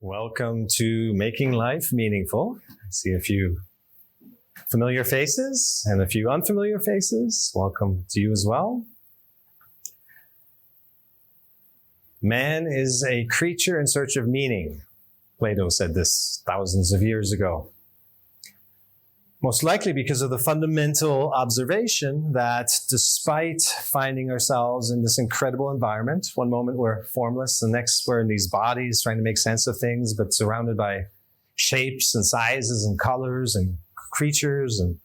Welcome to Making Life Meaningful. I see a few familiar faces and a few unfamiliar faces. Welcome to you as well. Man is a creature in search of meaning. Plato said this thousands of years ago. Most likely because of the fundamental observation that despite finding ourselves in this incredible environment, one moment we're formless, the next we're in these bodies trying to make sense of things, but surrounded by shapes and sizes and colors and creatures and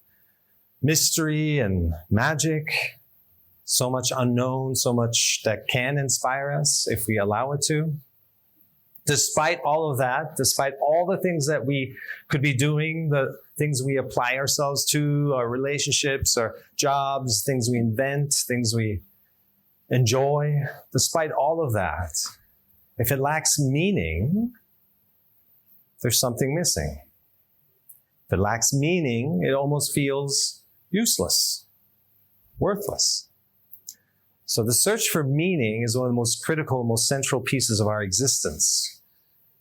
mystery and magic, so much unknown, so much that can inspire us if we allow it to. Despite all of that, despite all the things that we could be doing, the things we apply ourselves to, our relationships, our jobs, things we invent, things we enjoy, despite all of that, if it lacks meaning, there's something missing. If it lacks meaning, it almost feels useless, worthless. So the search for meaning is one of the most critical, most central pieces of our existence.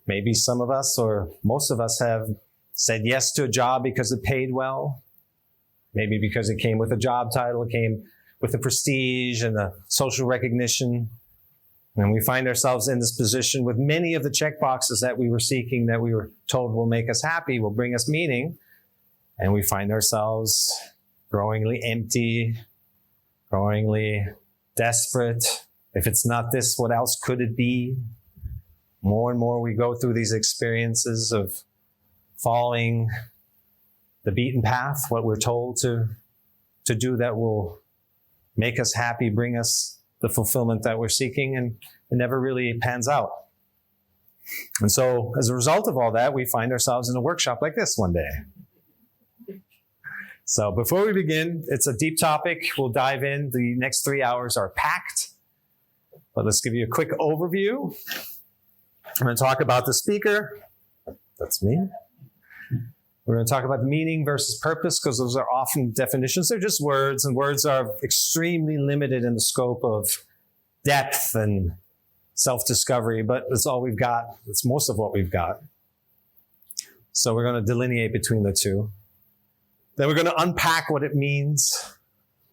Maybe some of us or most of us have said yes to a job because it paid well. Maybe because it came with a job title, it came with the prestige and the social recognition. And we find ourselves in this position with many of the checkboxes that we were seeking, that we were told will make us happy, will bring us meaning. And we find ourselves growingly empty, growingly desperate. If it's not this, what else could it be? More and more we go through these experiences of following the beaten path, what we're told to do that will make us happy, bring us the fulfillment that we're seeking, and it never really pans out. And so as a result of all that, we find ourselves in a workshop like this one day. So before we begin, it's a deep topic. We'll dive in. The next 3 hours are packed. But let's give you a quick overview. I'm going to talk about the speaker. That's me. We're going to talk about meaning versus purpose, because those are often definitions. They're just words, and words are extremely limited in the scope of depth and self-discovery, but that's all we've got. It's most of what we've got. So we're going to delineate between the two. Then we're going to unpack what it means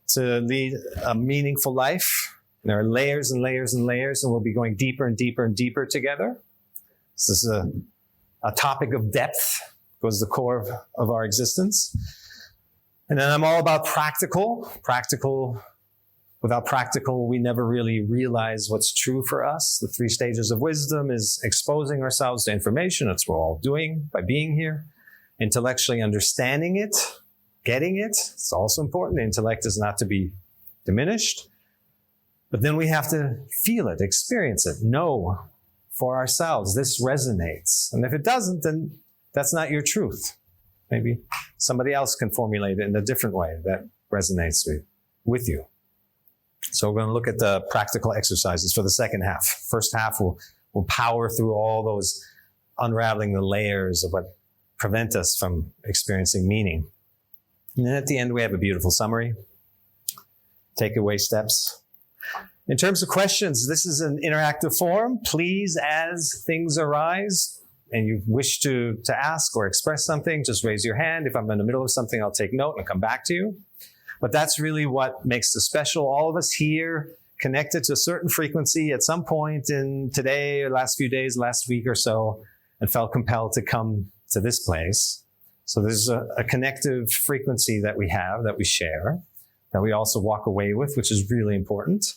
to lead a meaningful life. There are layers and layers and layers, and we'll be going deeper and deeper and deeper together. This is a topic of depth, goes to the core of our existence. And then I'm all about practical. Practical. Without practical, we never really realize what's true for us. The 3 stages of wisdom is exposing ourselves to information. That's what we're all doing by being here. Intellectually understanding it, getting it. It's also important. The intellect is not to be diminished. But then we have to feel it, experience it, know for ourselves, this resonates. And if it doesn't, then that's not your truth. Maybe somebody else can formulate it in a different way that resonates with you. So we're going to look at the practical exercises for the second half. First half, we'll power through all those, unraveling the layers of what prevent us from experiencing meaning. And then at the end, we have a beautiful summary, takeaway steps. In terms of questions, this is an interactive forum. Please, as things arise and you wish to ask or express something, just raise your hand. If I'm in the middle of something, I'll take note and come back to you. But that's really what makes this special. All of us here connected to a certain frequency at some point in today, or last few days, last week or so, and felt compelled to come to this place. So there's a connective frequency that we have, that we share, that we also walk away with, which is really important.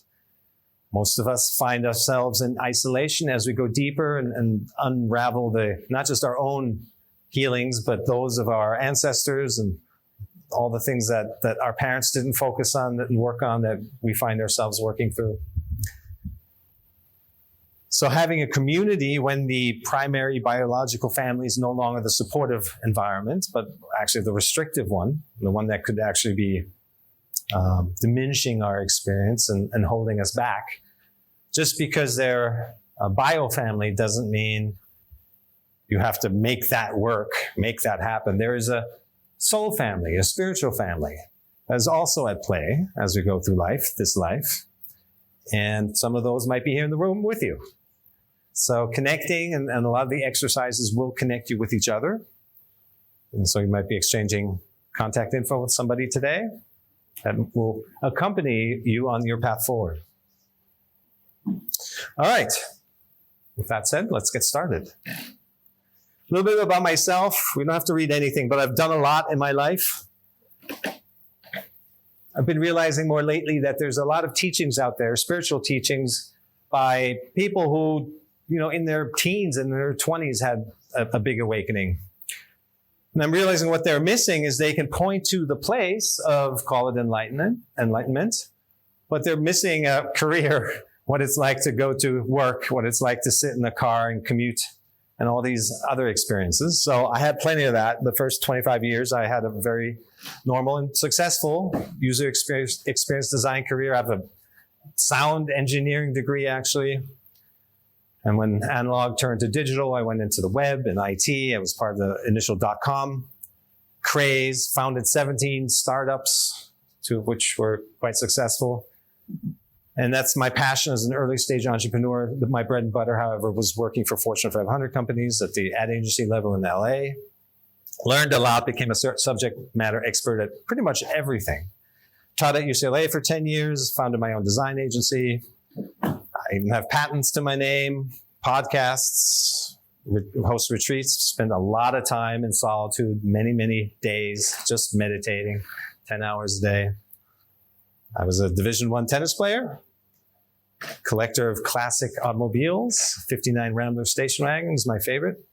Most of us find ourselves in isolation as we go deeper and unravel not just our own healings, but those of our ancestors and all the things that our parents didn't focus on and work on, that we find ourselves working through. So having a community when the primary biological family is no longer the supportive environment, but actually the restrictive one, the one that could actually be diminishing our experience and holding us back. Just because they're a bio family doesn't mean you have to make that work, make that happen. There is a soul family, a spiritual family that is also at play as we go through life, this life. And some of those might be here in the room with you. So connecting, and a lot of the exercises will connect you with each other. And so you might be exchanging contact info with somebody today that will accompany you on your path forward. All right. With that said, let's get started. A little bit about myself. We don't have to read anything, but I've done a lot in my life. I've been realizing more lately that there's a lot of teachings out there, spiritual teachings, by people who, in their teens and their 20s had a big awakening. And I'm realizing what they're missing is they can point to the place of, call it enlightenment, but they're missing a career, what it's like to go to work, what it's like to sit in a car and commute, and all these other experiences. So I had plenty of that. The first 25 years, I had a very normal and successful user experience design career. I have a sound engineering degree, actually. And when analog turned to digital, I went into the web and IT. I was part of the initial .com craze, founded 17 startups, two of which were quite successful. And that's my passion as an early stage entrepreneur. My bread and butter, however, was working for Fortune 500 companies at the ad agency level in LA. Learned a lot, became a subject matter expert at pretty much everything. Taught at UCLA for 10 years, founded my own design agency. I even have patents to my name, podcasts, host retreats, spend a lot of time in solitude, many, many days, just meditating, 10 hours a day. I was a Division I tennis player, collector of classic automobiles, 59 Rambler station wagons, my favorite.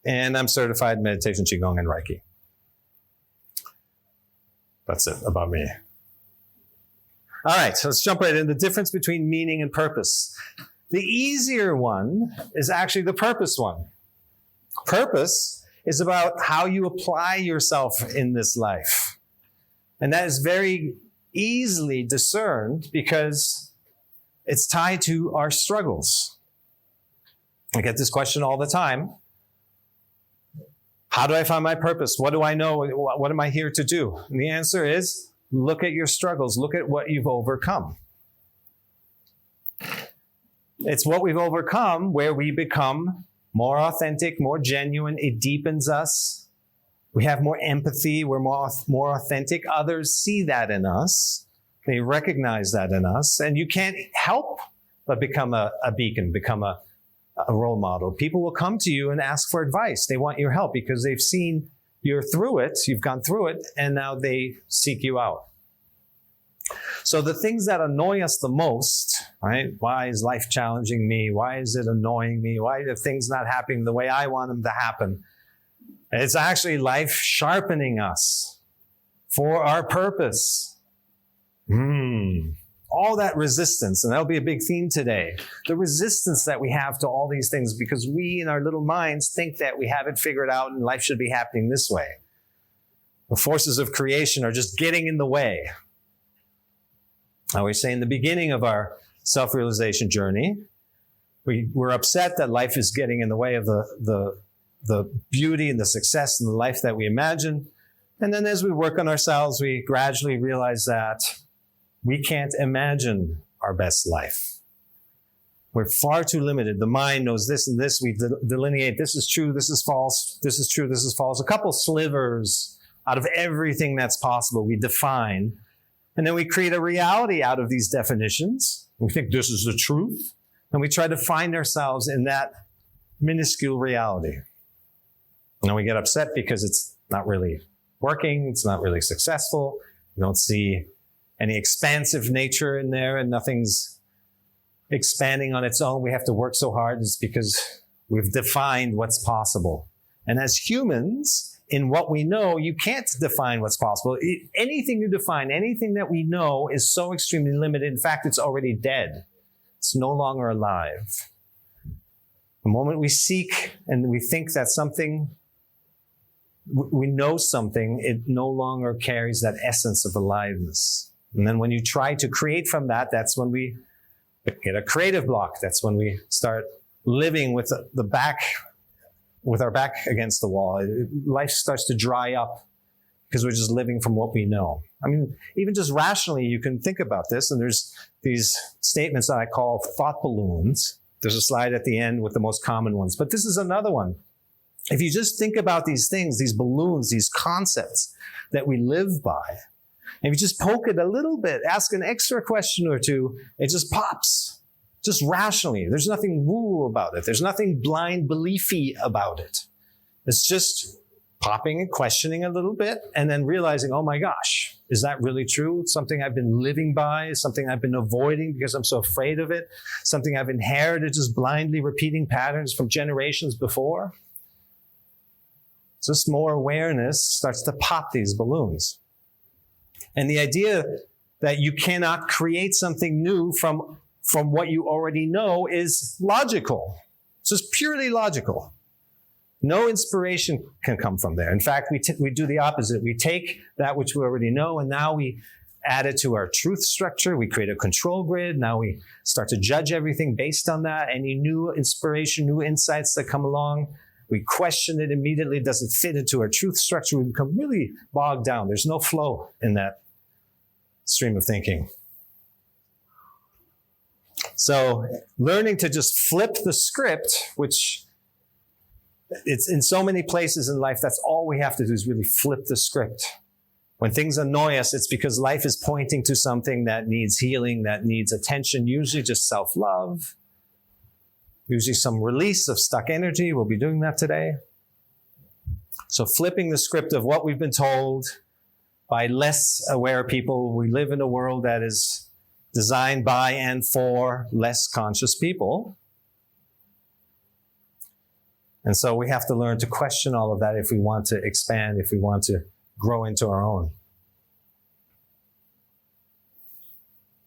And I'm certified in meditation, Qigong, and Reiki. That's it about me. All right, so let's jump right in. The difference between meaning and purpose. The easier one is actually the purpose one. Purpose is about how you apply yourself in this life. And that is very easily discerned because it's tied to our struggles. I get this question all the time. How do I find my purpose? What do I know? What am I here to do? And the answer is, look at your struggles. Look at what you've overcome. It's what we've overcome where we become more authentic, more genuine. It deepens us. We have more empathy. We're more authentic. Others see that in us. They recognize that in us. And you can't help but become a beacon, become a role model. People will come to you and ask for advice. They want your help because they've seen you're through it, you've gone through it, and now they seek you out. So the things that annoy us the most, right? Why is life challenging me? Why is it annoying me? Why are things not happening the way I want them to happen? It's actually life sharpening us for our purpose. All that resistance, and that'll be a big theme today. The resistance that we have to all these things because we in our little minds think that we have it figured out and life should be happening this way. The forces of creation are just getting in the way. I always say in the beginning of our self-realization journey, we're upset that life is getting in the way of the beauty and the success and the life that we imagine. And then as we work on ourselves, we gradually realize that we can't imagine our best life. We're far too limited. The mind knows this and this. We delineate this is true, this is false, this is true, this is false. A couple slivers out of everything that's possible we define. And then we create a reality out of these definitions. We think this is the truth. And we try to find ourselves in that minuscule reality. And we get upset because it's not really working. It's not really successful. We don't see any expansive nature in there, and nothing's expanding on its own. We have to work so hard. It's because we've defined what's possible. And as humans, in what we know, you can't define what's possible. Anything you define, anything that we know is so extremely limited. In fact, it's already dead. It's no longer alive. The moment we seek and we think that we know something, it no longer carries that essence of aliveness. And then when you try to create from that, that's when we get a creative block. That's when we start living with our back against the wall. Life starts to dry up because we're just living from what we know. I mean, even just rationally, you can think about this, and there's these statements that I call thought balloons. There's a slide at the end with the most common ones, but this is another one. If you just think about these things, these balloons, these concepts that we live by, and you just poke it a little bit, ask an extra question or two, it just pops, just rationally. There's nothing woo about it. There's nothing blind beliefy about it. It's just popping and questioning a little bit and then realizing, oh my gosh, is that really true? Something I've been living by, something I've been avoiding because I'm so afraid of it, something I've inherited, just blindly repeating patterns from generations before. Just more awareness starts to pop these balloons. And the idea that you cannot create something new from what you already know is logical. It's just purely logical. No inspiration can come from there. In fact, we do the opposite. We take that which we already know, and now we add it to our truth structure. We create a control grid. Now we start to judge everything based on that. Any new inspiration, new insights that come along, we question it immediately. Does it fit into our truth structure? We become really bogged down. There's no flow in that stream of thinking. So learning to just flip the script, which it's in so many places in life, that's all we have to do is really flip the script. When things annoy us, it's because life is pointing to something that needs healing, that needs attention, usually just self-love, usually some release of stuck energy. We'll be doing that today. So flipping the script of what we've been told by less aware people. We live in a world that is designed by and for less conscious people. And so we have to learn to question all of that if we want to expand, if we want to grow into our own.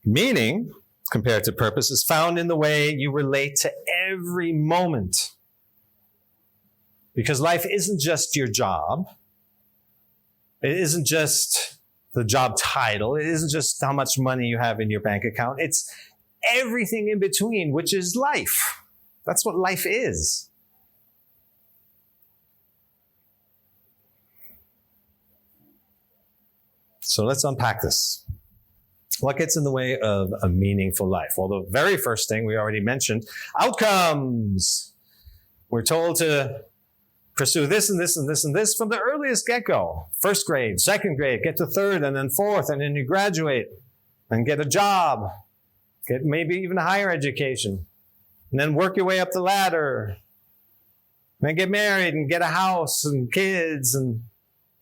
Meaning, compared to purpose, is found in the way you relate to every moment. Because life isn't just your job. It isn't just the job title. It isn't just how much money you have in your bank account. It's everything in between, which is life. That's what life is. So let's unpack this. What gets in the way of a meaningful life? Well, the very first thing we already mentioned, outcomes. We're told to pursue this and this and this and this from the earliest get-go. First grade, second grade, get to third and then fourth, and then you graduate and get a job, get maybe even a higher education, and then work your way up the ladder, and then get married and get a house and kids and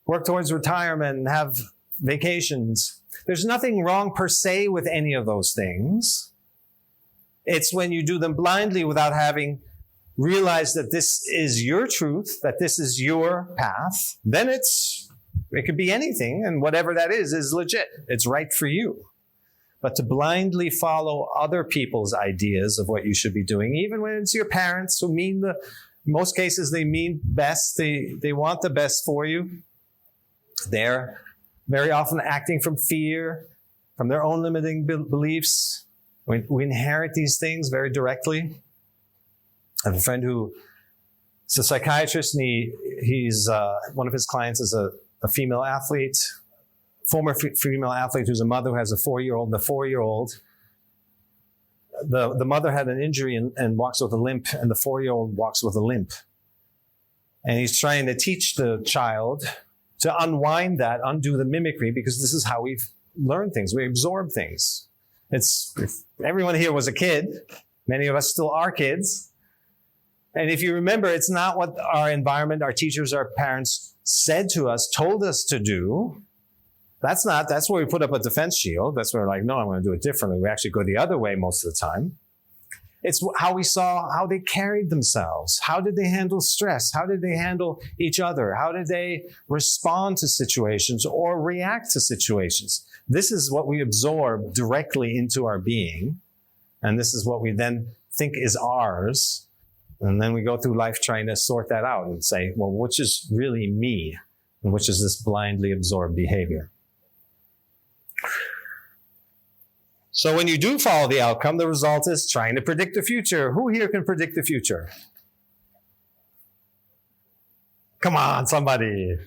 work towards retirement and have vacations. There's nothing wrong per se with any of those things. It's when you do them blindly without having realized that this is your truth, that this is your path, then it could be anything, and whatever that is legit. It's right for you. But to blindly follow other people's ideas of what you should be doing, even when it's your parents who in most cases, they mean best, they want the best for you. They're very often acting from fear, from their own limiting beliefs. We inherit these things very directly. I have a friend who is a psychiatrist, and he's one of his clients is a female athlete, former female athlete who's a mother who has a 4-year-old. And the 4-year-old, the mother had an injury and walks with a limp, and the 4-year-old walks with a limp. And he's trying to teach the child to unwind that, undo the mimicry, because this is how we've learned things. We absorb things. If everyone here was a kid, many of us still are kids. And if you remember, it's not what our environment, our teachers, our parents said to us, told us to do. That's where we put up a defense shield. That's where we're like, no, I'm going to do it differently. We actually go the other way most of the time. It's how we saw how they carried themselves. How did they handle stress? How did they handle each other? How did they respond to situations or react to situations? This is what we absorb directly into our being. And this is what we then think is ours. And then we go through life trying to sort that out and say, well, which is really me? And which is this blindly absorbed behavior? So when you do follow the outcome, the result is trying to predict the future. Who here can predict the future? Come on, somebody.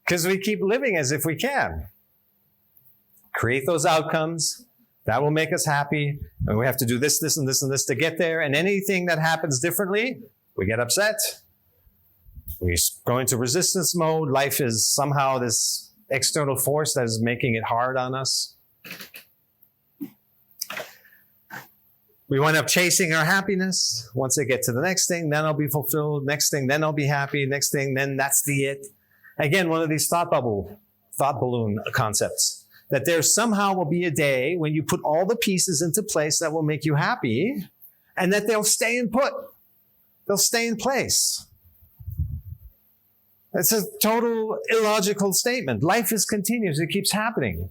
Because we keep living as if we can. Create those outcomes, That will make us happy. And we have to do this, this, and this, and this to get there. And anything that happens differently, we get upset. We go into resistance mode. Life is somehow this external force that is making it hard on us. We wind up chasing our happiness. Once I get to the next thing, then I'll be fulfilled. Next thing, then I'll be happy. Next thing, then that's the it. Again, one of these thought balloon concepts. That there somehow will be a day when you put all the pieces into place that will make you happy, and that they'll stay in put. They'll stay in place. It's a total illogical statement. Life is continuous. It keeps happening.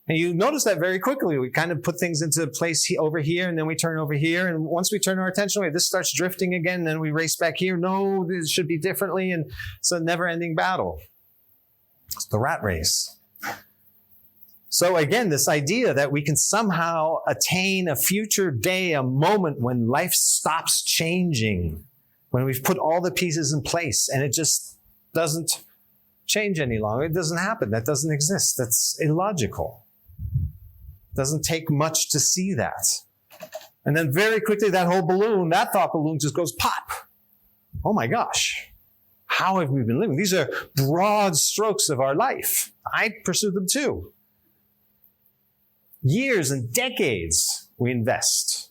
And you notice that very quickly. We kind of put things into place over here, and then we turn over here. And once we turn our attention away, this starts drifting again, and then we race back here. No, this should be differently. And it's a never-ending battle. It's the rat race. So again, this idea that we can somehow attain a future day, a moment when life stops changing, when we've put all the pieces in place, and it just doesn't change any longer. It doesn't happen. That doesn't exist. That's illogical. It doesn't take much to see that. And then very quickly, that whole balloon, that thought balloon just goes pop. Oh my gosh. How have we been living? These are broad strokes of our life. I pursue them too. Years and decades we invest.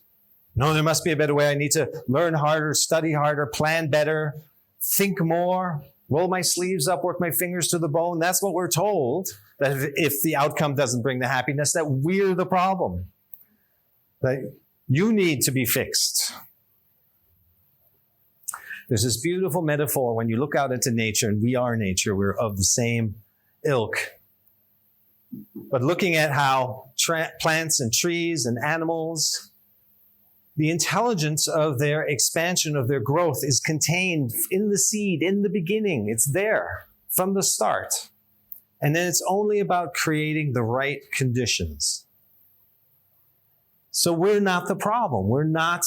No, there must be a better way. I need to learn harder, study harder, plan better, think more, roll my sleeves up, work my fingers to the bone. That's what we're told, that if the outcome doesn't bring the happiness, that we're the problem. That you need to be fixed. There's this beautiful metaphor when you look out into nature, and we are nature, we're of the same ilk. But looking at how plants and trees and animals, the intelligence of their expansion, of their growth is contained in the seed, in the beginning. It's there from the start. And then it's only about creating the right conditions. So we're not the problem. We're not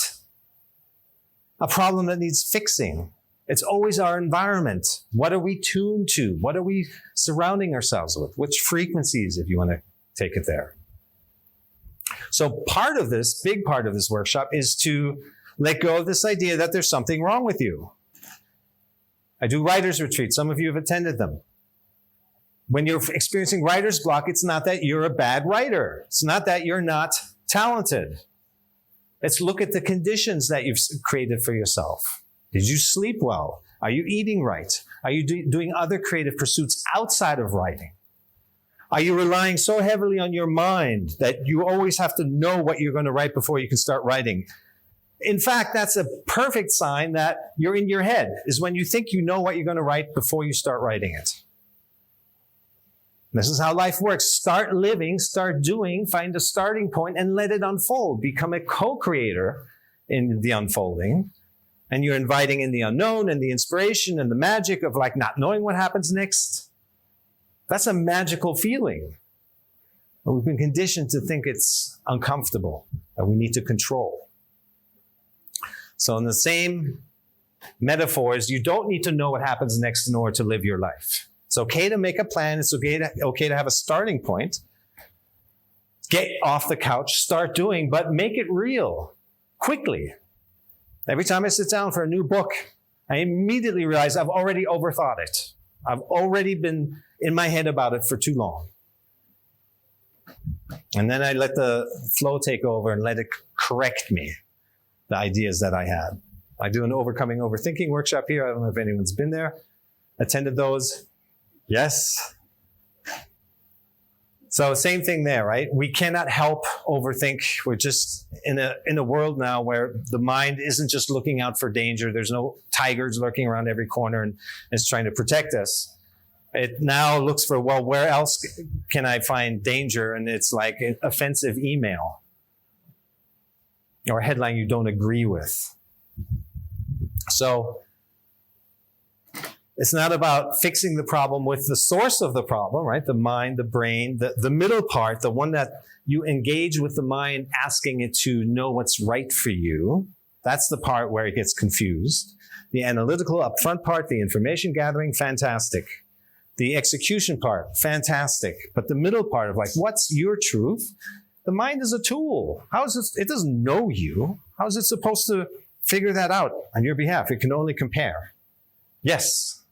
a problem that needs fixing. It's always our environment. What are we tuned to? What are we surrounding ourselves with? Which frequencies, if you want to take it there? So part of this, big part of this workshop, is to let go of this idea that there's something wrong with you. I do writer's retreats. Some of you have attended them. When you're experiencing writer's block, it's not that you're a bad writer. It's not that you're not talented. Let's look at the conditions that you've created for yourself. Did you sleep well? Are you eating right? Are you doing other creative pursuits outside of writing? Are you relying so heavily on your mind that you always have to know what you're going to write before you can start writing? In fact, that's a perfect sign that you're in your head, is when you think you know what you're going to write before you start writing it. This is how life works. Start living, start doing, find a starting point, and let it unfold. Become a co-creator in the unfolding. And you're inviting in the unknown and the inspiration and the magic of like not knowing what happens next. That's a magical feeling. But we've been conditioned to think it's uncomfortable, that we need to control. So in the same metaphors, you don't need to know what happens next in order to live your life. It's okay to make a plan. It's okay to have a starting point. Get off the couch, start doing, but make it real quickly. Every time I sit down for a new book, I immediately realize I've already overthought it. I've already been in my head about it for too long. And then I let the flow take over and let it correct me, the ideas that I had. I do an overcoming overthinking workshop here. I don't know if anyone's been there, attended those. Yes. So same thing there, right? We cannot help overthink. We're just in a world now where the mind isn't just looking out for danger. There's no tigers lurking around every corner and is trying to protect us. It now looks for, well, where else can I find danger? And it's like an offensive email or a headline you don't agree with. So it's not about fixing the problem with the source of the problem, right? The mind, the brain, the middle part, the one that you engage with the mind, asking it to know what's right for you. That's the part where it gets confused. The analytical upfront part, the information gathering, fantastic. The execution part, fantastic. But the middle part of like, what's your truth? The mind is a tool. How is it? It doesn't know you. How is it supposed to figure that out on your behalf? It can only compare. Yes.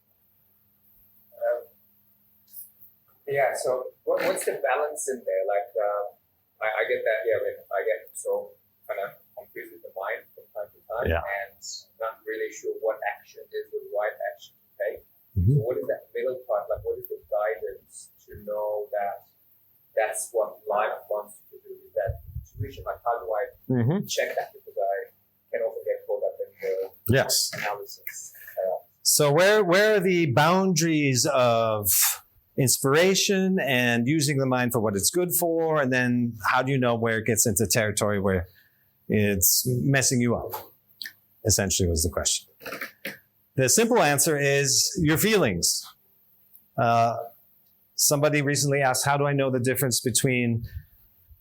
Yeah. So what's the balance in there? Like, I get that. Yeah. When I get so kind of confused with the mind from time to time, Yeah. and not really sure what action is the right action to take. Mhm. So what is that middle part? Like, what is the guidance to know that that's what life wants to do? Is that intuition? Like, how do I check that? Because I can also get caught up in the Yes. analysis. So where are the boundaries of inspiration and using the mind for what it's good for? And then how do you know where it gets into territory where it's messing you up? Essentially was the question. The simple answer is your feelings. Somebody recently asked, how do I know the difference between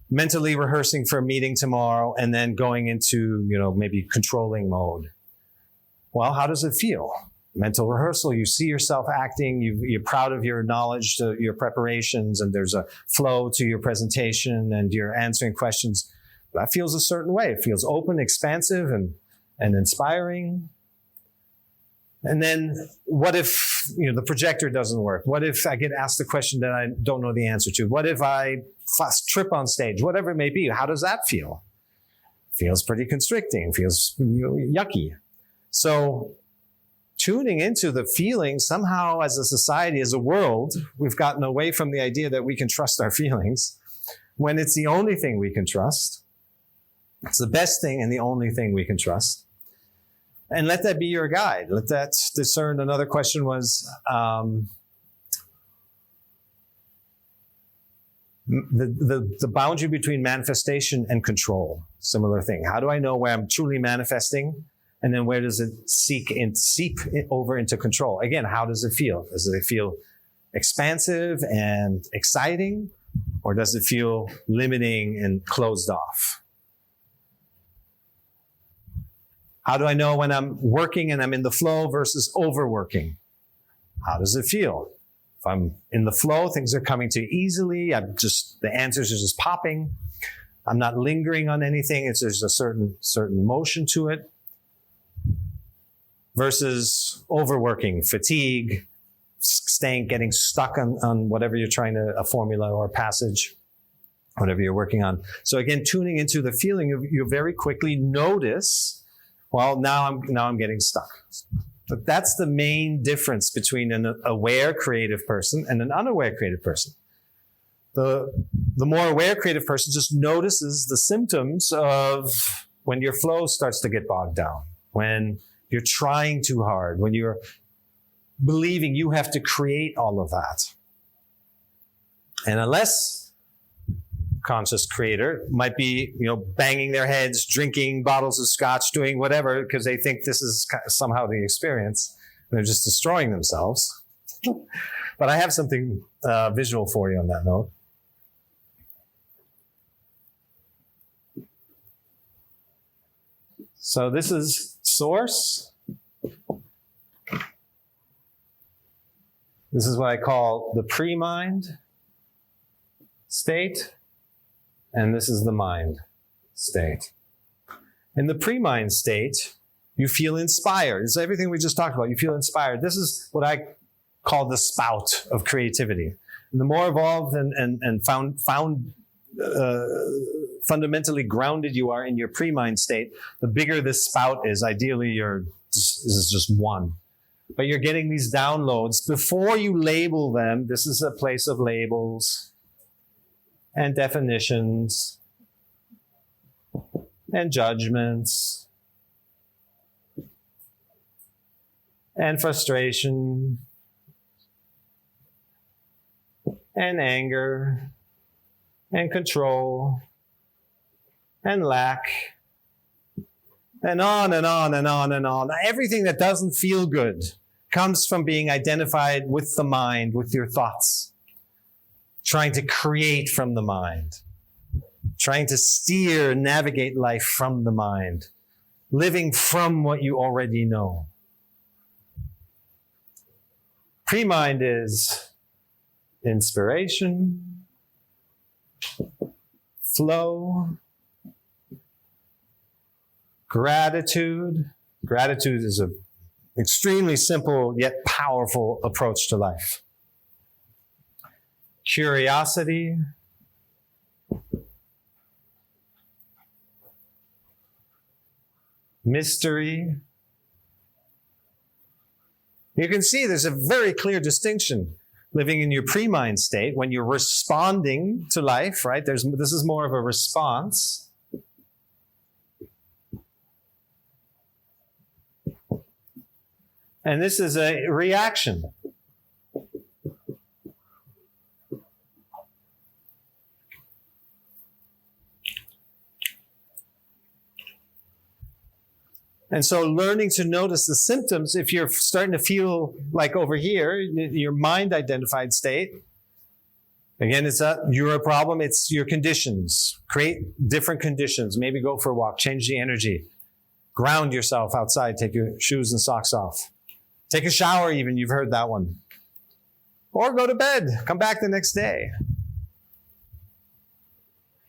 mentally rehearsing for a meeting tomorrow and then going into, maybe controlling mode? Well, how does it feel? Mental rehearsal, you see yourself acting, you're proud of your knowledge, your preparations, and there's a flow to your presentation and you're answering questions. That feels a certain way. It feels open, expansive, and inspiring. And then what if the projector doesn't work? What if I get asked a question that I don't know the answer to? What if I trip on stage? Whatever it may be, how does that feel? Feels pretty constricting, feels yucky. So tuning into the feelings, somehow as a society, as a world, we've gotten away from the idea that we can trust our feelings when it's the only thing we can trust. It's the best thing and the only thing we can trust. And let that be your guide. Let that discern. Another question was the boundary between manifestation and control. Similar thing. How do I know where I'm truly manifesting? And then where does it seep over into control? Again, how does it feel? Does it feel expansive and exciting? Or does it feel limiting and closed off? How do I know when I'm working and I'm in the flow versus overworking? How does it feel? If I'm in the flow, things are coming too easily. The answers are just popping. I'm not lingering on anything. There's a certain motion to it. Versus overworking, fatigue, getting stuck on whatever you're trying to, a formula or a passage, whatever you're working on. So again, tuning into the feeling, you very quickly notice, well, now I'm getting stuck. But that's the main difference between an aware creative person and an unaware creative person. The more aware creative person just notices the symptoms of when your flow starts to get bogged down, when you're trying too hard, when you're believing you have to create all of that. And a less conscious creator might be, banging their heads, drinking bottles of scotch, doing whatever, because they think this is somehow the experience. They're just destroying themselves. But I have something visual for you on that note. So this is source. This is what I call the pre-mind state, and this is the mind state. In the pre-mind state, you feel inspired. It's everything we just talked about. You feel inspired. This is what I call the spout of creativity. And the more evolved and fundamentally grounded you are in your pre-mind state, the bigger this spout is. Ideally, this is just one. But you're getting these downloads. Before you label them, this is a place of labels and definitions and judgments and frustration and anger and control and lack and on and on and on and on. Everything that doesn't feel good comes from being identified with the mind, with your thoughts, trying to create from the mind, trying to steer, navigate life from the mind, living from what you already know. Pre-mind is inspiration, flow, gratitude. Gratitude is an extremely simple yet powerful approach to life. Curiosity, mystery. You can see there's a very clear distinction living in your pre-mind state when you're responding to life, right? This is more of a response. And this is a reaction. And so learning to notice the symptoms, if you're starting to feel like over here, your mind-identified state, again, it's not your problem, it's your conditions. Create different conditions. Maybe go for a walk, change the energy. Ground yourself outside, take your shoes and socks off. Take a shower even, you've heard that one. Or go to bed, come back the next day.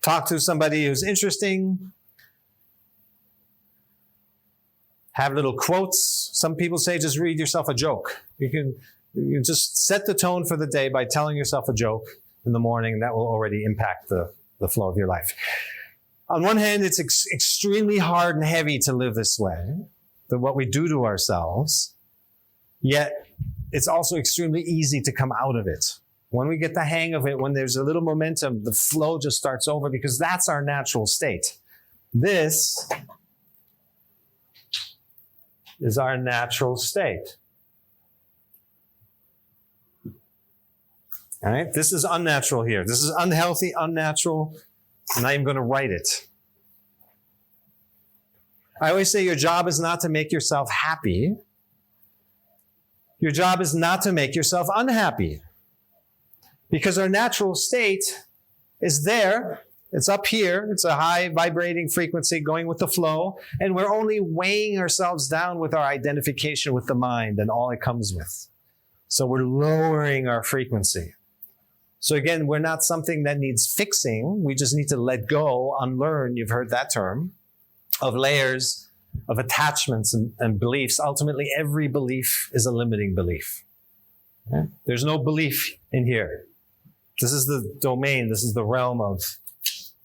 Talk to somebody who's interesting. Have little quotes. Some people say just read yourself a joke. You can just set the tone for the day by telling yourself a joke in the morning, and that will already impact the flow of your life. On one hand, it's extremely hard and heavy to live this way, than what we do to ourselves, yet it's also extremely easy to come out of it. When we get the hang of it, when there's a little momentum, the flow just starts over because that's our natural state. This is our natural state. All right? This is unnatural here. This is unhealthy, unnatural, and I am going to write it. I always say your job is not to make yourself happy. Your job is not to make yourself unhappy. Because our natural state is there. It's up here. It's a high vibrating frequency going with the flow. And we're only weighing ourselves down with our identification with the mind and all it comes with. So we're lowering our frequency. So again, we're not something that needs fixing. We just need to let go, unlearn, you've heard that term, of layers of attachments and beliefs. Ultimately, every belief is a limiting belief. Okay? There's no belief in here. This is the domain. This is the realm of,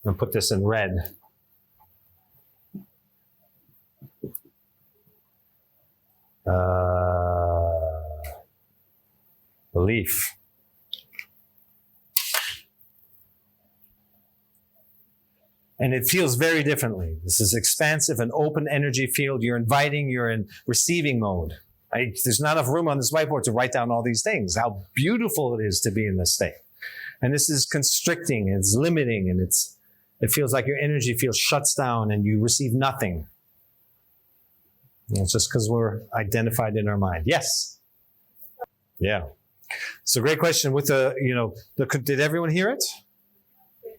I'll put this in red. Belief. And it feels very differently. This is expansive, an open energy field. You're inviting, you're in receiving mode. There's not enough room on this whiteboard to write down all these things, how beautiful it is to be in this state. And this is constricting, it's limiting, and it feels like your energy field shuts down and you receive nothing. And it's just because we're identified in our mind. Yes? Yeah. So great question. With did everyone hear it?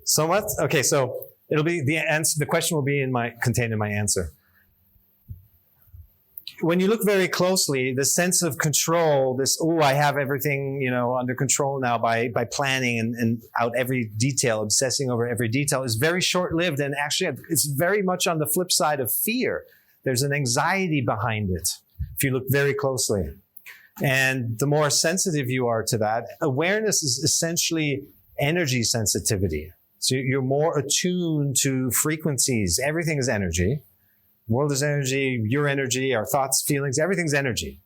Somewhat? Okay, so it'll be the answer. The question will be contained in my answer. When you look very closely, the sense of control, I have everything, under control now by planning and out every detail, obsessing over every detail, is very short-lived. And actually, it's very much on the flip side of fear. There's an anxiety behind it, if you look very closely. And the more sensitive you are to that, awareness is essentially energy sensitivity. So you're more attuned to frequencies. Everything is energy. The world is energy, your energy, our thoughts, feelings, everything's energy.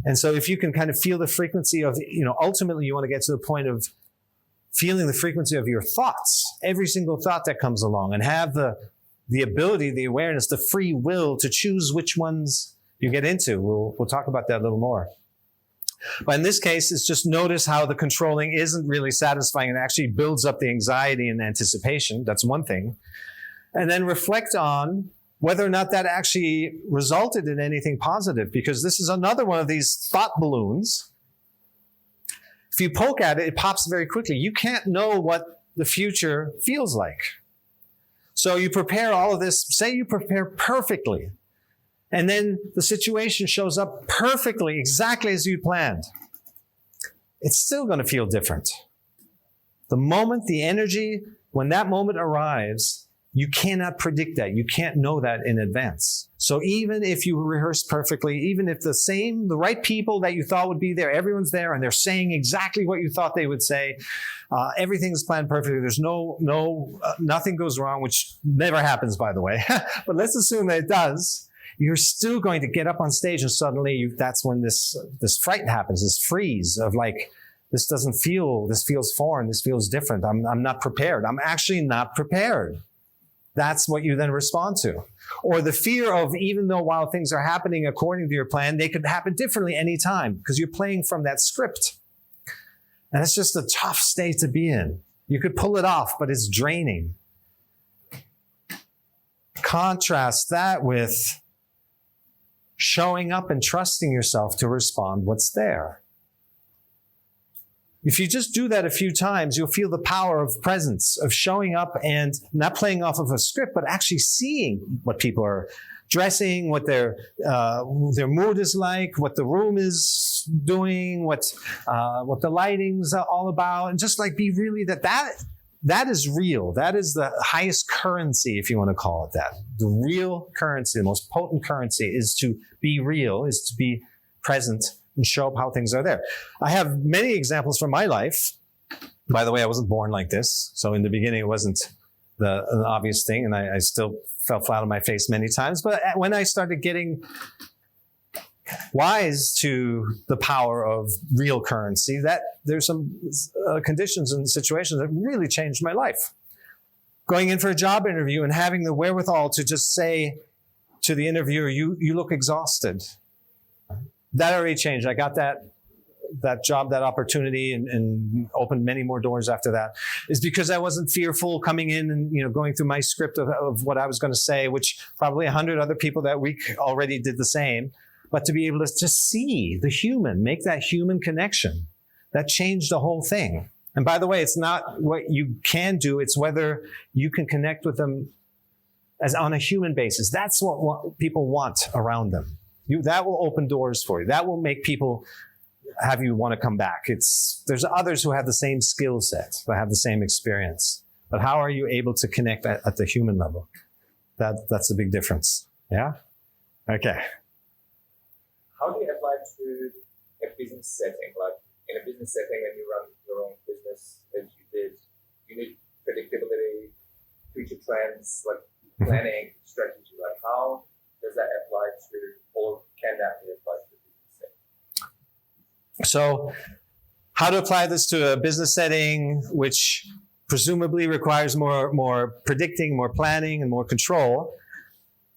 And so if you can kind of feel the frequency of, ultimately you want to get to the point of feeling the frequency of your thoughts, every single thought that comes along, and have the ability, the awareness, the free will to choose which ones you get into. We'll talk about that a little more. But in this case, it's just notice how the controlling isn't really satisfying and actually builds up the anxiety and anticipation. That's one thing. And then reflect on whether or not that actually resulted in anything positive, because this is another one of these thought balloons. If you poke at it, it pops very quickly. You can't know what the future feels like. So you prepare all of this, say you prepare perfectly, and then the situation shows up perfectly, exactly as you planned. It's still going to feel different. The moment the energy When that moment arrives, you cannot predict that. You can't know that in advance. So even if you rehearse perfectly, even if the right people that you thought would be there, everyone's there and they're saying exactly what you thought they would say, everything's planned perfectly. There's nothing goes wrong, which never happens, by the way. But let's assume that it does. You're still going to get up on stage and suddenly that's when this fright happens, this freeze of like, this feels foreign, this feels different. I'm not prepared. I'm actually not prepared. That's what you then respond to. Or the fear of, even though while things are happening according to your plan, they could happen differently anytime because you're playing from that script. And it's just a tough state to be in. You could pull it off, but it's draining. Contrast that with showing up and trusting yourself to respond what's there. If you just do that a few times, you'll feel the power of presence, of showing up and not playing off of a script, but actually seeing what people are dressing, what their mood is like, what the room is doing, what the lighting's all about, and just like be really that is real. That is the highest currency, if you want to call it that. The real currency, the most potent currency, is to be real, is to be present and show up how things are there. I have many examples from my life. By the way, I wasn't born like this. So in the beginning, it wasn't an obvious thing. And I still fell flat on my face many times. But when I started getting wise to the power of real currency, that there's some conditions and situations that really changed my life. Going in for a job interview and having the wherewithal to just say to the interviewer, you look exhausted. That already changed. I got that job, that opportunity, and opened many more doors after that. Is because I wasn't fearful coming in and going through my script of what I was going to say, which probably 100 other people that week already did the same. But to be able to just see the human, make that human connection, that changed the whole thing. And by the way, it's not what you can do; it's whether you can connect with them as on a human basis. That's what people want around them. That will open doors for you. That will make people have you want to come back. There's others who have the same skill set, who have the same experience. But how are you able to connect at the human level? That's the big difference. Yeah? Okay. How do you apply to a business setting? Like in a business setting, when you run your own business, as you did, you need predictability, future trends, like planning, strategy. Like how does that apply to, or can that be applied to a business setting? So, how to apply this to a business setting, which presumably requires more predicting, more planning, and more control.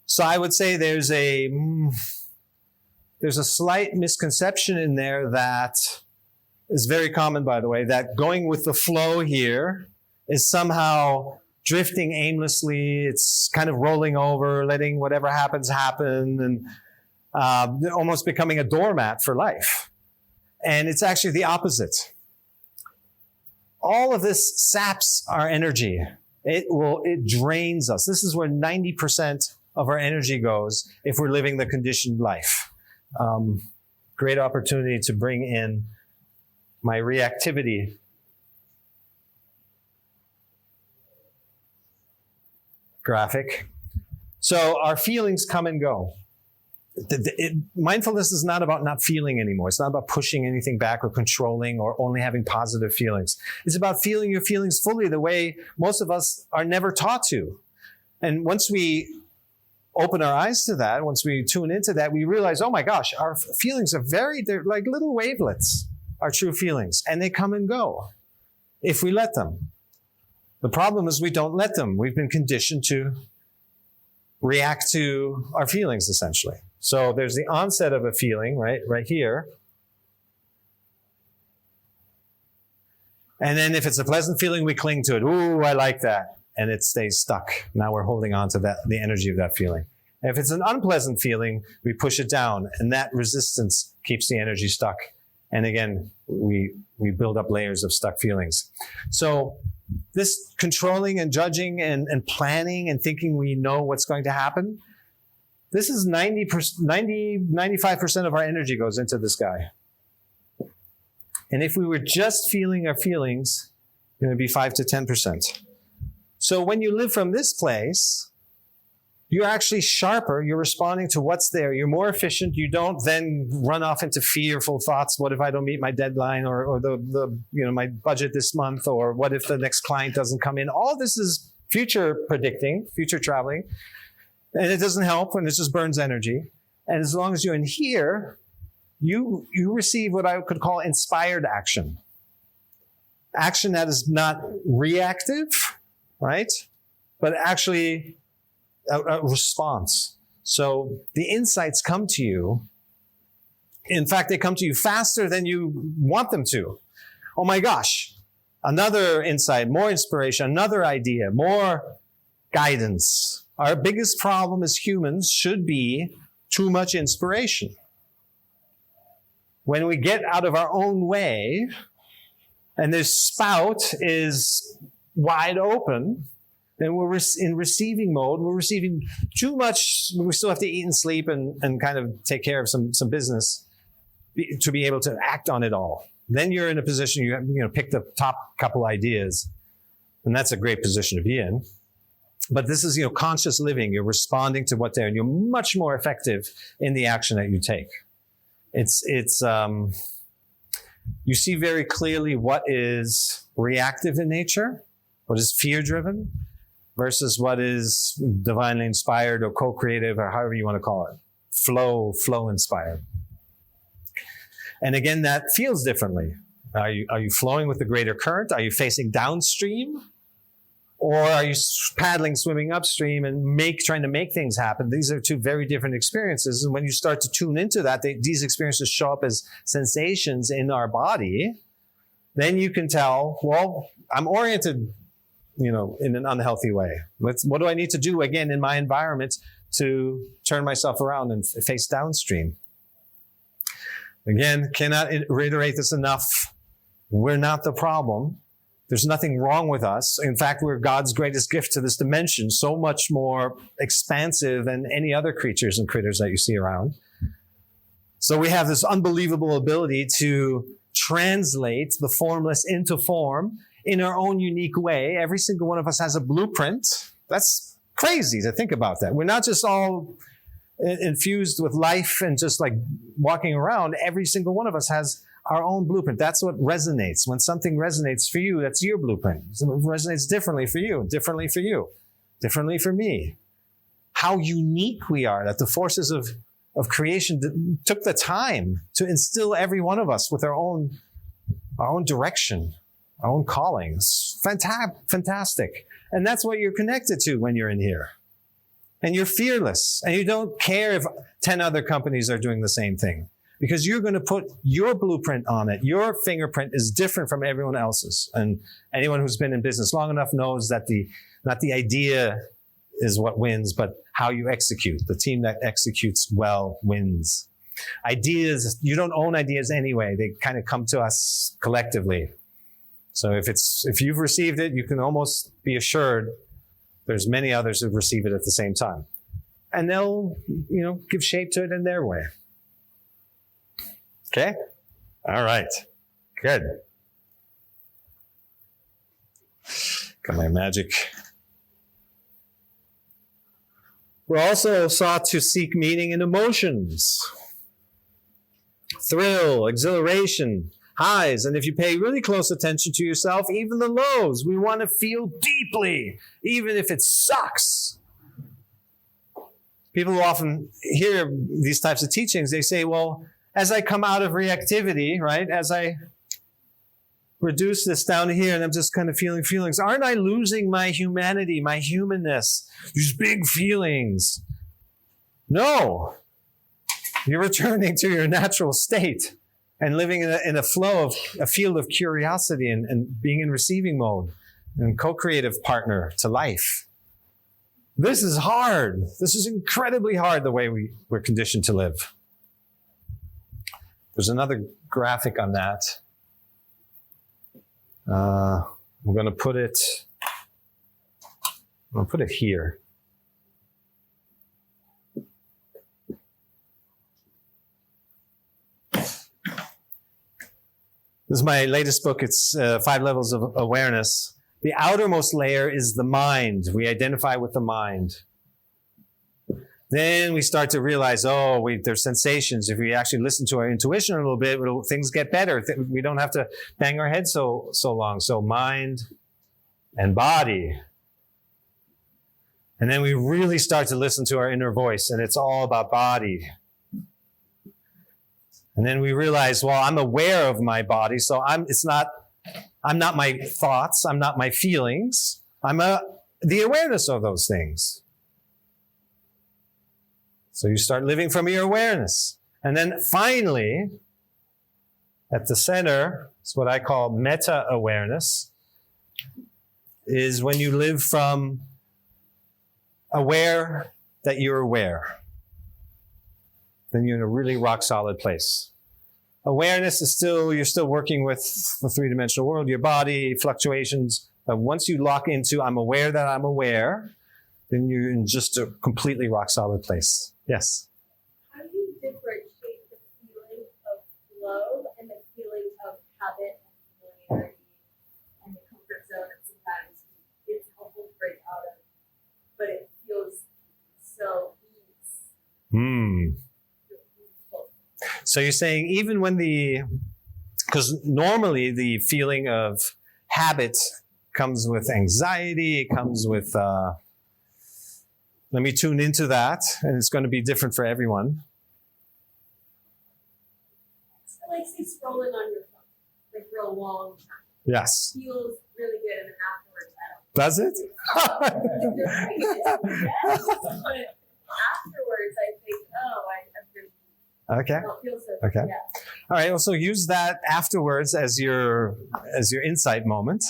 So, I would say there's a slight misconception in there that is very common, by the way, that going with the flow here is somehow drifting aimlessly. It's kind of rolling over, letting whatever happens happen, and almost becoming a doormat for life. And it's actually the opposite. All of this saps our energy. It drains us. This is where 90% of our energy goes if we're living the conditioned life. Great opportunity to bring in my reactivity. Graphic. So our feelings come and go. Mindfulness is not about not feeling anymore. It's not about pushing anything back or controlling or only having positive feelings. It's about feeling your feelings fully the way most of us are never taught to. And once we open our eyes to that, once we tune into that, we realize, oh my gosh, our feelings are they're like little wavelets, our true feelings, and they come and go if we let them. The problem is we don't let them. We've been conditioned to react to our feelings, essentially. So there's the onset of a feeling, right here. And then if it's a pleasant feeling, we cling to it. Ooh, I like that. And it stays stuck. Now we're holding on to the energy of that feeling. And if it's an unpleasant feeling, we push it down. And that resistance keeps the energy stuck. And again, we build up layers of stuck feelings. So this controlling and judging and planning and thinking we know what's going to happen, this is 95% of our energy goes into this guy. And if we were just feeling our feelings, it would be 5 to 10%. So when you live from this place, you're actually sharper. You're responding to what's there. You're more efficient. You don't then run off into fearful thoughts. What if I don't meet my deadline, or my budget this month, or what if the next client doesn't come in? All this is future predicting, future traveling, and it doesn't help, and it just burns energy. And as long as you're in here, you receive what I could call inspired action. Action that is not reactive, right? But actually a response. So the insights come to you. In fact, they come to you faster than you want them to. Oh my gosh, another insight, more inspiration, another idea, more guidance. Our biggest problem as humans should be too much inspiration. When we get out of our own way and this spout is wide open, then we're in receiving mode. We're receiving too much. We still have to eat and sleep and kind of take care of some business to be able to act on it all. Then you're in a position, you pick the top couple ideas, and that's a great position to be in. But this is, conscious living. You're responding to what's there, and you're much more effective in the action that you take. You see very clearly what is reactive in nature, what is fear-driven, versus what is divinely inspired or co-creative, or however you want to call it. Flow inspired. And again, that feels differently. Are you flowing with the greater current? Are you facing downstream? Or are you paddling, swimming upstream and trying to make things happen? These are two very different experiences. And when you start to tune into that, these experiences show up as sensations in our body. Then you can tell, well, I'm oriented, in an unhealthy way. What do I need to do again in my environment to turn myself around and face downstream? Again, cannot reiterate this enough. We're not the problem. There's nothing wrong with us. In fact, we're God's greatest gift to this dimension, so much more expansive than any other creatures and critters that you see around. So we have this unbelievable ability to translate the formless into form in our own unique way. Every single one of us has a blueprint. That's crazy to think about that. We're not just all infused with life and just like walking around. Every single one of us has our own blueprint. That's what resonates. When something resonates for you, that's your blueprint. It resonates differently for you, differently for me. How unique we are, that the forces of creation took the time to instill every one of us with our own direction, our own callings. Fantastic. And that's what you're connected to when you're in here. And you're fearless. And you don't care if 10 other companies are doing the same thing. Because you're going to put your blueprint on it. Your fingerprint is different from everyone else's. And anyone who's been in business long enough knows that not the idea is what wins, but how you execute. The team that executes well wins. Ideas, you don't own ideas anyway. They kind of come to us collectively. So if you've received it, you can almost be assured there's many others who receive it at the same time. And they'll, give shape to it in their way. Okay? All right. Good. Got my magic. We're also sought to seek meaning in emotions. Thrill, exhilaration, highs. And if you pay really close attention to yourself, even the lows, we want to feel deeply, even if it sucks. People who often hear these types of teachings, they say, well, as I come out of reactivity, right, as I reduce this down here and I'm just kind of feeling feelings, aren't I losing my humanity, my humanness, these big feelings? No. You're returning to your natural state and living in a flow of a field of curiosity and being in receiving mode and co-creative partner to life. This is hard. This is incredibly hard the way we're conditioned to live. There's another graphic on that. I'm going to put it here. This is my latest book. It's 5 Levels of Awareness. The outermost layer is the mind. We identify with the mind. Then we start to realize, there's sensations. If we actually listen to our intuition a little bit, things get better. We don't have to bang our head so long. So mind and body. And then we really start to listen to our inner voice, and it's all about body. And then we realize, I'm aware of my body, so I'm not my thoughts, I'm not my feelings. I'm the awareness of those things. So you start living from your awareness. And then finally, at the center, it's what I call meta-awareness, is when you live from aware that you're aware. Then you're in a really rock-solid place. Awareness is you're still working with the three-dimensional world, your body, fluctuations. But once you lock into, I'm aware that I'm aware, then you're in just a completely rock-solid place. Yes? How do you differentiate the feeling of flow and the feeling of habit and familiarity and the comfort zone that sometimes it's helpful to break out of, but it feels so easy? So you're saying even when because normally the feeling of habit comes with anxiety, it comes with, let me tune into that, and it's going to be different for everyone. So like say scrolling on your phone, like for a long time. Yes. Feels really good, and then afterwards, Does it? yes. But afterwards, I think, Okay. I don't feel so Okay. good. Yeah. All right. Well, so use that afterwards as your insight moment.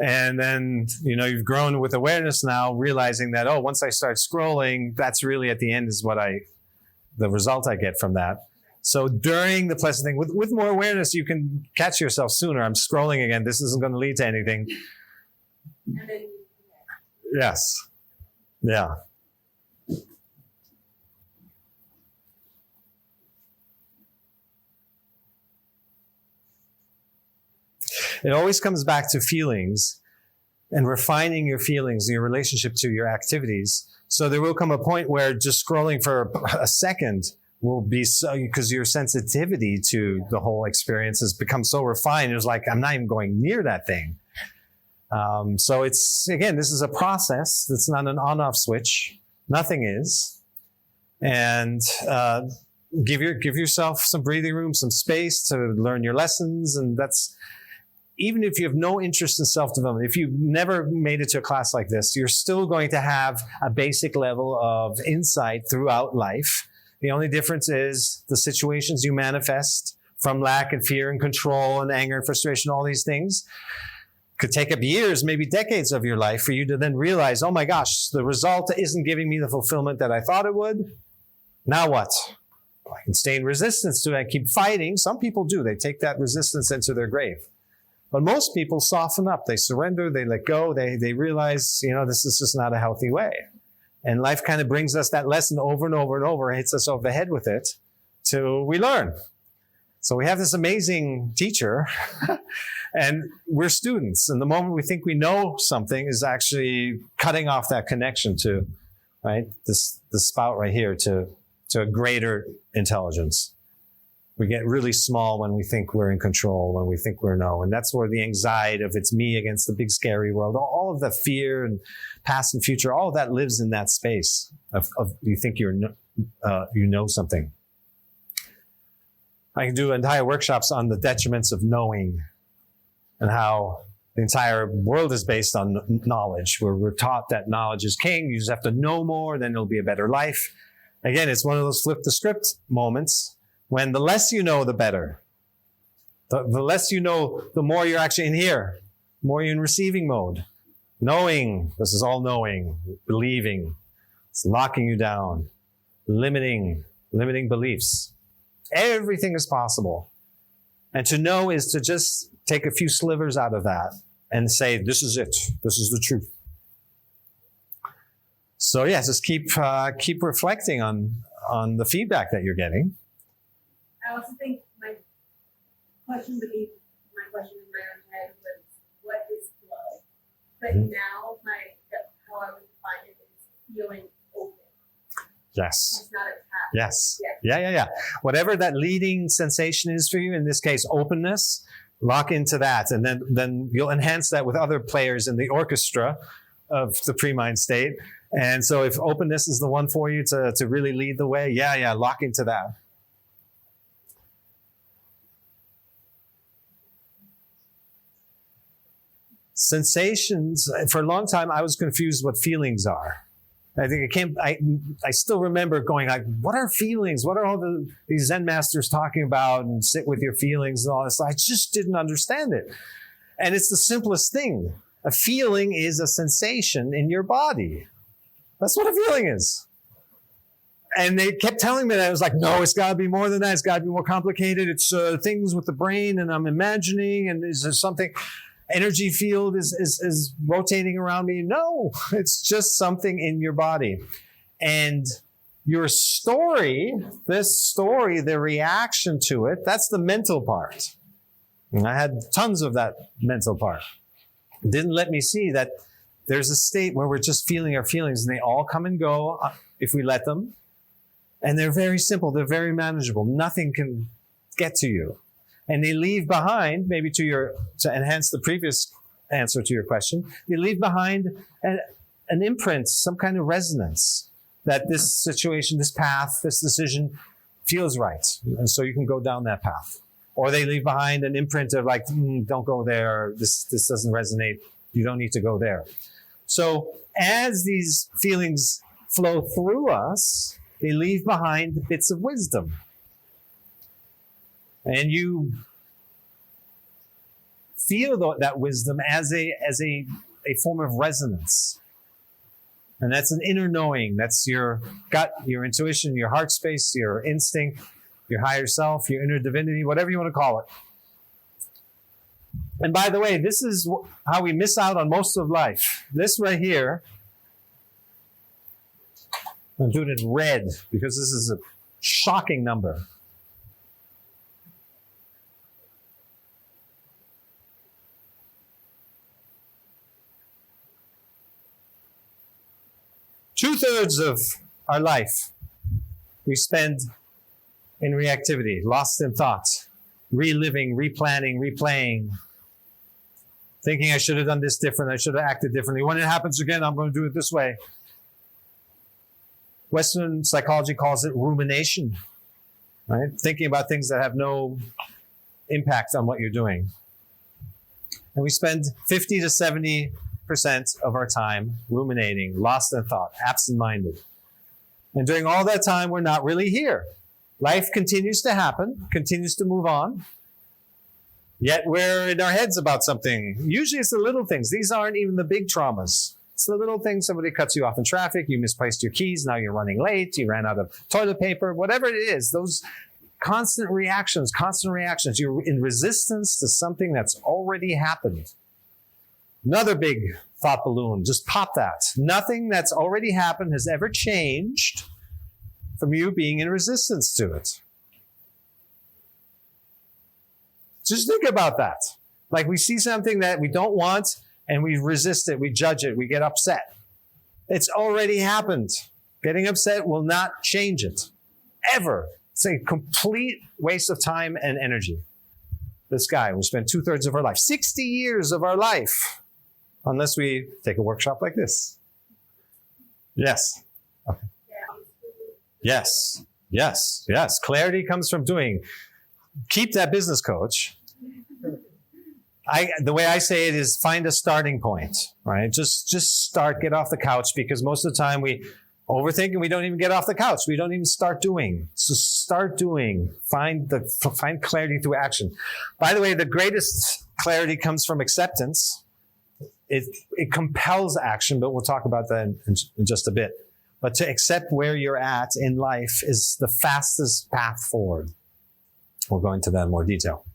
And then, you've grown with awareness now, realizing that, once I start scrolling, that's really at the end is the result I get from that. So during the pleasant thing, with more awareness, you can catch yourself sooner. I'm scrolling again. This isn't going to lead to anything. And then, Yes. Yeah. It always comes back to feelings and refining your feelings, your relationship to your activities. So there will come a point where just scrolling for a second will be so, because your sensitivity to the whole experience has become so refined. It's like, I'm not even going near that thing. So it's, again, this is a process. It's not an on-off switch. Nothing is. And give yourself some breathing room, some space to learn your lessons. And that's, even if you have no interest in self-development, if you've never made it to a class like this, you're still going to have a basic level of insight throughout life. The only difference is the situations you manifest from lack and fear and control and anger and frustration, all these things could take up years, maybe decades of your life for you to then realize, oh my gosh, the result isn't giving me the fulfillment that I thought it would. Now what? I can stay in resistance to it and keep fighting. Some people do. They take that resistance into their grave. But most people soften up. They surrender. They let go. They realize, this is just not a healthy way. And life kind of brings us that lesson over and over and over, hits us over the head with it till we learn. So we have this amazing teacher and we're students. And the moment we think we know something is actually cutting off that connection to, right, the spout right here to a greater intelligence. We get really small when we think we're in control, when we think we're no. And that's where the anxiety of it's me against the big scary world, all of the fear and past and future, all of that lives in that space of you think you know something. I can do entire workshops on the detriments of knowing and how the entire world is based on knowledge, where we're taught that knowledge is king. You just have to know more, then it'll be a better life. Again, it's one of those flip the script moments. When the less you know, the better. The less you know, the more you're actually in here. The more you're in receiving mode. Knowing, this is all knowing, believing. It's locking you down. Limiting beliefs. Everything is possible. And to know is to just take a few slivers out of that and say, this is it. This is the truth. So yeah, just keep reflecting on the feedback that you're getting. I also think my question in my own head was, what is flow? But now how I would define it is feeling open. Yes. It's not attached. Yes. Yeah. Yeah. Whatever that leading sensation is for you, in this case, openness, lock into that. And then you'll enhance that with other players in the orchestra of the pre-mind state. And so if openness is the one for you to really lead the way, lock into that. Sensations, for a long time, I was confused what feelings are. I think I still remember going like, what are feelings? What are all these Zen masters talking about, and sit with your feelings and all this? I just didn't understand it. And it's the simplest thing. A feeling is a sensation in your body. That's what a feeling is. And they kept telling me that. I was like, no, it's got to be more than that. It's got to be more complicated. It's things with the brain, and I'm imagining, and is there something, energy field is rotating around me? No, it's just something in your body. And your story, the reaction to it, that's the mental part. And I had tons of that mental part. It didn't let me see that there's a state where we're just feeling our feelings, and they all come and go if we let them. And they're very simple. They're very manageable. Nothing can get to you. And they leave behind, maybe to enhance the previous answer to your question, they leave behind an imprint, some kind of resonance that this situation, this path, this decision feels right. And so you can go down that path. Or they leave behind an imprint of like, don't go there. This doesn't resonate. You don't need to go there. So as these feelings flow through us, they leave behind bits of wisdom. And you feel that wisdom as a form of resonance. And that's an inner knowing. That's your gut, your intuition, your heart space, your instinct, your higher self, your inner divinity, whatever you want to call it. And by the way, this is how we miss out on most of life. This right here, I'm doing it in red because this is a shocking number. Two-thirds of our life we spend in reactivity, lost in thought, reliving, replanning, replaying, thinking I should have done this different, I should have acted differently. When it happens again, I'm going to do it this way. Western psychology calls it rumination, right? Thinking about things that have no impact on what you're doing. And we spend 50 to 70% of our time ruminating, lost in thought, absent-minded. And during all that time, we're not really here. Life continues to happen, continues to move on. Yet we're in our heads about something. Usually it's the little things. These aren't even the big traumas. It's the little things. Somebody cuts you off in traffic. You misplaced your keys. Now you're running late. You ran out of toilet paper. Whatever it is, those constant reactions. You're in resistance to something that's already happened. Another big thought balloon. Just pop that. Nothing that's already happened has ever changed from you being in resistance to it. Just think about that. Like we see something that we don't want and we resist it, we judge it, we get upset. It's already happened. Getting upset will not change it. Ever. It's a complete waste of time and energy. This guy, we spend 2/3 of our life, 60 years of our life, unless we take a workshop like this. Yes. Okay. Yes. Clarity comes from doing. Keep that business coach. The way I say it is find a starting point, right? Just start, get off the couch, because most of the time we overthink and we don't even get off the couch. We don't even start doing. So start doing. Find clarity through action. By the way, the greatest clarity comes from acceptance. It compels action, but we'll talk about that in just a bit. But to accept where you're at in life is the fastest path forward. We'll go into that in more detail.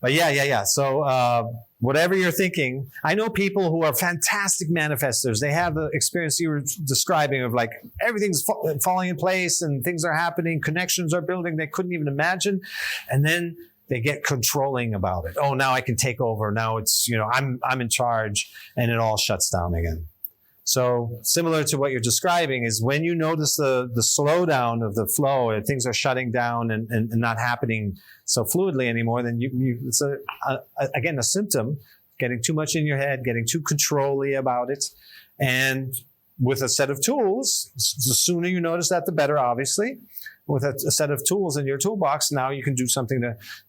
But yeah. So whatever you're thinking, I know people who are fantastic manifestors. They have the experience you were describing of like everything's falling in place and things are happening, connections are building they couldn't even imagine. And then they get controlling about it. Oh, now I can take over. Now it's, I'm in charge, and it all shuts down again. So similar to what you're describing is when you notice the slowdown of the flow, and things are shutting down and not happening so fluidly anymore, then it's again a symptom, getting too much in your head, getting too controlly about it. And with a set of tools, the sooner you notice that, the better, obviously. With a set of tools in your toolbox, now you can do something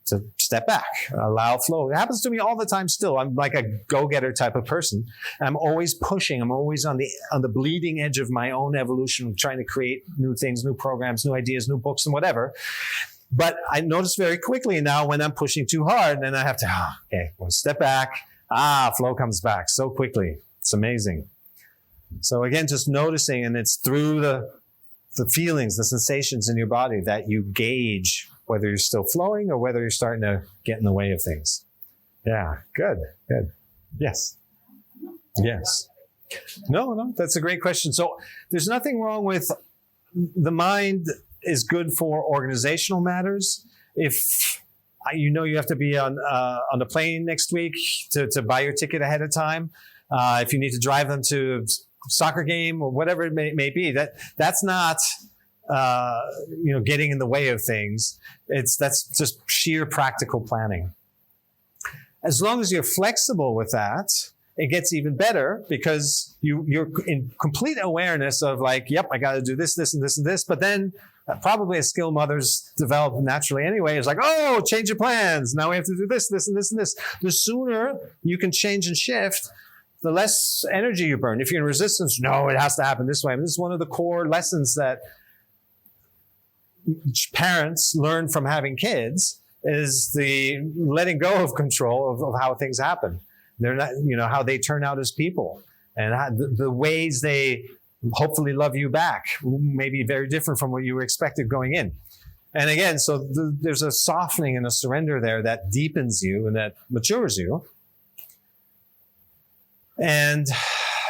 to step back, allow flow. It happens to me all the time still. I'm like a go-getter type of person. I'm always pushing. I'm always on the bleeding edge of my own evolution, trying to create new things, new programs, new ideas, new books, and whatever. But I notice very quickly now when I'm pushing too hard, then I have to, we'll step back. Flow comes back so quickly. It's amazing. So again, just noticing, and it's through the feelings, the sensations in your body that you gauge whether you're still flowing or whether you're starting to get in the way of things. Yeah, good. Yes. No, that's a great question. So there's nothing wrong with the mind is good for organizational matters. If you have to be on the plane next week to buy your ticket ahead of time, if you need to drive them to soccer game or whatever it may be, that's not getting in the way of things. That's just sheer practical planning. As long as you're flexible with that, it gets even better because you're in complete awareness of like, yep, I got to do this, this, and this, and this. But then probably a skill mothers develop naturally anyway. It's like, oh, change your plans. Now we have to do this, this, and this, and this. The sooner you can change and shift, the less energy you burn. If you're in resistance, no, it has to happen this way. This is one of the core lessons that parents learn from having kids is the letting go of control of how things happen. They're not, how they turn out as people and the ways they hopefully love you back may be very different from what you were expected going in. And again, so there's a softening and a surrender there that deepens you and that matures you. And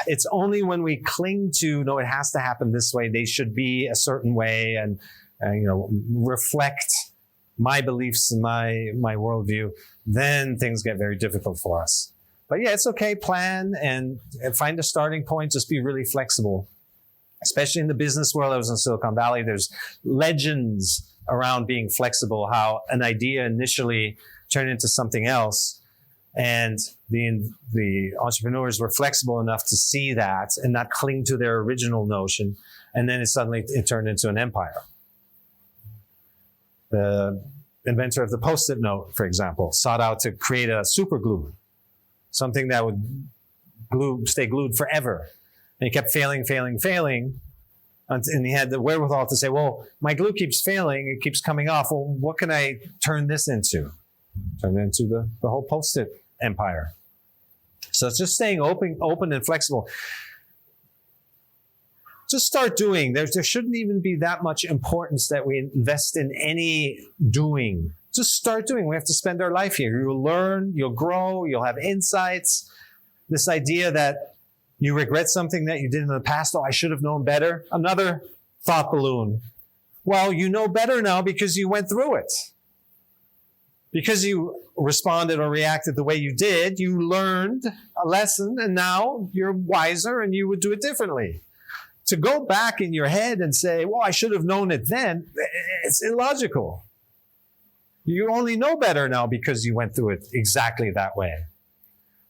it's only when we cling to, no, it has to happen this way, they should be a certain way, and reflect my beliefs and my worldview, then things get very difficult for us. But yeah, it's okay, plan and find a starting point, just be really flexible. Especially in the business world, I was in Silicon Valley, there's legends around being flexible, how an idea initially turned into something else. And the entrepreneurs were flexible enough to see that and not cling to their original notion. And then it turned into an empire. The inventor of the Post-it note, for example, sought out to create a super glue, something that would stay glued forever. And he kept failing. And he had the wherewithal to say, well, my glue keeps failing. It keeps coming off. Well, what can I turn this into? Turn it into the whole Post-it empire. So it's just staying open and flexible. Just start doing. There shouldn't even be that much importance that we invest in any doing. Just start doing. We have to spend our life here. You'll learn, you'll grow, you'll have insights. This idea that you regret something that you did in the past, I should have known better. Another thought balloon. Well, you know better now because you went through it. Because you responded or reacted the way you did, you learned a lesson, and now you're wiser and you would do it differently. To go back in your head and say, well, I should have known it then, it's illogical. You only know better now because you went through it exactly that way.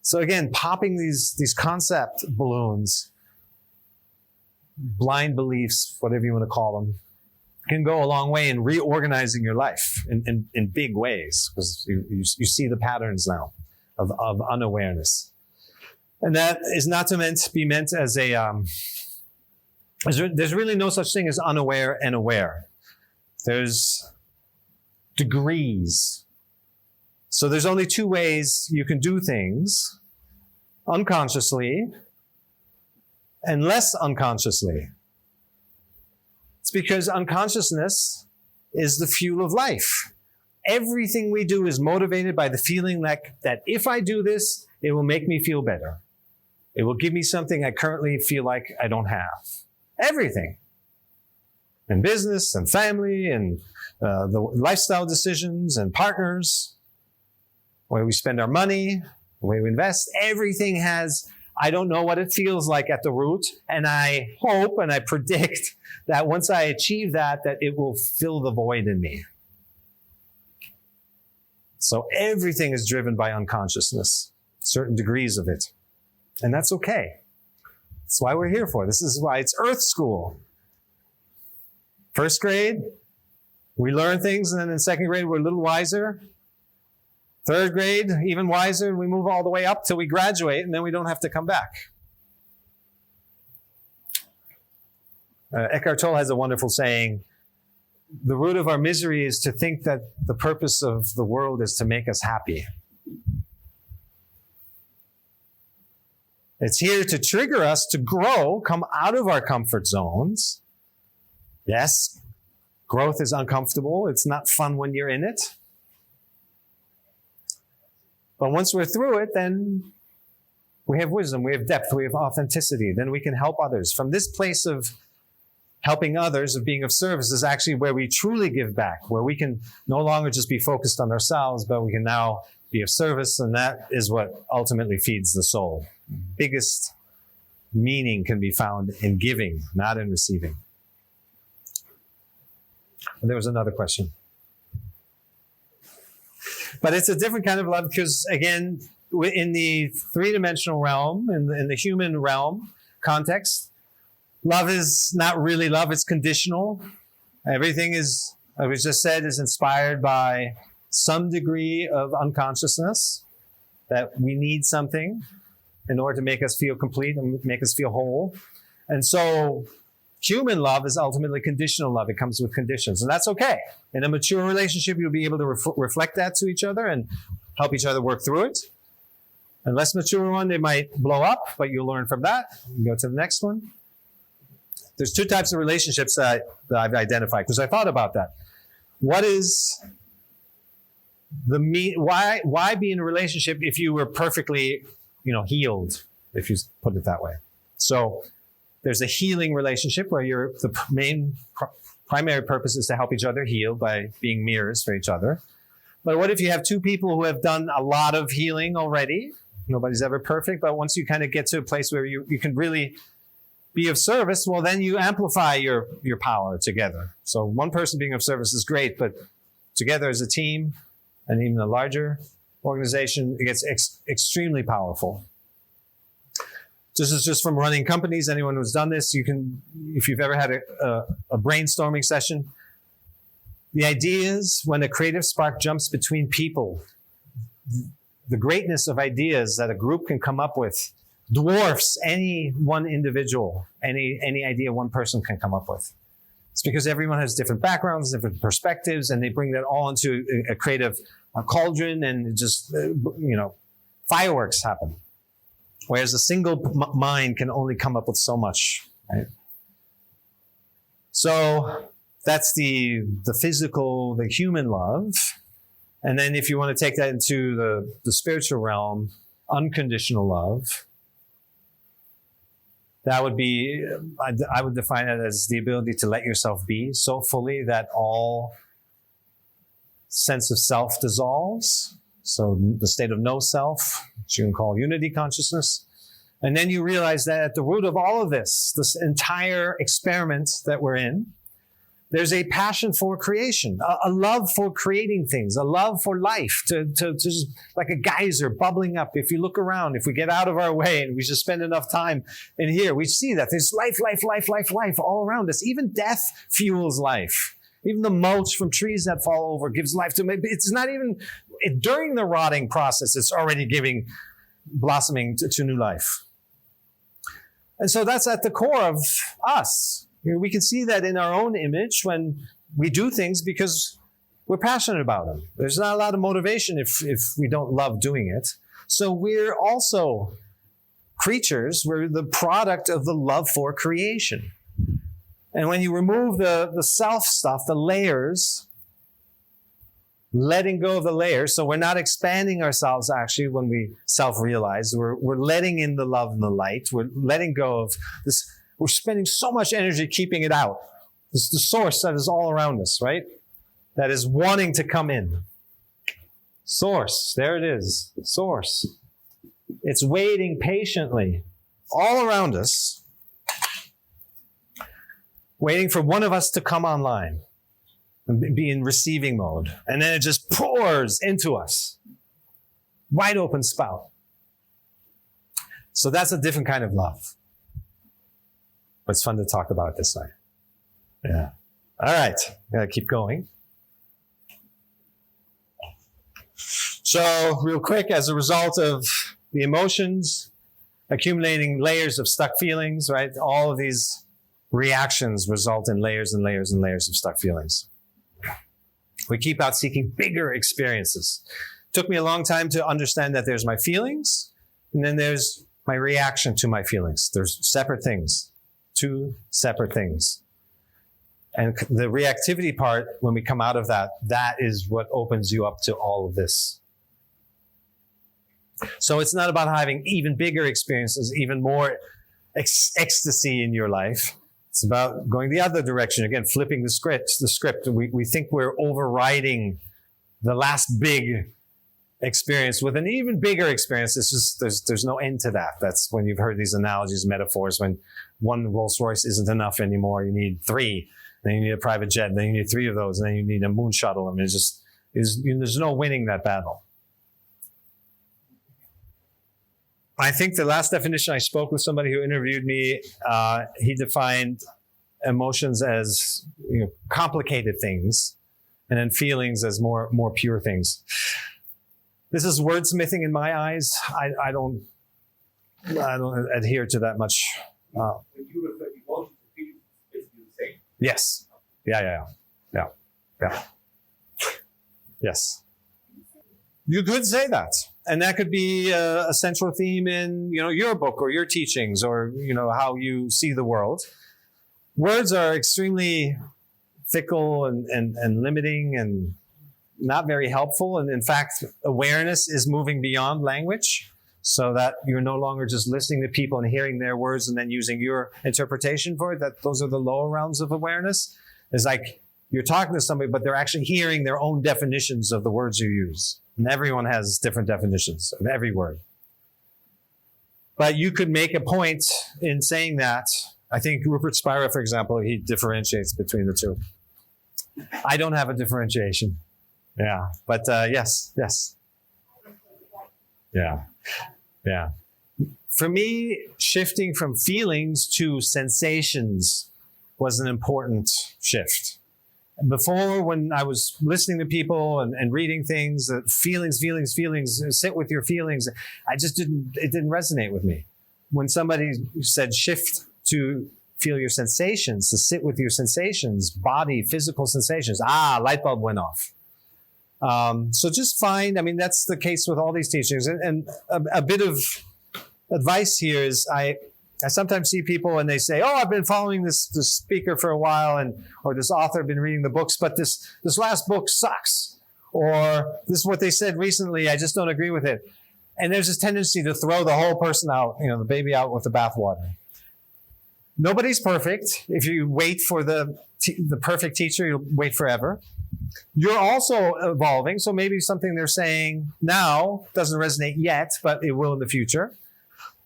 So again, popping these concept balloons, blind beliefs, whatever you want to call them, can go a long way in reorganizing your life in big ways, because you see the patterns now of unawareness. And that is not to be meant as a, there's really no such thing as unaware and aware. There's degrees. So there's only two ways you can do things: unconsciously and less unconsciously. It's because unconsciousness is the fuel of life. Everything we do is motivated by the feeling that if I do this, it will make me feel better. It will give me something I currently feel like I don't have. Everything. In business and family and the lifestyle decisions and partners, the way we spend our money, the way we invest, everything has, I don't know what it feels like at the root, and I hope and I predict that once I achieve that it will fill the void in me. So everything is driven by unconsciousness, certain degrees of it. And that's okay. That's why we're here for. This is why it's Earth School. First grade, we learn things, and then in second grade, we're a little wiser. Third grade, even wiser, and we move all the way up till we graduate, and then we don't have to come back. Eckhart Tolle has a wonderful saying, the root of our misery is to think that the purpose of the world is to make us happy. It's here to trigger us to grow, come out of our comfort zones. Yes, growth is uncomfortable. It's not fun when you're in it. But once we're through it, then we have wisdom, we have depth, we have authenticity. Then we can help others. From this place of helping others, of being of service, is actually where we truly give back, where we can no longer just be focused on ourselves, but we can now be of service, and that is what ultimately feeds the soul. Biggest meaning can be found in giving, not in receiving. And there was another question. But it's a different kind of love because, again, in the three-dimensional realm, in the human realm context, love is not really love, it's conditional. Everything is, as we just said, is inspired by some degree of unconsciousness, that we need something in order to make us feel complete and make us feel whole. And so human love is ultimately conditional love. It comes with conditions, and that's okay. In a mature relationship, you'll be able to reflect that to each other and help each other work through it. A less mature one, they might blow up, but you'll learn from that. You go to the next one. There's two types of relationships that I've identified because I thought about that. What is why be in a relationship if you were perfectly, healed, if you put it that way? So there's a healing relationship where the main primary purpose is to help each other heal by being mirrors for each other. But what if you have two people who have done a lot of healing already? Nobody's ever perfect, but once you kind of get to a place where you can really be of service, well, then you amplify your power together. So one person being of service is great, but together as a team and even a larger organization, it gets extremely powerful. This is just from running companies. Anyone who's done this, you can, if you've ever had a brainstorming session, the ideas, when a creative spark jumps between people, the greatness of ideas that a group can come up with dwarfs any one individual, any idea one person can come up with. It's because everyone has different backgrounds, different perspectives, and they bring that all into a creative cauldron, and just, fireworks happen. Whereas a single mind can only come up with so much, right? So that's the physical, the human love. And then if you want to take that into the spiritual realm, unconditional love, that would be, I would define it as the ability to let yourself be so fully that all sense of self dissolves. So the state of no self, which you can call unity consciousness. And then you realize that at the root of all of this entire experiment that we're in, there's a passion for creation, a love for creating things, a love for life, to just like a geyser bubbling up. If you look around, if we get out of our way and we just spend enough time in here, we see that there's life all around us. Even death fuels life. Even the mulch from trees that fall over gives life to it. It's not even, during the rotting process, it's already blossoming to new life. And so that's at the core of us. We can see that in our own image when we do things because we're passionate about them. There's not a lot of motivation if we don't love doing it. So we're also creatures. We're the product of the love for creation. And when you remove the self stuff, the layers, letting go of the layers, so we're not expanding ourselves actually when we self-realize. We're letting in the love and the light. We're letting go of this. We're spending so much energy keeping it out. This is the source that is all around us, right? that is wanting to come in. Source, there it is, source. It's waiting patiently all around us, waiting for one of us to come online and be in receiving mode. And then it just pours into us. Wide open spout. So that's a different kind of love. But it's fun to talk about this way. Yeah. All right. Gotta keep going. So, real quick, as a result of the emotions, accumulating layers of stuck feelings, right? All of these reactions result in layers and layers and layers of stuck feelings. We keep out seeking bigger experiences. It took me a long time to understand that there's my feelings, and then there's my reaction to my feelings. There's separate things, two separate things. And the reactivity part, when we come out of that, that is what opens you up to all of this. So it's not about having even bigger experiences, even more ecstasy in your life. It's about going the other direction. Again, flipping the script. We think we're overriding the last big experience with an even bigger experience. It's just, there's no end to that. That's when you've heard these analogies, metaphors, when one Rolls Royce isn't enough anymore. You need three. Then you need a private jet. Then you need three of those. And then you need a moon shuttle. I mean, there's no winning that battle. I think the last definition, I spoke with somebody who interviewed me. He defined emotions as complicated things, and then feelings as more pure things. This is wordsmithing in my eyes. I don't adhere to that much. When you refer to emotions and feelings, it's basically the same. Yes. Yeah. Yes. You could say that. And that could be a central theme in, your book or your teachings or, how you see the world. Words are extremely fickle and limiting and not very helpful. And in fact, awareness is moving beyond language so that you're no longer just listening to people and hearing their words and then using your interpretation for it. That those are the lower realms of awareness. It's like you're talking to somebody, but they're actually hearing their own definitions of the words you use. And everyone has different definitions of every word. But you could make a point in saying that. I think Rupert Spira, for example, he differentiates between the two. I don't have a differentiation. Yeah. But yes. Yeah. For me, shifting from feelings to sensations was an important shift. Before, when I was listening to people and reading things, feelings, sit with your feelings, it didn't resonate with me. When somebody said shift to feel your sensations, to sit with your sensations, body, physical sensations, light bulb went off. So just that's the case with all these teachings. And a bit of advice here is I sometimes see people and they say, I've been following this speaker for a while or this author, I've been reading the books, but this last book sucks. Or this is what they said recently, I just don't agree with it. And there's this tendency to throw the whole person out, the baby out with the bathwater. Nobody's perfect. If you wait for the perfect teacher, you'll wait forever. You're also evolving, so maybe something they're saying now doesn't resonate yet, but it will in the future.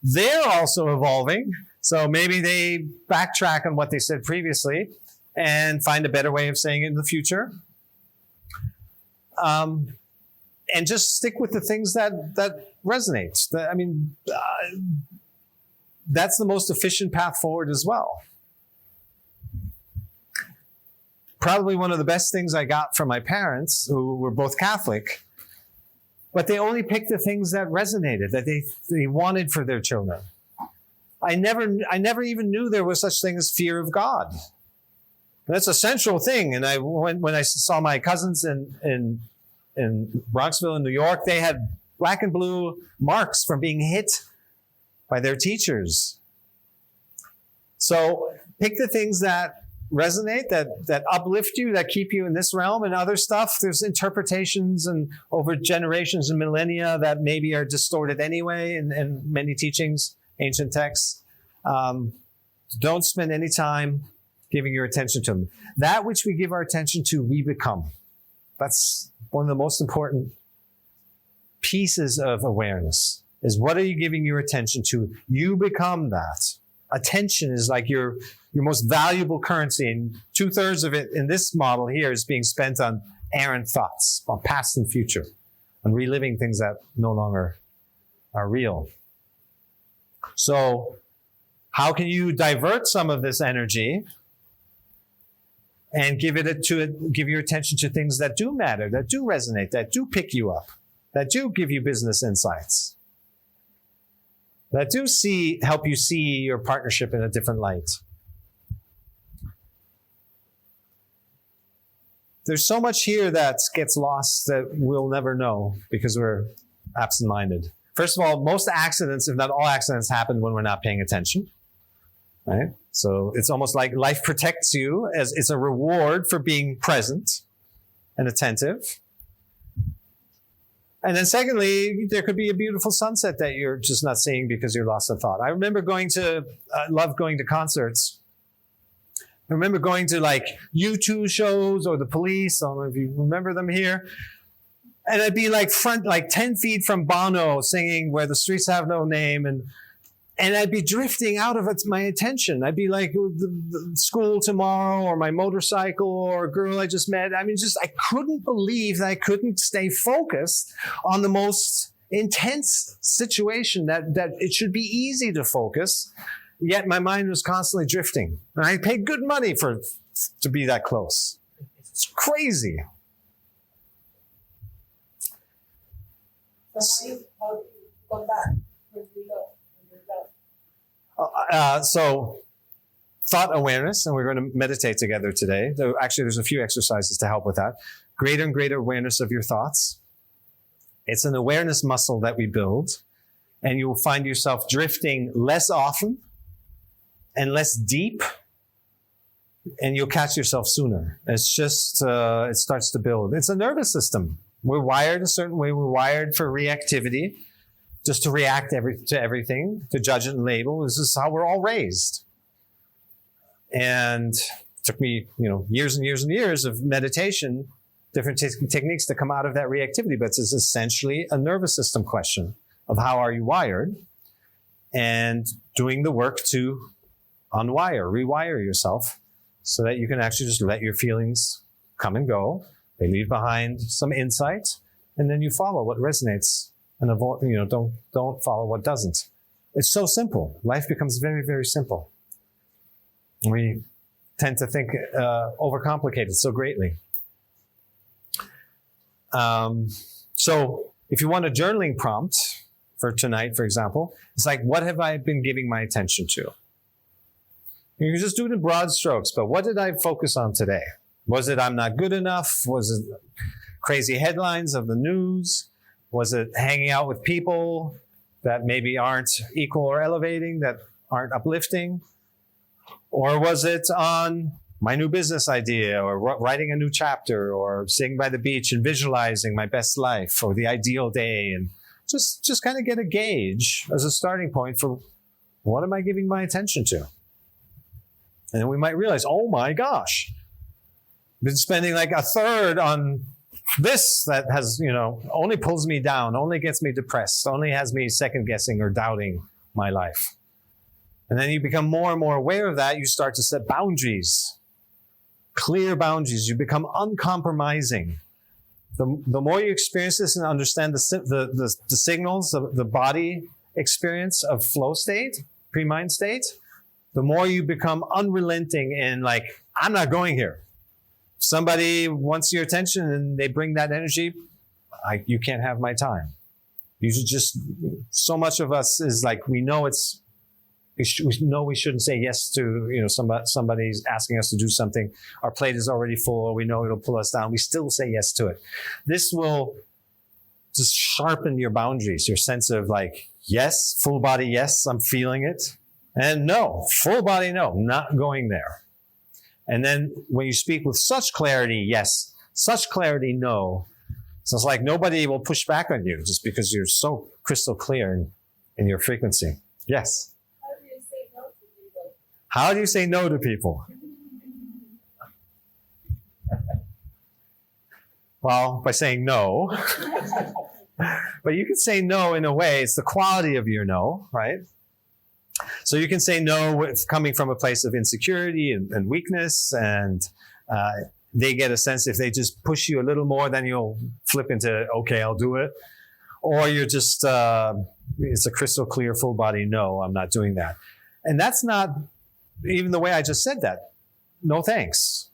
They're also evolving, so maybe they backtrack on what they said previously and find a better way of saying it in the future. And just stick with the things that resonate. That's the most efficient path forward as well. Probably one of the best things I got from my parents, who were both Catholic, but they only picked the things that resonated, that they wanted for their children. I never even knew there was such thing as fear of God. That's a central thing. And when I saw my cousins in Bronxville in New York, they had black and blue marks from being hit by their teachers. So pick the things that resonate, that uplift you, that keep you in this realm, and other stuff. There's interpretations and over generations and millennia that maybe are distorted anyway in many teachings, ancient texts. Don't spend any time giving your attention to them. That which we give our attention to, we become. That's one of the most important pieces of awareness, is what are you giving your attention to? You become that. Attention is like your most valuable currency, and 2/3 of it in this model here is being spent on errant thoughts, on past and future, on reliving things that no longer are real. So how can you divert some of this energy and give your attention to things that do matter, that do resonate, that do pick you up, that do give you business insights, that do help you see your partnership in a different light? There's so much here that gets lost that we'll never know because we're absent-minded. First of all, most accidents, if not all accidents, happen when we're not paying attention. Right? So it's almost like life protects you as it's a reward for being present and attentive. And then secondly, there could be a beautiful sunset that you're just not seeing because you're lost in thought. I remember I love going to concerts. I remember going to like U2 shows or the Police. I don't know if you remember them here. And I'd be like 10 feet from Bono singing Where the Streets Have No Name. And I'd be drifting out of my attention. I'd be like the school tomorrow or my motorcycle or a girl I just met. I mean, I couldn't believe that I couldn't stay focused on the most intense situation that it should be easy to focus. Yet my mind was constantly drifting. And I paid good money to be that close. It's crazy. So how do you come back when you go? When you're done? So thought awareness, and we're going to meditate together today. Actually, there's a few exercises to help with that. Greater and greater awareness of your thoughts. It's an awareness muscle that we build, and you will find yourself drifting less often and less deep, and you'll catch yourself sooner. It's just, it starts to build. It's a nervous system. We're wired a certain way. We're wired for reactivity, just to react to everything, to judge it and label. This is how we're all raised. And it took me, years and years and years of meditation, different techniques to come out of that reactivity. But it's essentially a nervous system question of how are you wired, and doing the work to rewire yourself so that you can actually just let your feelings come and go. They leave behind some insight, and then you follow what resonates and avoid, don't follow what doesn't. It's so simple. Life becomes very, very simple. We tend to think, overcomplicate it so greatly. So if you want a journaling prompt for tonight, for example, it's like, what have I been giving my attention to? You can just do it in broad strokes, but what did I focus on today? Was it I'm not good enough? Was it crazy headlines of the news? Was it hanging out with people that maybe aren't equal or elevating, that aren't uplifting? Or was it on my new business idea, or writing a new chapter, or sitting by the beach and visualizing my best life or the ideal day? And just kind of get a gauge as a starting point for what am I giving my attention to? And then we might realize, oh my gosh, I've been spending like a third on this that has, only pulls me down, only gets me depressed, only has me second guessing or doubting my life. And then you become more and more aware of that. You start to set boundaries, clear boundaries. You become uncompromising. The more you experience this and understand the signals of the body experience of flow state, pre-mind state, the more you become unrelenting in like, I'm not going here. Somebody wants your attention and they bring that energy, you can't have my time. You should just, so much of us is like, we know we shouldn't say yes to, somebody's asking us to do something. Our plate is already full, or we know it'll pull us down. We still say yes to it. This will just sharpen your boundaries, your sense of like, yes, full body, yes, I'm feeling it. And no, full body, no, not going there. And then when you speak with such clarity, yes, such clarity, no. So it's like nobody will push back on you just because you're so crystal clear in your frequency. Yes. How do you say no to people? How do you say no to people? Well, by saying no. But you can say no in a way, it's the quality of your no, right? So you can say no with coming from a place of insecurity and weakness, and they get a sense if they just push you a little more, then you'll flip into, okay, I'll do it. Or you're just, it's a crystal clear, full body no, I'm not doing that. And that's not even the way I just said that. No thanks.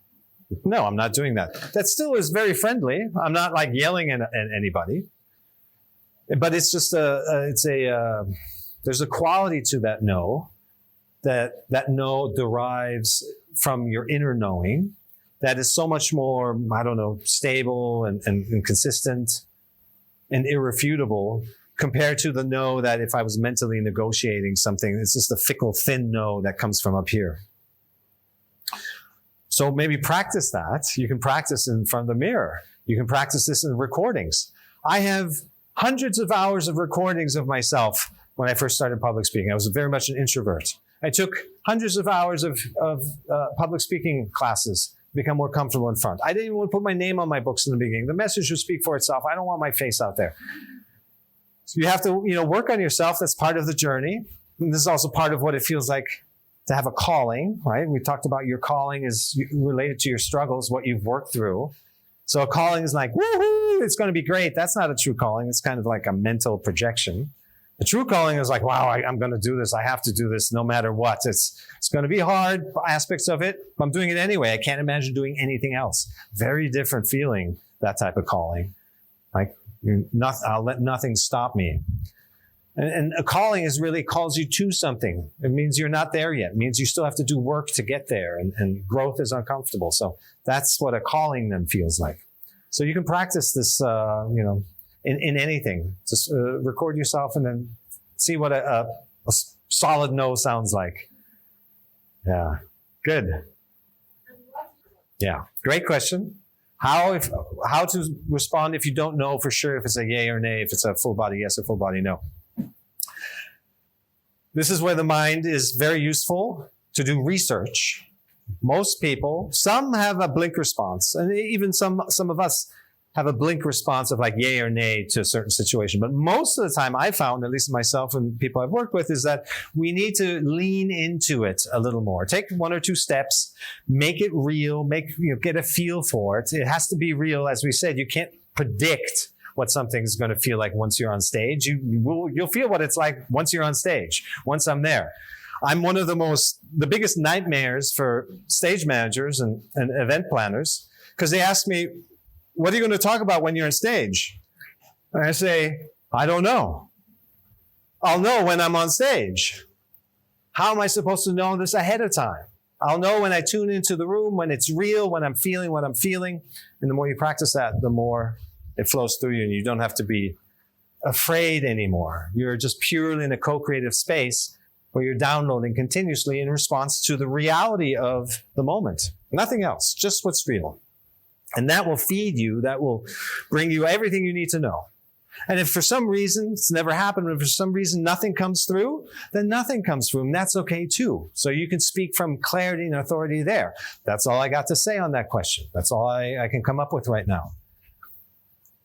No, I'm not doing that. That still is very friendly. I'm not like yelling at anybody. But it's just there's a quality to that no, that no derives from your inner knowing, that is so much more, I don't know, stable and consistent and irrefutable compared to the no that if I was mentally negotiating something, it's just a fickle, thin no that comes from up here. So maybe practice that. You can practice in front of the mirror. You can practice this in recordings. I have hundreds of hours of recordings of myself when I first started public speaking. I was very much an introvert. I took hundreds of hours of public speaking classes to become more comfortable in front. I didn't even want to put my name on my books in the beginning. The message would speak for itself. I don't want my face out there. So you have to, work on yourself. That's part of the journey. And this is also part of what it feels like to have a calling, right? We talked about your calling is related to your struggles, what you've worked through. So a calling is like, woohoo, it's going to be great. That's not a true calling. It's kind of like a mental projection. A true calling is like, wow, I'm going to do this. I have to do this no matter what. It's going to be hard aspects of it, but I'm doing it anyway. I can't imagine doing anything else. Very different feeling, that type of calling. Like, I'll let nothing stop me. And a calling is really calls you to something. It means you're not there yet. It means you still have to do work to get there, and growth is uncomfortable. So that's what a calling then feels like. So you can practice this, in anything. Just record yourself and then see what a solid no sounds like. Yeah, good. Yeah, great question. How to respond if you don't know for sure if it's a yay or nay, if it's a full body yes or full body no. This is where the mind is very useful to do research. Most people, some have a blink response, and even some of us have a blink response of like yay or nay to a certain situation. But most of the time I found, at least myself and people I've worked with, is that we need to lean into it a little more. Take one or two steps, make it real, get a feel for it. It has to be real. As we said, you can't predict what something's going to feel like once you're on stage. You'll feel what it's like once you're on stage, once I'm there. I'm one of the biggest nightmares for stage managers and event planners, because they ask me, what are you going to talk about when you're on stage? And I say, I don't know. I'll know when I'm on stage. How am I supposed to know this ahead of time? I'll know when I tune into the room, when it's real, when I'm feeling what I'm feeling. And the more you practice that, the more it flows through you, and you don't have to be afraid anymore. You're just purely in a co-creative space where you're downloading continuously in response to the reality of the moment. Nothing else, just what's real. And that will feed you, that will bring you everything you need to know. And if for some reason, it's never happened, but if for some reason nothing comes through, then nothing comes through, and that's okay too. So you can speak from clarity and authority there. That's all I got to say on that question. That's all I can come up with right now.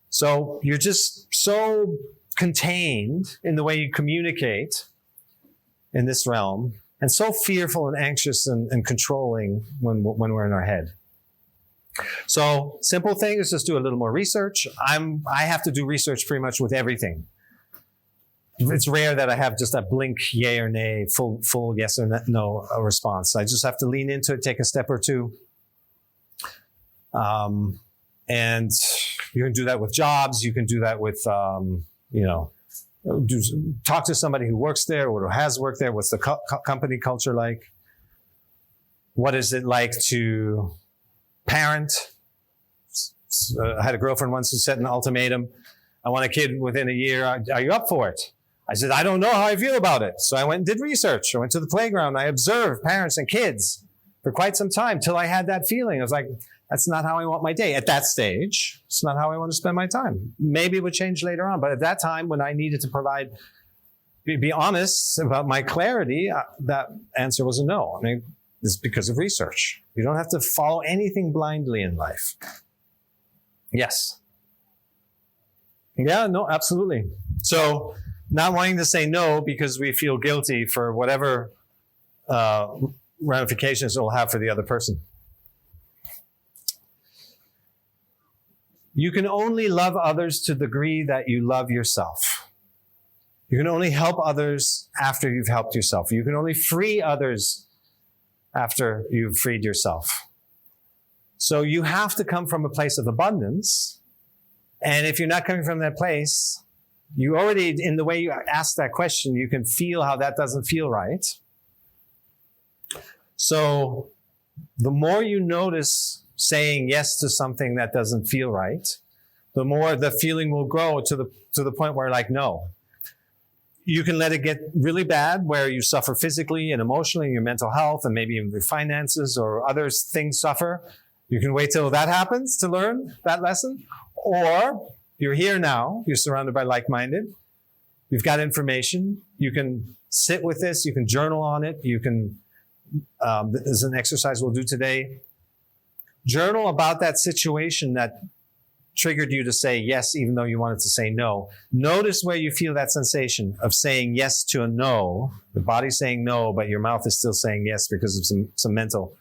So you're just so contained in the way you communicate in this realm, and so fearful and anxious and controlling when we're in our head. So simple thing is just do a little more research. I have to do research pretty much with everything. It's rare that I have just a blink yay or nay, full yes or no response. I just have to lean into it, take a step or two. And you can do that with jobs. You can do that with, talk to somebody who works there or has worked there. What's the company culture like? What is it like to parent? I had a girlfriend once who set an ultimatum. I want a kid within a year. Are you up for it? I said, I don't know how I feel about it. So I went and did research. I went to the playground. I observed parents and kids for quite some time till I had that feeling. I was like, that's not how I want my day. At that stage, it's not how I want to spend my time. Maybe it would change later on. But at that time, when I needed to be honest about my clarity, that answer was a no. I mean, it's because of research. You don't have to follow anything blindly in life. Yes. Yeah, no, absolutely. So not wanting to say no because we feel guilty for whatever ramifications it will have for the other person. You can only love others to the degree that you love yourself. You can only help others after you've helped yourself. You can only free others after you've freed yourself. So you have to come from a place of abundance. And if you're not coming from that place, you already, in the way you ask that question, you can feel how that doesn't feel right. So the more you notice saying yes to something that doesn't feel right, the more the feeling will grow to the point where like, no. You can let it get really bad where you suffer physically and emotionally, your mental health, and maybe even your finances or other things suffer. You can wait till that happens to learn that lesson. Or you're here now, you're surrounded by like-minded, you've got information, you can sit with this, you can journal on it, you can, this is an exercise we'll do today, journal about that situation that triggered you to say yes, even though you wanted to say no. Notice where you feel that sensation of saying yes to a no. The body's saying no, but your mouth is still saying yes because of some mental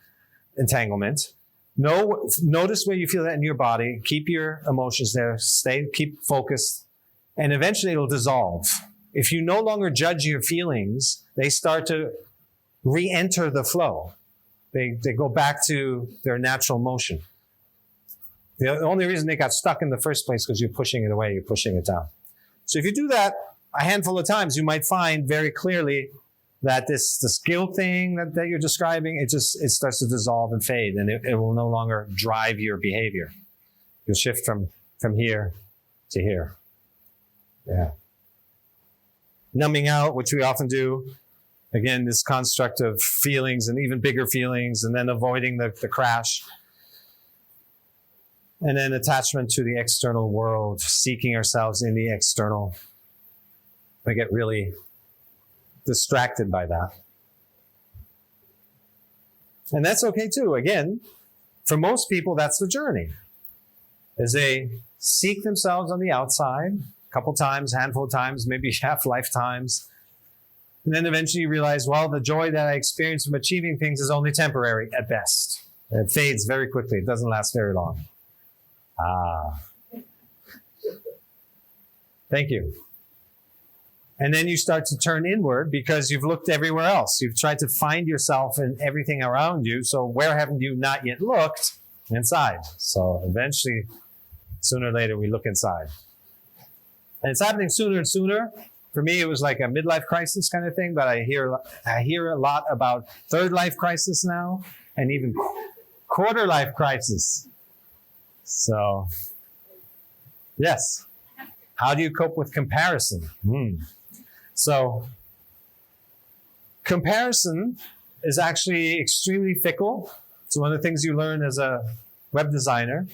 entanglement. No, notice where you feel that in your body. Keep your emotions there. Keep focused. And eventually it'll dissolve. If you no longer judge your feelings, they start to re-enter the flow. They go back to their natural motion. The only reason they got stuck in the first place because you're pushing it away, you're pushing it down. So if you do that a handful of times, you might find very clearly that this guilt thing that you're describing, it starts to dissolve and fade, and it will no longer drive your behavior. You'll shift from here to here. Yeah. Numbing out, which we often do. Again, this construct of feelings and even bigger feelings, and then avoiding the crash. And then attachment to the external world, seeking ourselves in the external. We get really distracted by that. And that's okay too. Again, for most people, that's the journey. As they seek themselves on the outside, a couple times, handful of times, maybe half lifetimes. And then eventually you realize, well, the joy that I experience from achieving things is only temporary at best. It fades very quickly. It doesn't last very long. Thank you. And then you start to turn inward because you've looked everywhere else. You've tried to find yourself in everything around you. So where haven't you not yet looked? Inside. So eventually, sooner or later, we look inside. And it's happening sooner and sooner. For me, it was like a midlife crisis kind of thing, but I hear a lot about third life crisis now, and even quarter life crisis. So, yes. How do you cope with comparison? So, comparison is actually extremely fickle. So one of the things you learn as a web designer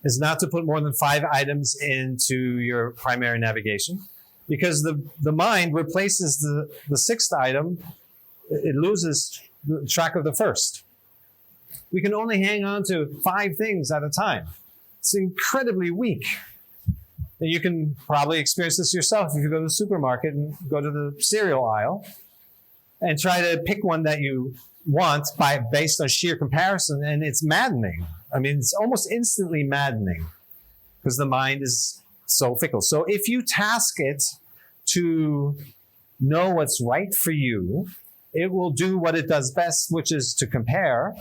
is not to put more than 5 items into your primary navigation, because the mind replaces the 6th item. It loses track of the first. We can only hang on to 5 things at a time. It's incredibly weak. And you can probably experience this yourself if you go to the supermarket and go to the cereal aisle and try to pick one that you want based on sheer comparison, and it's maddening. I mean, it's almost instantly maddening because the mind is so fickle. So if you task it to know what's right for you, it will do what it does best, which is to compare.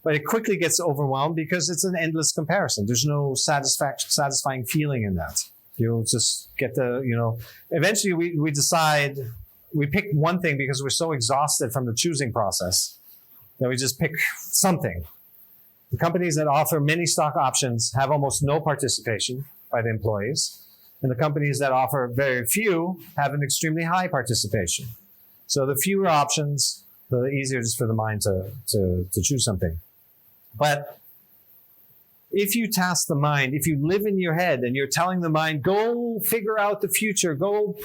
But it quickly gets overwhelmed because it's an endless comparison. There's no satisfying feeling in that. You'll just get eventually we decide, we pick one thing because we're so exhausted from the choosing process that we just pick something. The companies that offer many stock options have almost no participation by the employees. And the companies that offer very few have an extremely high participation. So the fewer options, the easier it is for the mind to choose something. But if you task the mind, if you live in your head and you're telling the mind, go figure out the future, go,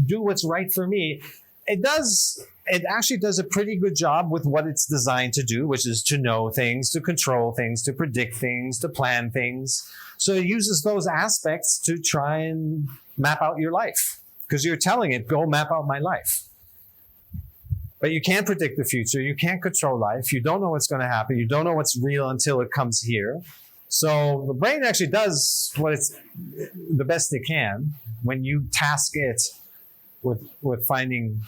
do what's right for me, it does it actually does a pretty good job with what it's designed to do, which is to know things, to control things, to predict things, to plan things. So it uses those aspects to try and map out your life, because you're telling it, go map out my life. But you can't predict the future. You can't control life. You don't know what's going to happen. You don't know what's real until it comes here. So the brain actually does what it's the best it can when you task it with finding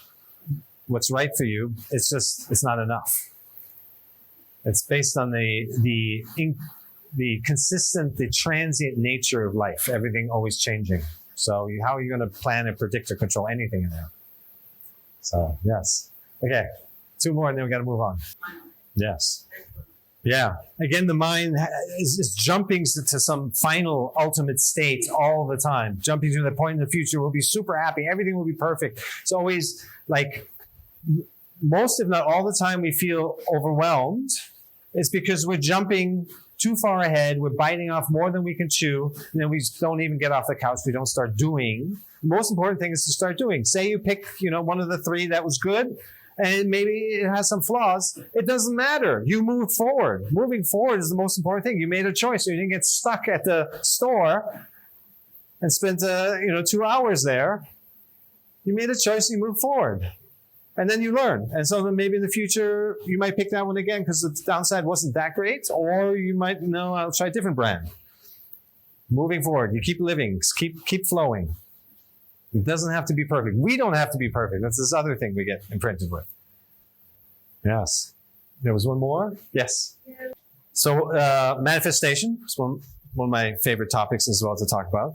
what's right for you. It's not enough. It's based on the consistent, the transient nature of life. Everything always changing. So how are you going to plan and predict or control anything in there? So yes. Okay. 2 more and then we got to move on. Yes. Yeah. Again, the mind is jumping to some final ultimate state all the time. Jumping to the point in the future, we'll be super happy. Everything will be perfect. It's always like most, if not all the time, we feel overwhelmed. It's because we're jumping too far ahead. We're biting off more than we can chew. And then we don't even get off the couch. We don't start doing. The most important thing is to start doing. Say you pick, one of the 3 that was good, and maybe it has some flaws. It doesn't matter. You move forward. Moving forward is the most important thing. You made a choice. You didn't get stuck at the store and spent 2 hours there. You made a choice. You move forward. And then you learn. And so then maybe in the future, you might pick that one again because the downside wasn't that great. Or you might, no, I'll try a different brand. Moving forward. You keep living. Keep flowing. It doesn't have to be perfect. We don't have to be perfect. That's this other thing we get imprinted with. Yes. There was one more? Yes. So manifestation is one of my favorite topics as well to talk about.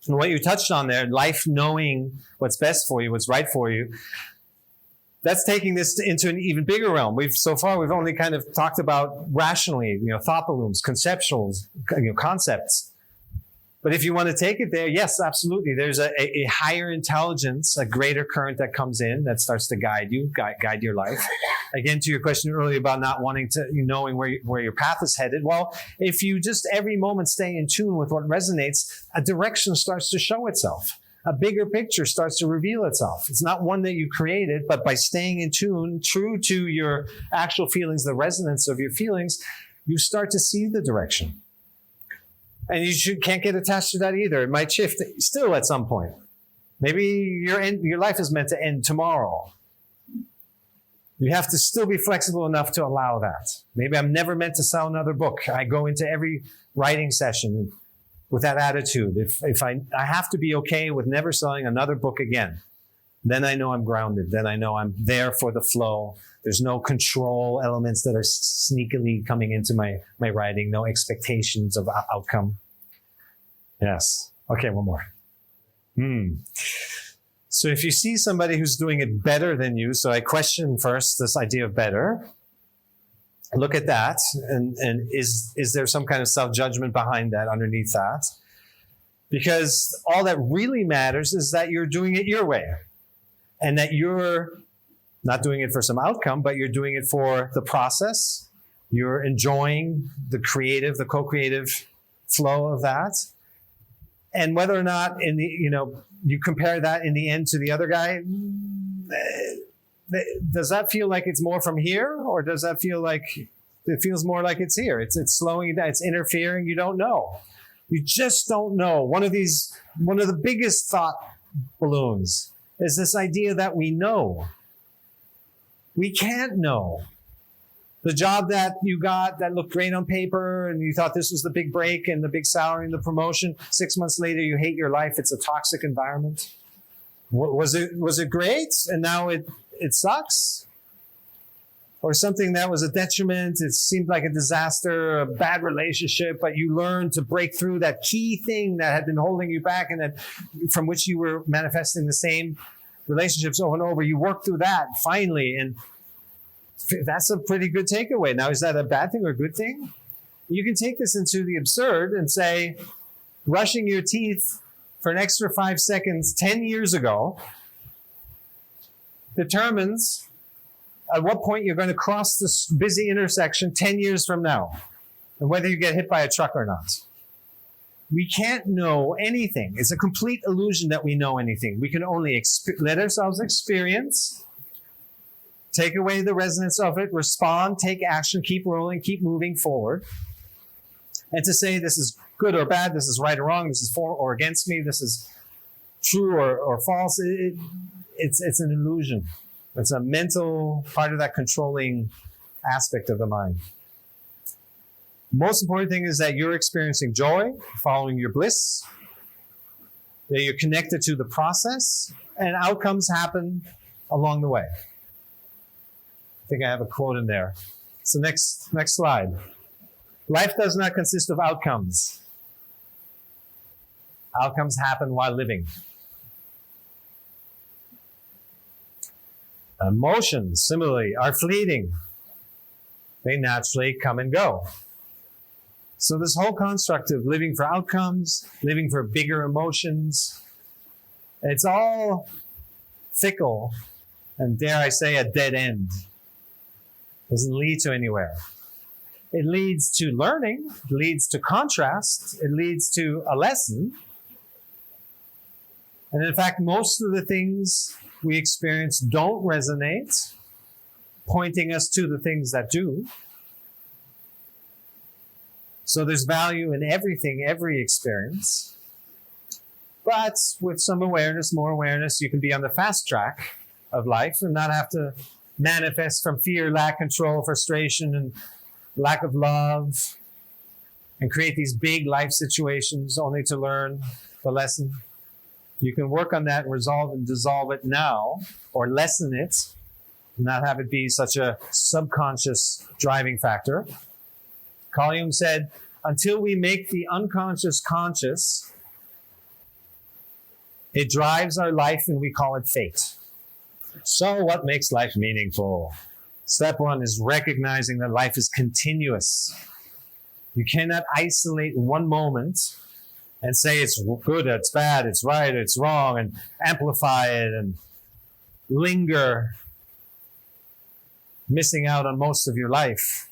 And what you touched on there, life knowing what's best for you, what's right for you, that's taking this into an even bigger realm. So far we've only kind of talked about rationally, thought balloons, conceptuals, concepts. But if you want to take it there, yes, absolutely. There's a higher intelligence, a greater current that comes in that starts to guide you, guide your life. Again, to your question earlier about not wanting to, knowing where your path is headed. Well, if you just every moment stay in tune with what resonates, a direction starts to show itself. A bigger picture starts to reveal itself. It's not one that you created, but by staying in tune, true to your actual feelings, the resonance of your feelings, you start to see the direction. And you can't get attached to that either. It might shift still at some point. Maybe your life is meant to end tomorrow. You have to still be flexible enough to allow that. Maybe I'm never meant to sell another book. I go into every writing session with that attitude. If I have to be okay with never selling another book again, then I know I'm grounded. Then I know I'm there for the flow. There's no control elements that are sneakily coming into my writing. No expectations of outcome. Yes. Okay, one more. So if you see somebody who's doing it better than you, so I question first this idea of better. Look at that, and is there some kind of self-judgment behind that, underneath that? Because all that really matters is that you're doing it your way. And that you're not doing it for some outcome, but you're doing it for the process. You're enjoying the co-creative flow of that. And whether or not you compare that in the end to the other guy, does that feel like it's more from here, or does that feel like it feels more like it's here? It's slowing you down. It's interfering. You don't know. You just don't know. One of the biggest thought balloons is this idea that we know. We can't know. The job that you got that looked great on paper and you thought this was the big break and the big salary and the promotion, 6 months later you hate your life. It's a toxic environment. Was it great and now it sucks? Or something that was a detriment, it seemed like a disaster, a bad relationship, but you learned to break through that key thing that had been holding you back and that from which you were manifesting the same relationships over and over. You worked through that finally, and that's a pretty good takeaway. Now, is that a bad thing or a good thing? You can take this into the absurd and say, brushing your teeth for an extra 5 seconds 10 years ago determines at what point you're going to cross this busy intersection 10 years from now, and whether you get hit by a truck or not. We can't know anything. It's a complete illusion that we know anything. We can only let ourselves experience Take away the resonance of it, respond, take action, keep rolling, keep moving forward. And to say this is good or bad, this is right or wrong, this is for or against me, this is true or false, it's an illusion. It's a mental part of that controlling aspect of the mind. Most important thing is that you're experiencing joy, following your bliss, that you're connected to the process, and outcomes happen along the way. I think I have a quote in there. So next slide. Life does not consist of outcomes. Outcomes happen while living. Emotions, similarly, are fleeting. They naturally come and go. So this whole construct of living for outcomes, living for bigger emotions, it's all fickle and, dare I say, a dead end. Doesn't lead to anywhere. It leads to learning, it leads to contrast, it leads to a lesson. And in fact, most of the things we experience don't resonate, pointing us to the things that do. So there's value in everything, every experience. But with some awareness, more awareness, you can be on the fast track of life and not have to manifest from fear, lack, control, frustration, and lack of love, and create these big life situations only to learn the lesson. You can work on that and resolve and dissolve it now, or lessen it, and not have it be such a subconscious driving factor. Carl Jung said, until we make the unconscious conscious, it drives our life and we call it fate. So what makes life meaningful? Step one is recognizing that life is continuous. You cannot isolate one moment and say it's good, it's bad, it's right, it's wrong, and amplify it and linger, missing out on most of your life.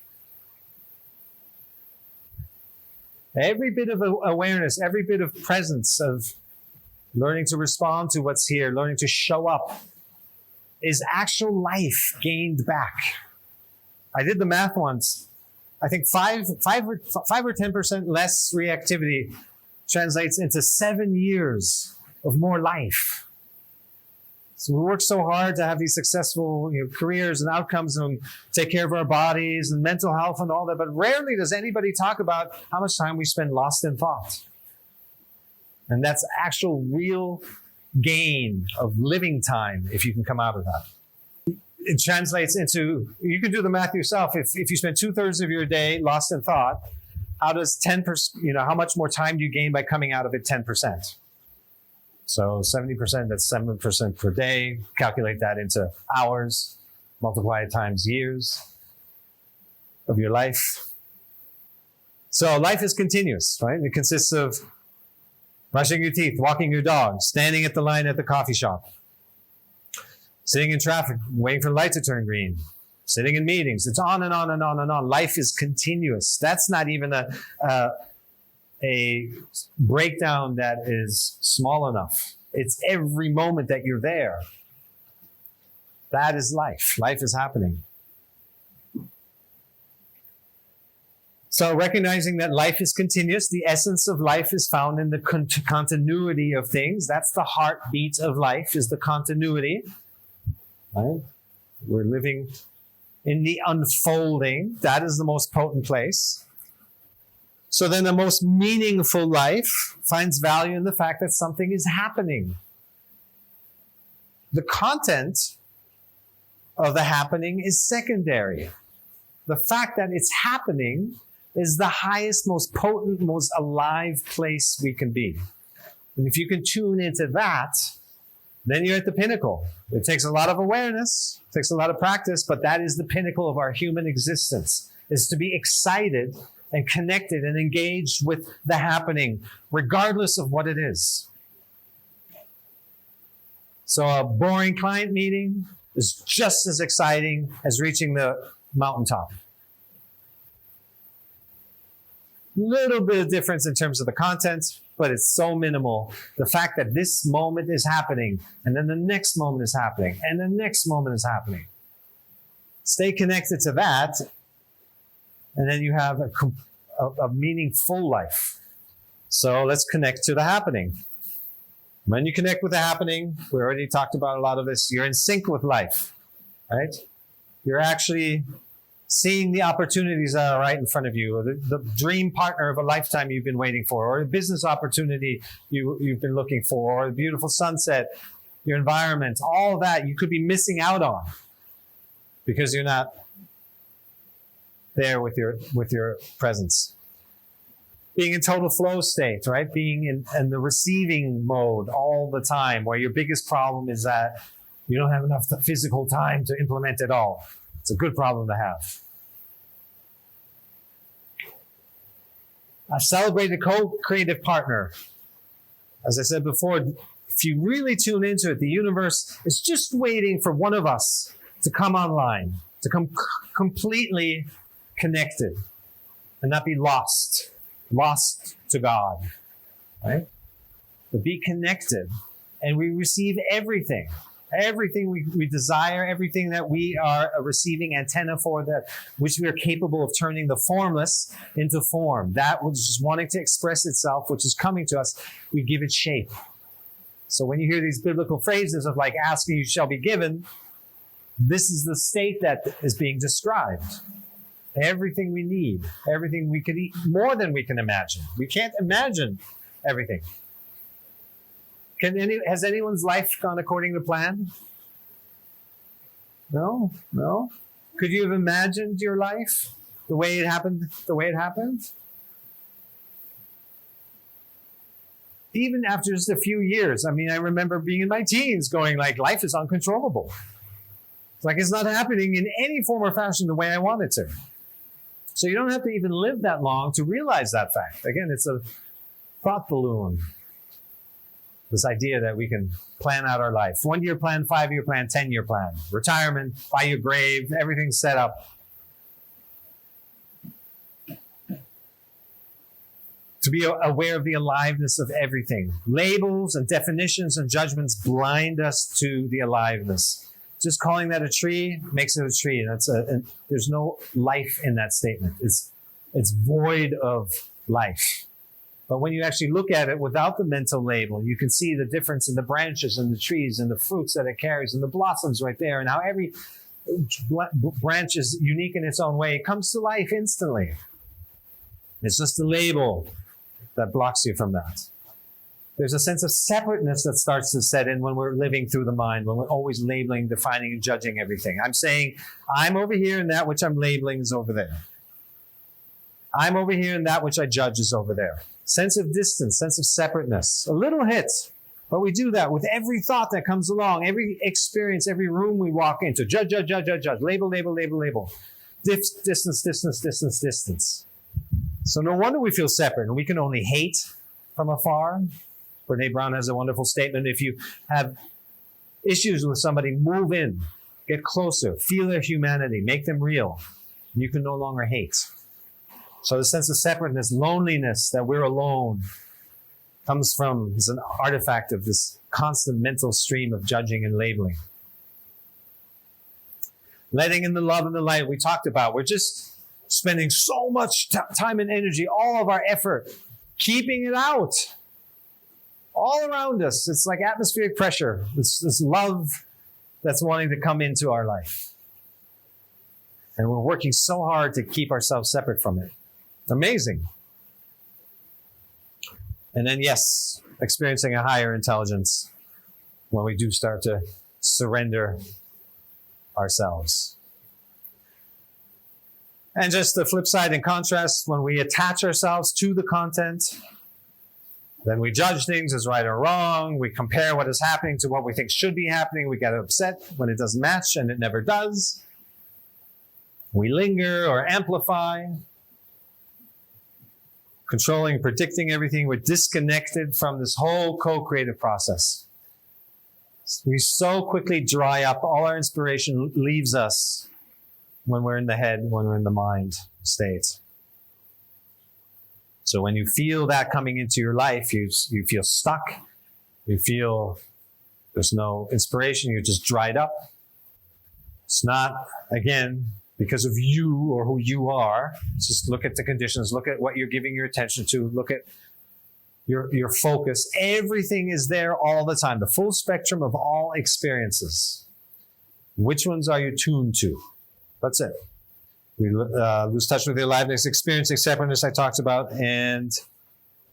Every bit of awareness, every bit of presence of learning to respond to what's here, learning to show up, is actual life gained back. I did the math once. I think 5 or 10% less reactivity translates into 7 years of more life. So we work so hard to have these successful careers and outcomes and take care of our bodies and mental health and all that, but rarely does anybody talk about how much time we spend lost in thought. And that's actual real gain of living time if you can come out of that. It translates into, you can do the math yourself. If you spend 2/3 of your day lost in thought, how does 10%, how much more time do you gain by coming out of it 10%? So 70%, that's 7% per day. Calculate that into hours, multiply it times years of your life. So life is continuous, right? It consists of brushing your teeth, walking your dog, standing at the line at the coffee shop, sitting in traffic, waiting for the light to turn green, sitting in meetings. It's on and on and on and on. Life is continuous. That's not even a breakdown that is small enough. It's every moment that you're there. That is life. Life is happening. So recognizing that life is continuous, the essence of life is found in the continuity of things. That's the heartbeat of life, is the continuity. Right? We're living in the unfolding. That is the most potent place. So then the most meaningful life finds value in the fact that something is happening. The content of the happening is secondary. The fact that it's happening is the highest, most potent, most alive place we can be. And if you can tune into that, then you're at the pinnacle. It takes a lot of awareness, it takes a lot of practice, but that is the pinnacle of our human existence, is to be excited and connected and engaged with the happening, regardless of what it is. So a boring client meeting is just as exciting as reaching the mountaintop. Little bit of difference in terms of the content, but it's so minimal. The fact that this moment is happening, and then the next moment is happening, and the next moment is happening. Stay connected to that, and then you have a meaningful life. So let's connect to the happening. When you connect with the happening, we already talked about a lot of this, you're in sync with life, right? You're actually seeing the opportunities that are right in front of you, or the dream partner of a lifetime you've been waiting for, or a business opportunity you've been looking for, or a beautiful sunset, your environment, all that you could be missing out on because you're not there with your presence. Being in total flow state, right? Being in the receiving mode all the time, where your biggest problem is that you don't have enough physical time to implement it all. It's a good problem to have. A celebrated co-creative partner. As I said before, if you really tune into it, the universe is just waiting for one of us to come online, to come completely connected and not be lost to God, right? But be connected, and we receive everything we desire, everything that we are a receiving antenna for, that which we are capable of turning the formless into form. That which is wanting to express itself, which is coming to us, we give it shape. So when you hear these biblical phrases of like, ask and you shall be given, this is the state that is being described. Everything we need, everything we could eat, more than we can imagine. We can't imagine everything. Has anyone's life gone according to plan? No? Could you have imagined your life the way it happened? Even after just a few years. I mean, I remember being in my teens going like, life is uncontrollable. It's like it's not happening in any form or fashion the way I want it to. So you don't have to even live that long to realize that fact. Again, it's a thought balloon. This idea that we can plan out our life. 1-year plan, 5-year plan, 10-year plan. Retirement, by your grave, everything's set up. To be aware of the aliveness of everything. Labels and definitions and judgments blind us to the aliveness. Just calling that a tree makes it a tree. There's no life in that statement. It's void of life. But when you actually look at it without the mental label, you can see the difference in the branches and the trees and the fruits that it carries and the blossoms right there, and how every branch is unique in its own way. It comes to life instantly. It's just the label that blocks you from that. There's a sense of separateness that starts to set in when we're living through the mind, when we're always labeling, defining, and judging everything. I'm saying, I'm over here and that which I'm labeling is over there. I'm over here and that which I judge is over there. Sense of distance, sense of separateness. A little hit, but we do that with every thought that comes along, every experience, every room we walk into. Judge. Label. Distance. So no wonder we feel separate, and we can only hate from afar. Brene Brown has a wonderful statement. If you have issues with somebody, move in, get closer, feel their humanity, make them real. You can no longer hate. So the sense of separateness, loneliness, that we're alone, comes from, is an artifact of this constant mental stream of judging and labeling. Letting in the love and the light we talked about. We're just spending so much time and energy, all of our effort, keeping it out. All around us. It's like atmospheric pressure. This love that's wanting to come into our life. And we're working so hard to keep ourselves separate from it. Amazing. And then, yes, experiencing a higher intelligence when we do start to surrender ourselves. And just the flip side in contrast, when we attach ourselves to the content, then we judge things as right or wrong. We compare what is happening to what we think should be happening. We get upset when it doesn't match, and it never does. We linger or amplify. Controlling, predicting everything. We're disconnected from this whole co-creative process. We so quickly dry up. All our inspiration leaves us when we're in the head, when we're in the mind state. So when you feel that coming into your life, you feel stuck. You feel there's no inspiration. You're just dried up. It's not, again, because of you or who you are. Just look at the conditions, look at what you're giving your attention to, look at your focus. Everything is there all the time, the full spectrum of all experiences. Which ones are you tuned to? That's it. We lose touch with the aliveness, experiencing separateness I talked about, and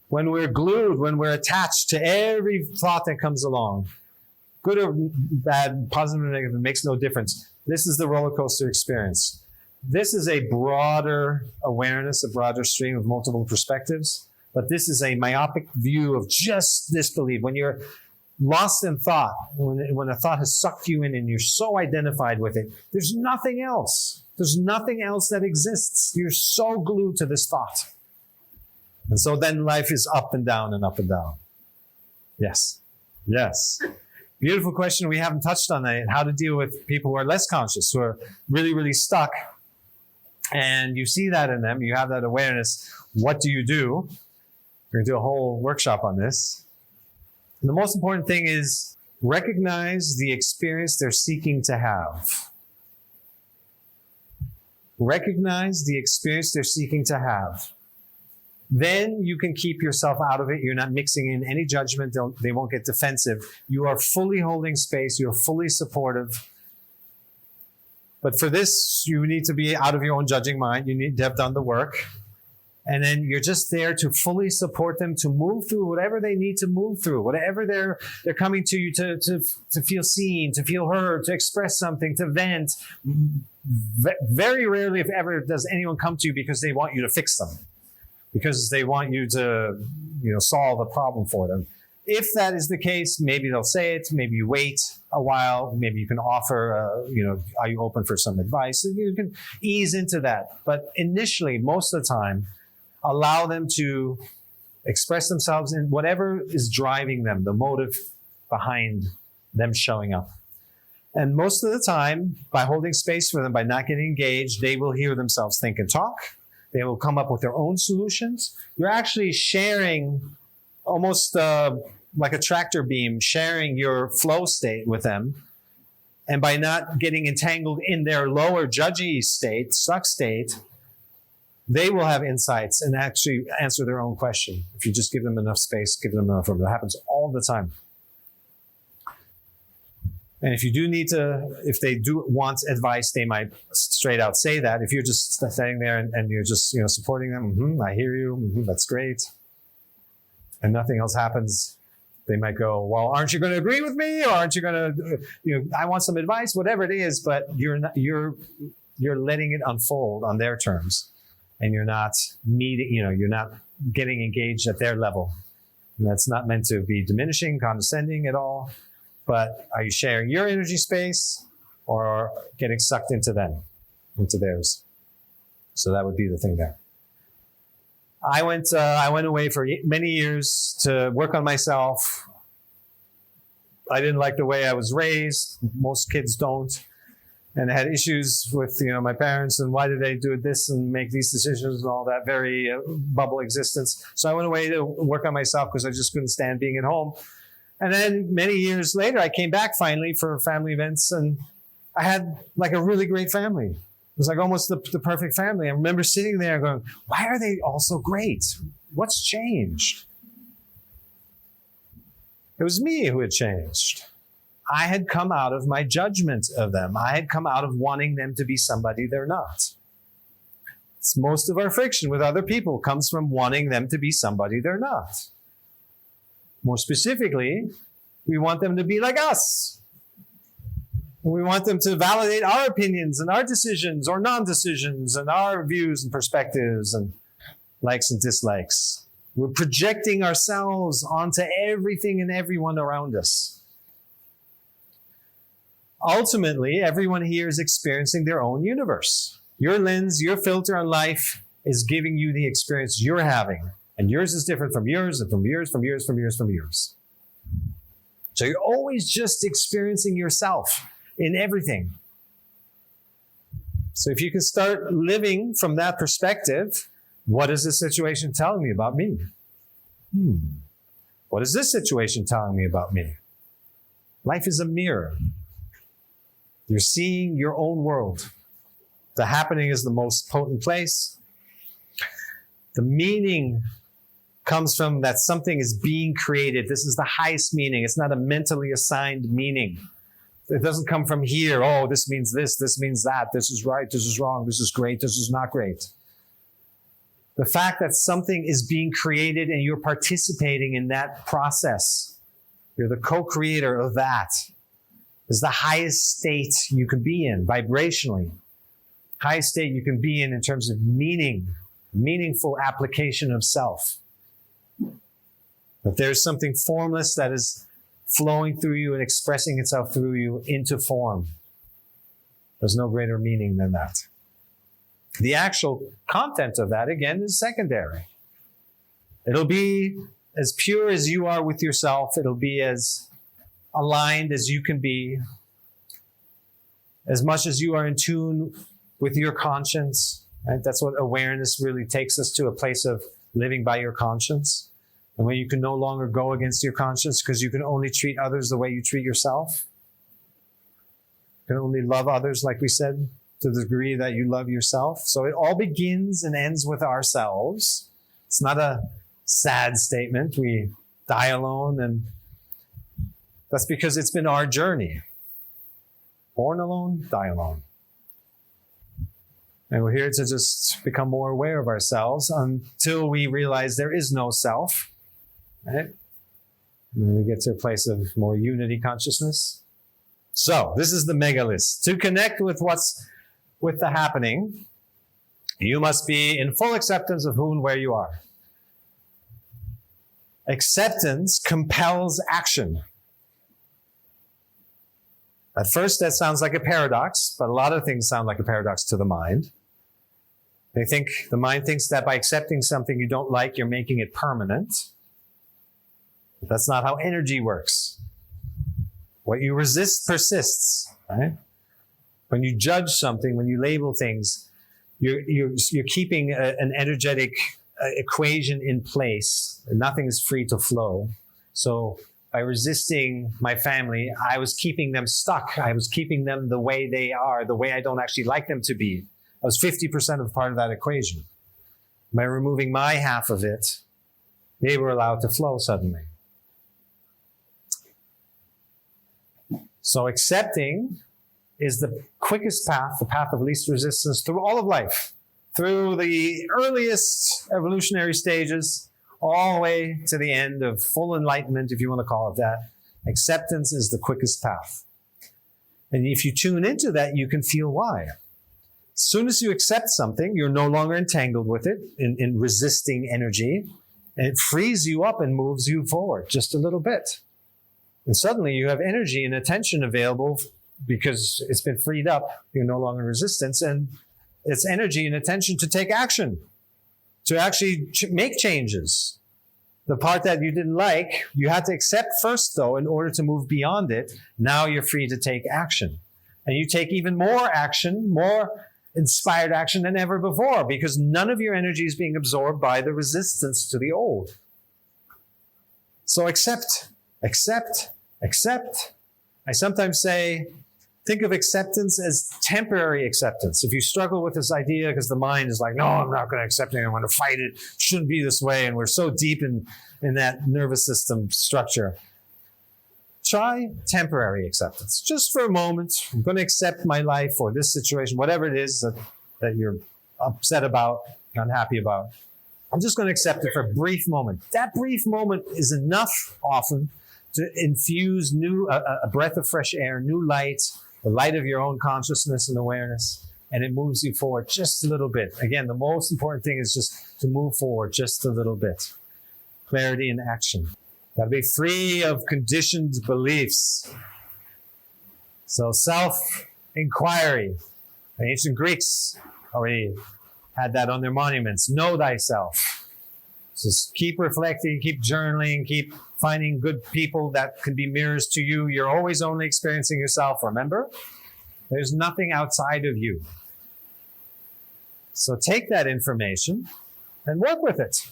when we're glued, when we're attached to every thought that comes along, good or bad, positive or negative, it makes no difference. This is the roller coaster experience. This is a broader awareness, a broader stream of multiple perspectives, but this is a myopic view of just this belief. When you're lost in thought, when a thought has sucked you in and you're so identified with it, there's nothing else. There's nothing else that exists. You're so glued to this thought. And so then life is up and down and up and down. Yes. Yes. Beautiful question. We haven't touched on that. How to deal with people who are less conscious, who are really, really stuck. And you see that in them. You have that awareness. What do you do? We're going to do a whole workshop on this. And the most important thing is recognize the experience they're seeking to have. Recognize the experience they're seeking to have. Then you can keep yourself out of it. You're not mixing in any judgment. They won't get defensive. You are fully holding space. You're fully supportive. But for this, you need to be out of your own judging mind. You need to have done the work. And then you're just there to fully support them, to move through whatever they need to move through, whatever they're coming to you to feel seen, to feel heard, to express something, to vent. Very rarely, if ever, does anyone come to you because they want you to fix them, because they want you to, solve a problem for them. If that is the case, maybe they'll say it. Maybe you wait a while. Maybe you can offer, are you open for some advice? And you can ease into that. But initially, most of the time, allow them to express themselves in whatever is driving them, the motive behind them showing up. And most of the time, by holding space for them, by not getting engaged, they will hear themselves think and talk. They will come up with their own solutions. You're actually sharing almost like a tractor beam, sharing your flow state with them. And by not getting entangled in their lower judgy state, suck state, they will have insights and actually answer their own question. If you just give them enough space, give them enough room. That happens all the time. And if you do need to, if they do want advice, they might straight out say that. If you're just standing there and you're just, supporting them, I hear you, that's great, and nothing else happens, they might go, well, aren't you going to agree with me? Or aren't you going to, I want some advice, whatever it is, but you're letting it unfold on their terms. And you're not meeting, you're not getting engaged at their level. And that's not meant to be diminishing, condescending at all. But are you sharing your energy space or getting sucked into them, into theirs? So that would be the thing there. I went away for many years to work on myself. I didn't like the way I was raised. Most kids don't. And I had issues with, my parents, and why did they do this and make these decisions and all that very bubble existence. So I went away to work on myself because I just couldn't stand being at home. And then many years later, I came back finally for family events, and I had like a really great family. It was like almost the perfect family. I remember sitting there going, why are they all so great? What's changed? It was me who had changed. I had come out of my judgment of them. I had come out of wanting them to be somebody they're not. Most of our friction with other people comes from wanting them to be somebody they're not. More specifically, we want them to be like us. We want them to validate our opinions and our decisions or non-decisions and our views and perspectives and likes and dislikes. We're projecting ourselves onto everything and everyone around us. Ultimately, everyone here is experiencing their own universe. Your lens, your filter on life is giving you the experience you're having. And yours is different from yours and from yours, from yours, from yours, from yours. So you're always just experiencing yourself in everything. So if you can start living from that perspective, what is this situation telling me about me? What is this situation telling me about me? Life is a mirror. You're seeing your own world. The happening is the most potent place. The meaning comes from that something is being created. This is the highest meaning. It's not a mentally assigned meaning. It doesn't come from here. Oh, this means this means that. This is right, this is wrong, this is great, this is not great. The fact that something is being created and you're participating in that process, you're the co-creator of that, is the highest state you can be in vibrationally. Highest state you can be in terms of meaning, meaningful application of self. But there's something formless that is flowing through you and expressing itself through you into form. There's no greater meaning than that. The actual content of that, again, is secondary. It'll be as pure as you are with yourself. It'll be as aligned as you can be. As much as you are in tune with your conscience. Right? That's what awareness really takes us to, a place of living by your conscience. And when you can no longer go against your conscience because you can only treat others the way you treat yourself. You can only love others, like we said, to the degree that you love yourself. So it all begins and ends with ourselves. It's not a sad statement. We die alone, and that's because it's been our journey. Born alone, die alone. And we're here to just become more aware of ourselves until we realize there is no self. Right? And then we get to a place of more unity consciousness. So, this is the mega list. To connect with what's with the happening, you must be in full acceptance of who and where you are. Acceptance compels action. At first, that sounds like a paradox, but a lot of things sound like a paradox to the mind. The mind thinks that by accepting something you don't like, you're making it permanent. But that's not how energy works. What you resist persists, right? When you judge something, when you label things, you're keeping an energetic equation in place. Nothing is free to flow. So by resisting my family, I was keeping them stuck. I was keeping them the way they are, the way I don't actually like them to be. I was 50% of part of that equation. By removing my half of it, they were allowed to flow suddenly. So accepting is the quickest path, the path of least resistance through all of life, through the earliest evolutionary stages, all the way to the end of full enlightenment, if you want to call it that. Acceptance is the quickest path. And if you tune into that, you can feel why. As soon as you accept something, you're no longer entangled with it in resisting energy, and it frees you up and moves you forward just a little bit. And suddenly you have energy and attention available because it's been freed up. You're no longer in resistance, and it's energy and attention to take action, to actually make changes. The part that you didn't like, you had to accept first, though, in order to move beyond it. Now you're free to take action. And you take even more action, more inspired action than ever before, because none of your energy is being absorbed by the resistance to the old. So accept. I sometimes say, think of acceptance as temporary acceptance. If you struggle with this idea because the mind is like, no, I'm not going to accept it, I'm going to fight it, shouldn't be this way, and we're so deep in that nervous system structure. Try temporary acceptance. Just for a moment, I'm going to accept my life or this situation, whatever it is that you're upset about, unhappy about. I'm just going to accept it for a brief moment. That brief moment is enough often to infuse a breath of fresh air, new light, the light of your own consciousness and awareness, and it moves you forward just a little bit. Again, the most important thing is just to move forward just a little bit. Clarity in action. Got to be free of conditioned beliefs. So self-inquiry. The ancient Greeks already had that on their monuments. Know thyself. Just keep reflecting, keep journaling, keep finding good people that can be mirrors to you. You're always only experiencing yourself, remember? There's nothing outside of you. So take that information and work with it.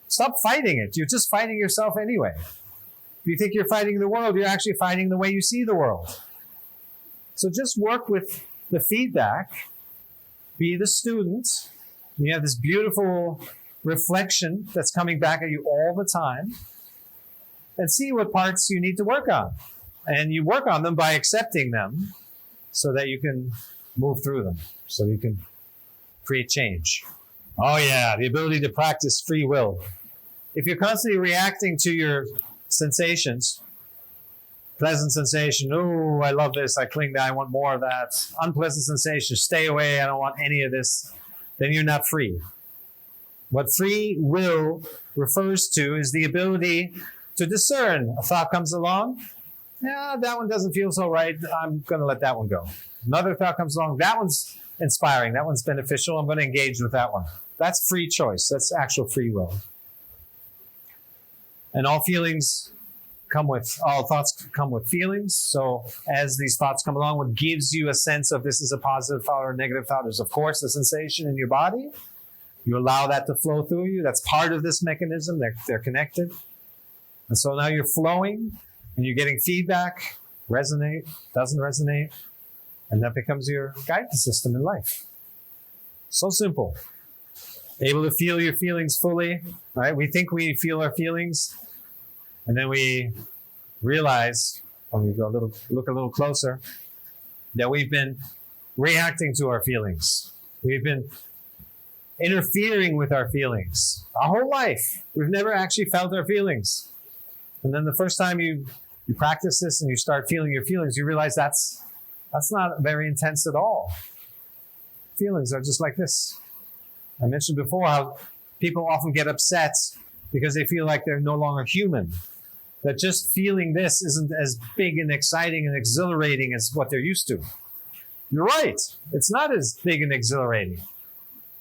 Stop fighting it. You're just fighting yourself anyway. If you think you're fighting the world, you're actually fighting the way you see the world. So just work with the feedback, be the student. You have this beautiful reflection that's coming back at you all the time, and see what parts you need to work on. And you work on them by accepting them so that you can move through them, so you can create change. Oh yeah, the ability to practice free will. If you're constantly reacting to your sensations, pleasant sensation, oh, I love this, I cling to that, I want more of that. Unpleasant sensation, stay away, I don't want any of this. Then you're not free. What free will refers to is the ability to discern. A thought comes along, yeah, that one doesn't feel so right, I'm going to let that one go. Another thought comes along, that one's inspiring, that one's beneficial, I'm going to engage with that one. That's free choice, that's actual free will. And all thoughts come with feelings. So as these thoughts come along, what gives you a sense of this is a positive thought or a negative thought is, of course, the sensation in your body. You allow that to flow through you. That's part of this mechanism. They're connected. And so now you're flowing and you're getting feedback, resonate, doesn't resonate. And that becomes your guidance system in life. So simple. Able to feel your feelings fully, right? We think we feel our feelings. And then we realize, when we look a little closer, that we've been reacting to our feelings. We've been interfering with our feelings our whole life. We've never actually felt our feelings. And then the first time you practice this and you start feeling your feelings, you realize that's not very intense at all. Feelings are just like this. I mentioned before how people often get upset because they feel like they're no longer human. That just feeling this isn't as big and exciting and exhilarating as what they're used to. You're right. It's not as big and exhilarating.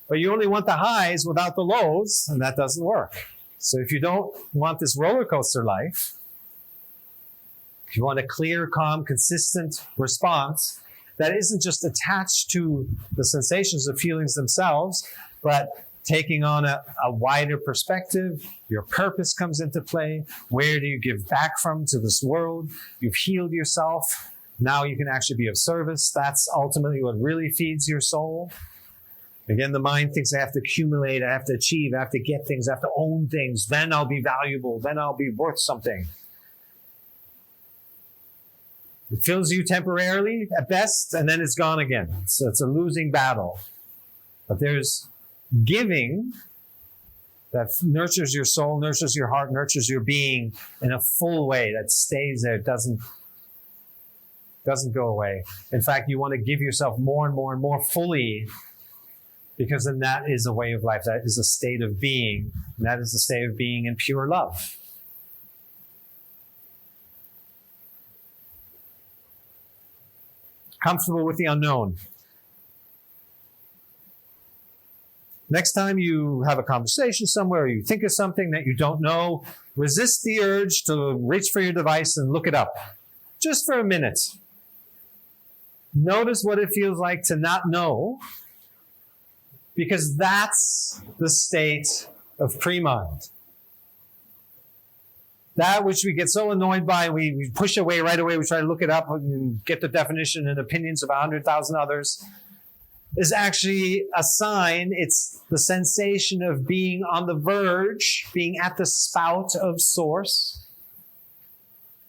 But you only want the highs without the lows, and that doesn't work. So if you don't want this roller coaster life, if you want a clear, calm, consistent response that isn't just attached to the sensations of feelings themselves, but taking on a wider perspective, your purpose comes into play. Where do you give back from to this world? You've healed yourself. Now you can actually be of service. That's ultimately what really feeds your soul. Again, the mind thinks I have to accumulate, I have to achieve, I have to get things, I have to own things. Then I'll be valuable. Then I'll be worth something. It fills you temporarily at best, and then it's gone again. So it's a losing battle. But there's giving that nurtures your soul, nurtures your heart, nurtures your being in a full way that stays there, doesn't go away. In fact, you want to give yourself more and more and more fully, because then that is a way of life. That is a state of being. And that is the state of being in pure love. Comfortable with the unknown. Next time you have a conversation somewhere, or you think of something that you don't know, resist the urge to reach for your device and look it up. Just for a minute. Notice what it feels like to not know, because that's the state of pre-mind. That which we get so annoyed by, we push away right away, we try to look it up and get the definition and opinions of 100,000 others, is actually a sign. It's the sensation of being on the verge, being at the spout of source.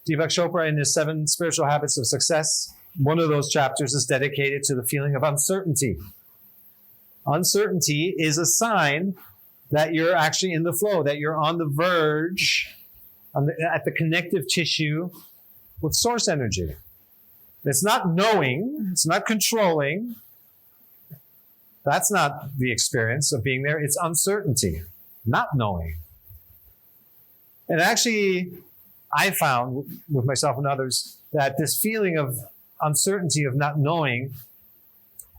Deepak Chopra, in his 7 Spiritual Habits of Success, one of those chapters is dedicated to the feeling of uncertainty. Uncertainty is a sign that you're actually in the flow, that you're on the verge, at the connective tissue with source energy. It's not knowing, it's not controlling. That's not the experience of being there. It's uncertainty, not knowing. And actually, I found with myself and others that this feeling of uncertainty, of not knowing,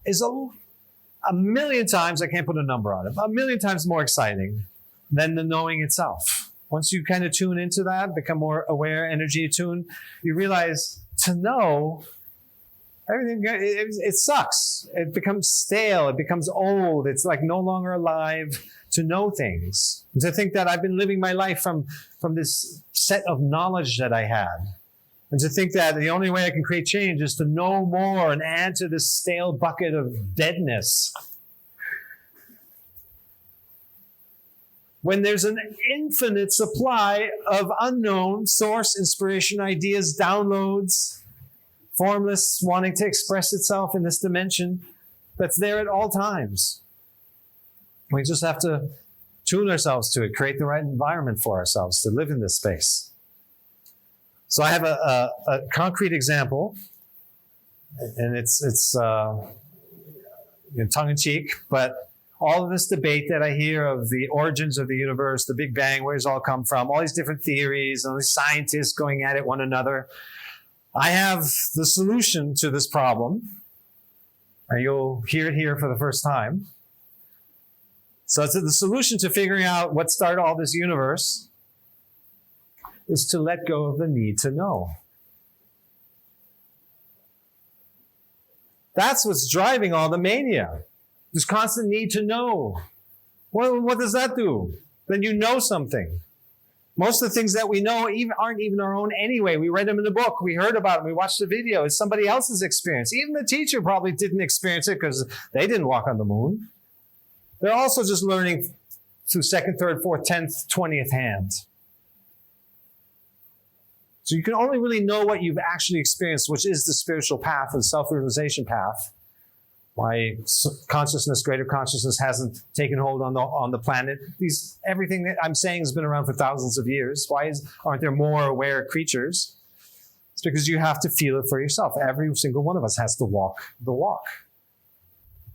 is a million times, I can't put a number on it, a million times more exciting than the knowing itself. Once you kind of tune into that, become more aware, energy attuned, you realize to know, everything, it sucks. It becomes stale. It becomes old. It's like no longer alive to know things. And to think that I've been living my life from this set of knowledge that I had. And to think that the only way I can create change is to know more and add to this stale bucket of deadness. When there's an infinite supply of unknown source, inspiration, ideas, downloads, formless, wanting to express itself in this dimension that's there at all times. We just have to tune ourselves to it, create the right environment for ourselves to live in this space. So I have a concrete example, and it's tongue-in-cheek, but all of this debate that I hear of the origins of the universe, the Big Bang, where does it all come from, all these different theories, all these scientists going at it one another. I have the solution to this problem, and you'll hear it here for the first time. So it's the solution to figuring out what started all this universe is to let go of the need to know. That's what's driving all the mania. This constant need to know. Well, what does that do? Then you know something. Most of the things that we know aren't even our own anyway. We read them in the book. We heard about them. We watched the video. It's somebody else's experience. Even the teacher probably didn't experience it because they didn't walk on the moon. They're also just learning through second, third, fourth, 10th, 20th hand. So you can only really know what you've actually experienced, which is the spiritual path and self-realization path. Why consciousness, greater consciousness, hasn't taken hold on the planet. Everything that I'm saying has been around for thousands of years. Why aren't there more aware creatures? It's because you have to feel it for yourself. Every single one of us has to walk the walk.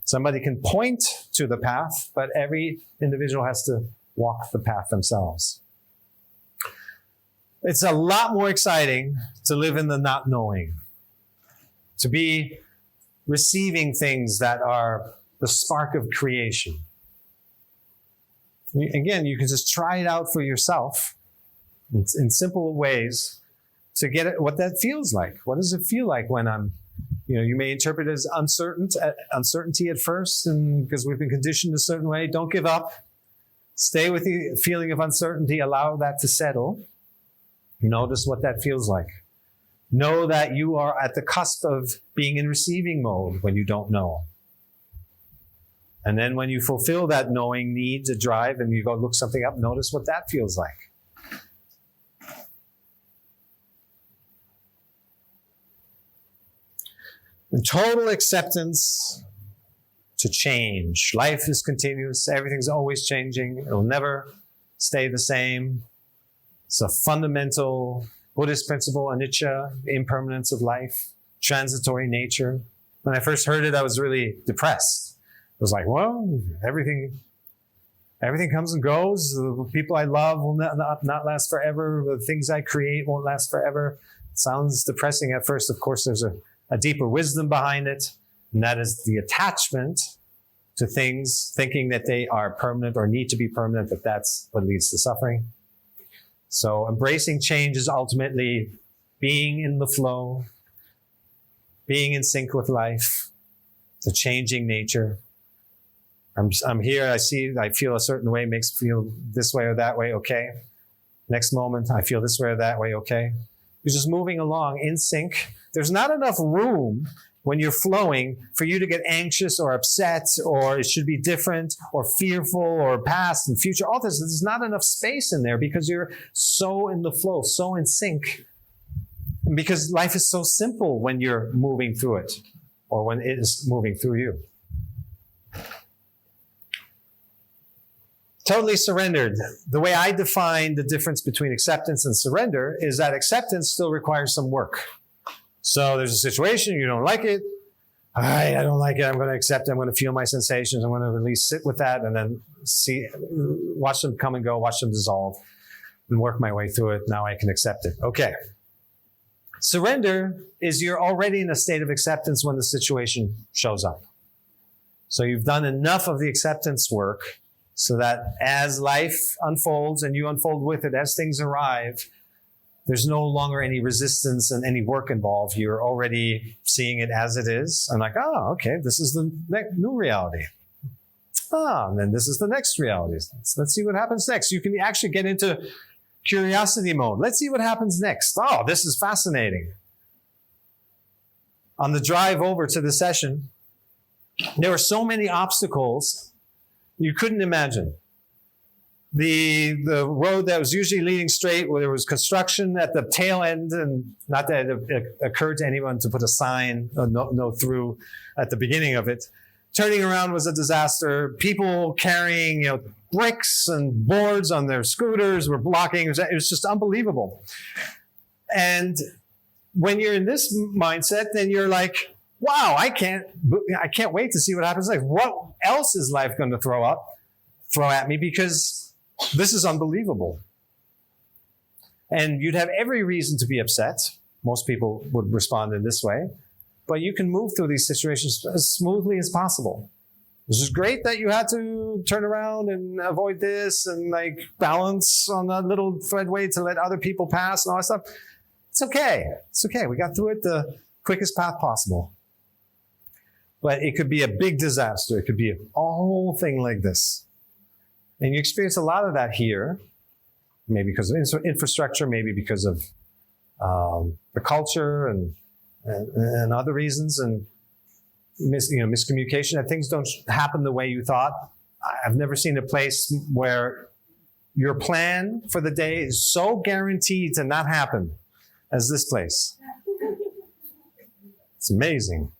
Somebody can point to the path, but every individual has to walk the path themselves. It's a lot more exciting to live in the not knowing, to be receiving things that are the spark of creation. Again, you can just try it out for yourself in simple ways to get it, what that feels like. What does it feel like when you may interpret it as uncertainty at first, and because we've been conditioned a certain way. Don't give up. Stay with the feeling of uncertainty. Allow that to settle. Notice what that feels like. Know that you are at the cusp of being in receiving mode when you don't know. And then when you fulfill that knowing need to drive and you go look something up, notice what that feels like. And total acceptance to change. Life is continuous. Everything's always changing. It'll never stay the same. It's a fundamental Buddhist principle, anicca, impermanence of life, transitory nature. When I first heard it, I was really depressed. I was like, well, everything comes and goes. The people I love will not last forever. The things I create won't last forever. It sounds depressing at first. Of course, there's a deeper wisdom behind it, and that is the attachment to things, thinking that they are permanent or need to be permanent, that's what leads to suffering. So embracing change is ultimately being in the flow, being in sync with life, the changing nature. I'm here, I feel a certain way, makes me feel this way or that way, okay. Next moment, I feel this way or that way, okay. You're just moving along in sync. There's not enough room when you're flowing for you to get anxious or upset or it should be different or fearful or past and future. All this, there's not enough space in there because you're so in the flow, so in sync. And because life is so simple when you're moving through it or when it is moving through you. Totally surrendered. The way I define the difference between acceptance and surrender is that acceptance still requires some work. So there's a situation, you don't like it. I don't like it. I'm going to accept it. I'm going to feel my sensations. I'm going to release, sit with that, and then watch them come and go, watch them dissolve, and work my way through it. Now I can accept it. Okay. Surrender is you're already in a state of acceptance when the situation shows up. So you've done enough of the acceptance work so that as life unfolds and you unfold with it, as things arrive, there's no longer any resistance and any work involved. You're already seeing it as it is. I'm like, oh, okay, this is the new reality. And then this is the next reality. Let's see what happens next. You can actually get into curiosity mode. Let's see what happens next. Oh, this is fascinating. On the drive over to the session, there were so many obstacles you couldn't imagine. The road that was usually leading straight, where there was construction at the tail end, and not that it occurred to anyone to put a sign, no through at the beginning of it. Turning around was a disaster. People carrying, bricks and boards on their scooters were blocking. It was just unbelievable. And when you're in this mindset, then you're like, wow, I can't wait to see what happens next. What else is life going to throw at me? Because this is unbelievable. And you'd have every reason to be upset. Most people would respond in this way. But you can move through these situations as smoothly as possible. This is great that you had to turn around and avoid this and balance on that little threadway to let other people pass and all that stuff. It's okay. It's okay. We got through it the quickest path possible. But it could be a big disaster. It could be a whole thing like this. And you experience a lot of that here, maybe because of infrastructure, maybe because of the culture and other reasons, and miscommunication, that things don't happen the way you thought. I've never seen a place where your plan for the day is so guaranteed to not happen as this place. It's amazing.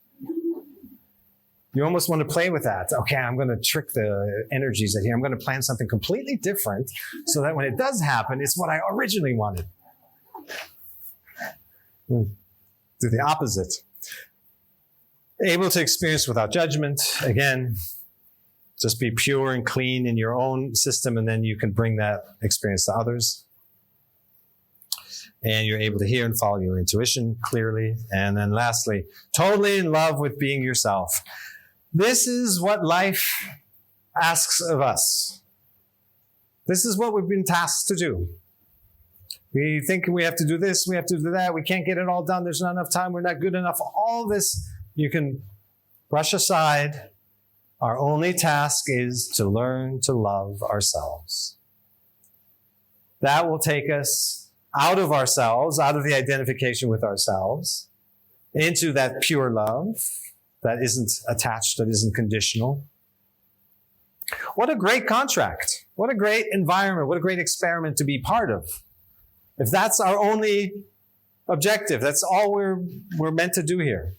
You almost want to play with that. Okay, I'm going to trick the energies in here. I'm going to plan something completely different so that when it does happen, it's what I originally wanted. Do the opposite. Able to experience without judgment. Again, just be pure and clean in your own system, and then you can bring that experience to others. And you're able to hear and follow your intuition clearly. And then lastly, totally in love with being yourself. This is what life asks of us. This is what we've been tasked to do. We think we have to do this, we have to do that, we can't get it all done, there's not enough time, we're not good enough. All this you can brush aside. Our only task is to learn to love ourselves. That will take us out of ourselves, out of the identification with ourselves, into that pure love that isn't attached, that isn't conditional. What a great contract. What a great environment. What a great experiment to be part of. If that's our only objective, that's all we're meant to do here.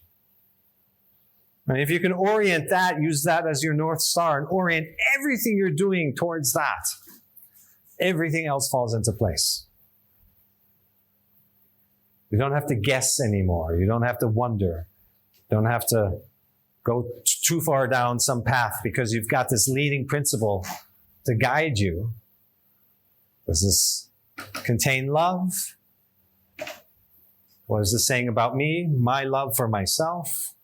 And if you can orient that, use that as your North Star, and orient everything you're doing towards that, everything else falls into place. You don't have to guess anymore. You don't have to wonder. You don't have to go too far down some path because you've got this leading principle to guide you. Does this contain love? What is this saying about me? My love for myself?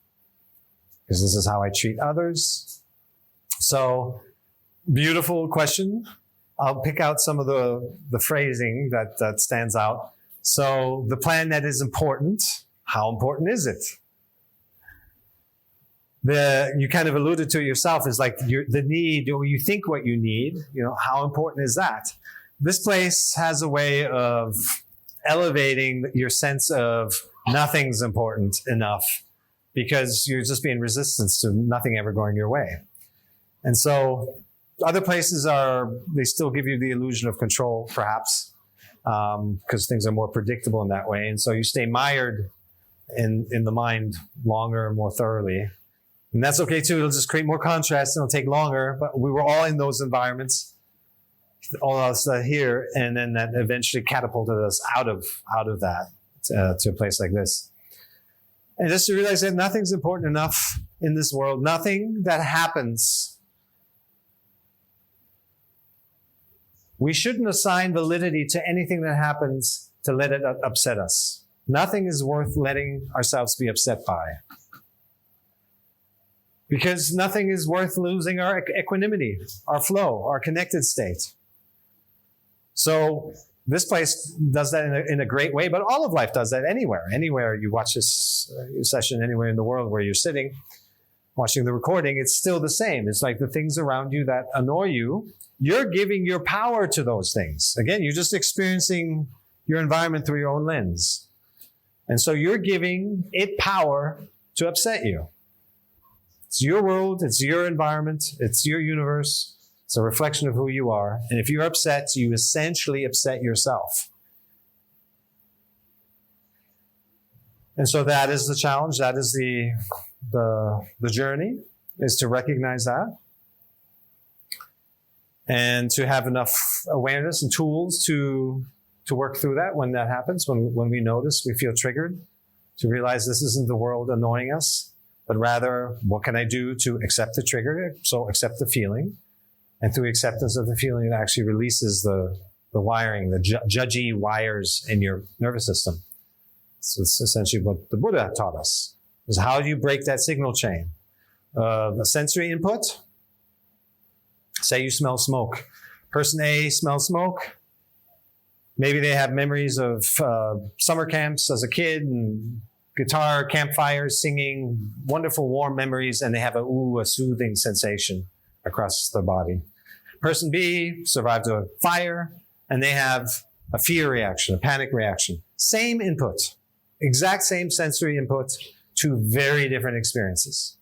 Because this is how I treat others. So, beautiful question. I'll pick out some of the phrasing that stands out. So, the plan that is important, how important is it? You kind of alluded to it yourself, is like the need, or you think what you need, how important is that? This place has a way of elevating your sense of nothing's important enough because you're just being resistance to nothing ever going your way. And so other places they still give you the illusion of control, perhaps, because things are more predictable in that way. And so you stay mired in the mind longer and more thoroughly. And that's okay too. It'll just create more contrast and it'll take longer. But we were all in those environments, all of us here, and then that eventually catapulted us out of that to a place like this. And just to realize that nothing's important enough in this world. Nothing that happens. We shouldn't assign validity to anything that happens to let it upset us. Nothing is worth letting ourselves be upset by. Because nothing is worth losing our equanimity, our flow, our connected state. So this place does that in a great way, but all of life does that anywhere. Anywhere you watch this session, anywhere in the world where you're sitting, watching the recording, it's still the same. It's like the things around you that annoy you, you're giving your power to those things. Again, you're just experiencing your environment through your own lens. And so you're giving it power to upset you. It's your world, it's your environment, it's your universe. It's a reflection of who you are. And if you're upset, you essentially upset yourself. And so that is the challenge. That is the journey, is to recognize that. And to have enough awareness and tools to work through that when that happens, when we notice, we feel triggered, to realize this isn't the world annoying us, but rather, what can I do to accept the trigger? So accept the feeling. And through acceptance of the feeling, it actually releases the wiring, the judgy wires in your nervous system. So it's essentially what the Buddha taught us, is how do you break that signal chain? The sensory input. Say you smell smoke. Person A smells smoke. Maybe they have memories of summer camps as a kid and guitar, campfires, singing, wonderful warm memories, and they have a soothing sensation across their body. Person B survived a fire, and they have a fear reaction, a panic reaction. Same input, exact same sensory input, two very different experiences.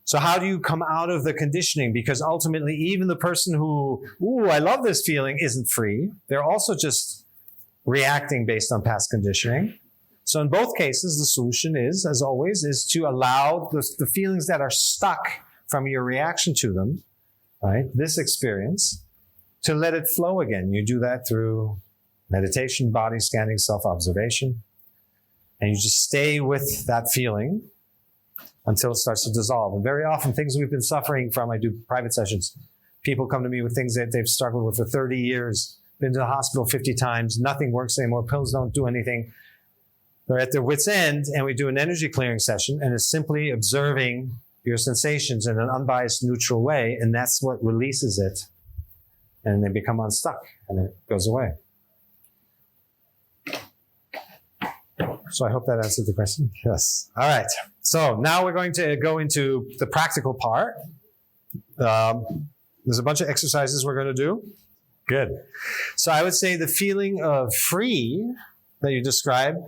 So how do you come out of the conditioning? Because ultimately, even the person who, I love this feeling, isn't free. They're also just reacting based on past conditioning. So in both cases, the solution is, as always, is to allow the feelings that are stuck from your reaction to them, right, this experience, to let it flow again. You do that through meditation, body scanning, self-observation. And you just stay with that feeling until it starts to dissolve. And very often, things we've been suffering from, I do private sessions, people come to me with things that they've struggled with for 30 years, been to the hospital 50 times, nothing works anymore, pills don't do anything. They're at their wit's end, and we do an energy clearing session, and it's simply observing your sensations in an unbiased, neutral way, and that's what releases it. And they become unstuck, and it goes away. So I hope that answered the question. Yes. All right. So now we're going to go into the practical part. There's a bunch of exercises we're going to do. Good. So I would say the feeling of free that you described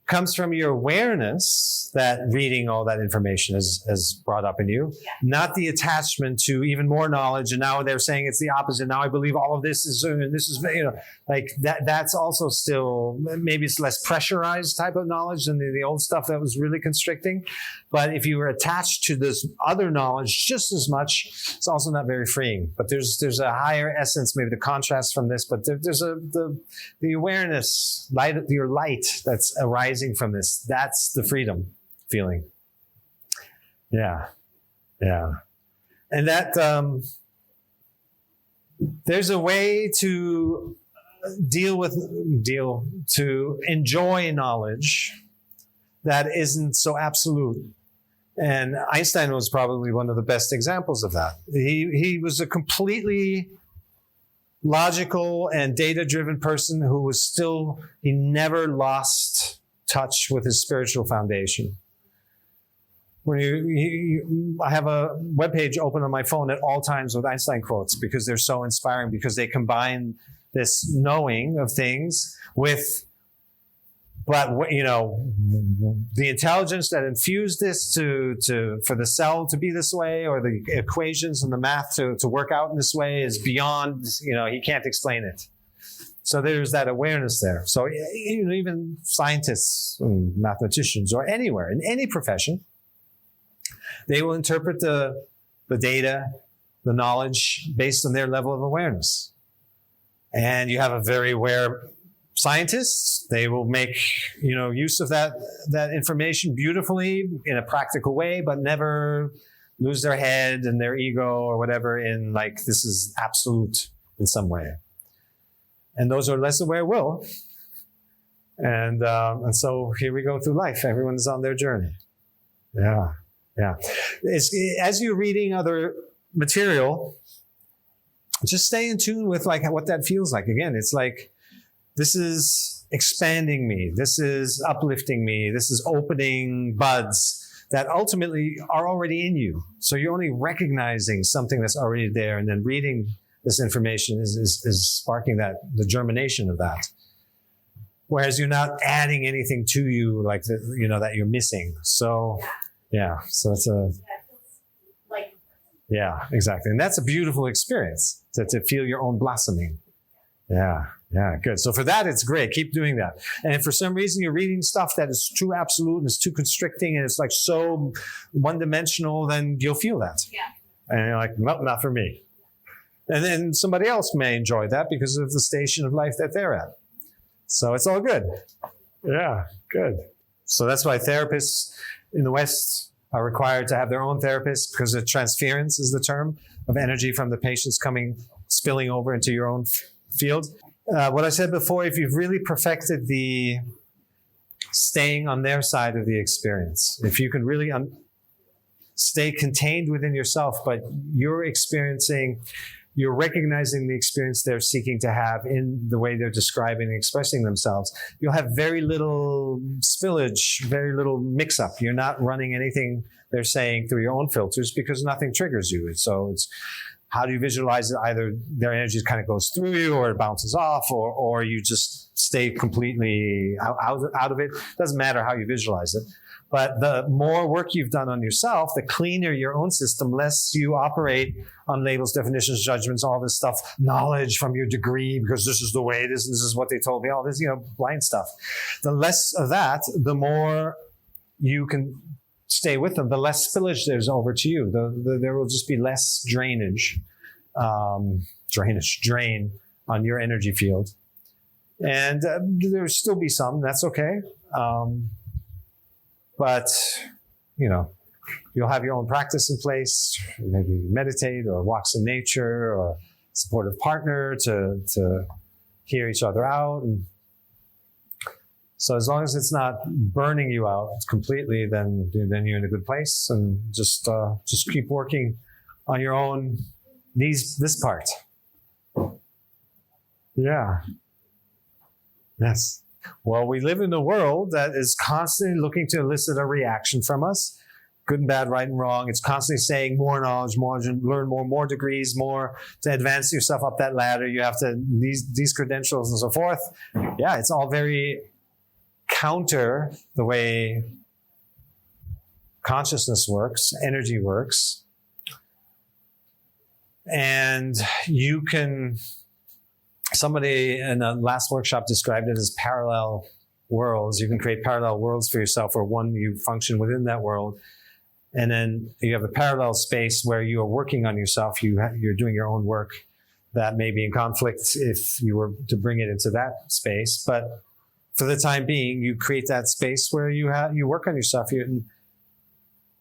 comes from your awareness that reading all that information has brought up in you, not the attachment to even more knowledge. And now they're saying it's the opposite. Now I believe all of this is, and this is, like that. That's also still, maybe it's less pressurized type of knowledge than the old stuff that was really constricting. But if you were attached to this other knowledge just as much, it's also not very freeing. But there's a higher essence, maybe the contrast from this, but there's the awareness, your light that's arising from this. That's the freedom feeling. Yeah. And that there's a way to to enjoy knowledge that isn't so absolute. And Einstein was probably one of the best examples of that. He was a completely logical and data-driven person who was he never lost touch with his spiritual foundation. When I have a webpage open on my phone at all times with Einstein quotes because they're so inspiring, because they combine this knowing of things with, the intelligence that infused this for the cell to be this way, or the equations and the math to work out in this way is beyond, he can't explain it. So there's that awareness there. So even scientists and mathematicians, or anywhere, in any profession, they will interpret the data, the knowledge, based on their level of awareness. And you have a very aware scientists. They will make use of that information beautifully in a practical way, but never lose their head and their ego or whatever in this is absolute in some way. And those who are less aware will. And so here we go through life. Everyone is on their journey. Yeah. As you're reading other material, just stay in tune with what that feels like. Again, it's like, this is expanding me. This is uplifting me. This is opening buds. that ultimately are already in you. So you're only recognizing something that's already there, and then reading this information is sparking the germination of that. Whereas you're not adding anything to you, like that you're missing. So so it's yeah, exactly. And that's a beautiful experience to feel your own blossoming. Yeah, good. So for that, it's great. Keep doing that. And if for some reason you're reading stuff that is too absolute and it's too constricting and it's like so one-dimensional, then you'll feel that. Yeah. And you're like, nope, not for me. And then somebody else may enjoy that because of the station of life that they're at. So it's all good. Yeah, good. So that's why therapists in the West are required to have their own therapist, because the transference is the term of energy from the patients spilling over into your own field. What I said before, if you've really perfected the staying on their side of the experience, if you can really stay contained within yourself, but you're recognizing the experience they're seeking to have in the way they're describing and expressing themselves, you'll have very little spillage, very little mix-up. You're not running anything they're saying through your own filters because nothing triggers you. So it's how do you visualize it? Either their energy kind of goes through you, or it bounces off, or you just stay completely out of it. Doesn't matter how you visualize it. But the more work you've done on yourself, the cleaner your own system, less you operate on labels, definitions, judgments, all this stuff, knowledge from your degree, because this is the way it is, and this is what they told me, all this, blind stuff. The less of that, the more you can stay with them, the less spillage there's over to you. There will just be less drain on your energy field. And there'll still be some, that's okay. But, you'll have your own practice in place, maybe meditate or walks in nature or supportive partner to hear each other out. And so as long as it's not burning you out completely, then you're in a good place, and just keep working on your own, this part. Yeah. Yes. Well, we live in a world that is constantly looking to elicit a reaction from us, good and bad, right and wrong. It's constantly saying more knowledge, learn more degrees, more to advance yourself up that ladder. You have to, these credentials and so forth. Yeah, it's all very counter the way consciousness works, energy works. And somebody in a last workshop described it as parallel worlds. You can create parallel worlds for yourself, where one, you function within that world. And then you have a parallel space where you are working on yourself. You're doing your own work that may be in conflict if you were to bring it into that space. But for the time being, you create that space where you work on yourself.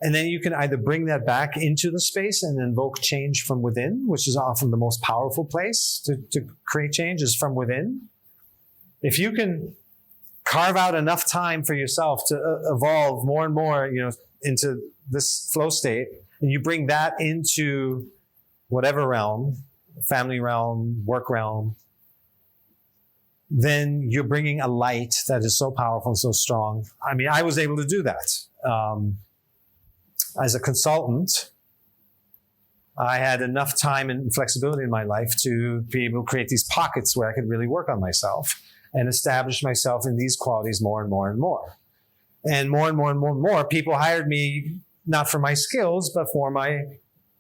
And then you can either bring that back into the space and invoke change from within, which is often the most powerful place to create change, is from within. If you can carve out enough time for yourself to evolve more and more, into this flow state, and you bring that into whatever realm, family realm, work realm, then you're bringing a light that is so powerful and so strong. I mean, I was able to do that. As a consultant, I had enough time and flexibility in my life to be able to create these pockets where I could really work on myself and establish myself in these qualities more and more and more. And more and more and more and more, people hired me not for my skills, but for my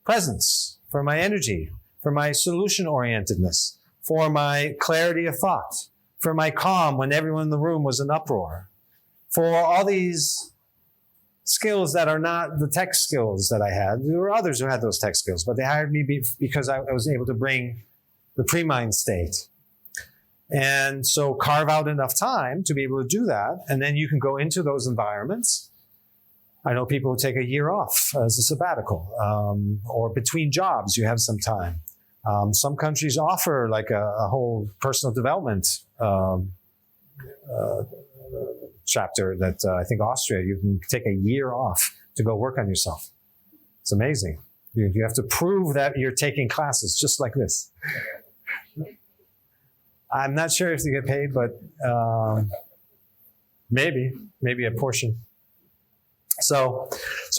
presence, for my energy, for my solution-orientedness, for my clarity of thought, for my calm when everyone in the room was in uproar, for all these skills that are not the tech skills that I had. There were others who had those tech skills, but they hired me because I was able to bring the pre-mind state. And so carve out enough time to be able to do that, and then you can go into those environments. I know people who take a year off as a sabbatical, or between jobs, you have some time. Some countries offer like a whole personal development chapter that I think Austria, you can take a year off to go work on yourself. It's amazing. You have to prove that you're taking classes just like this. I'm not sure if they get paid, but maybe a portion. So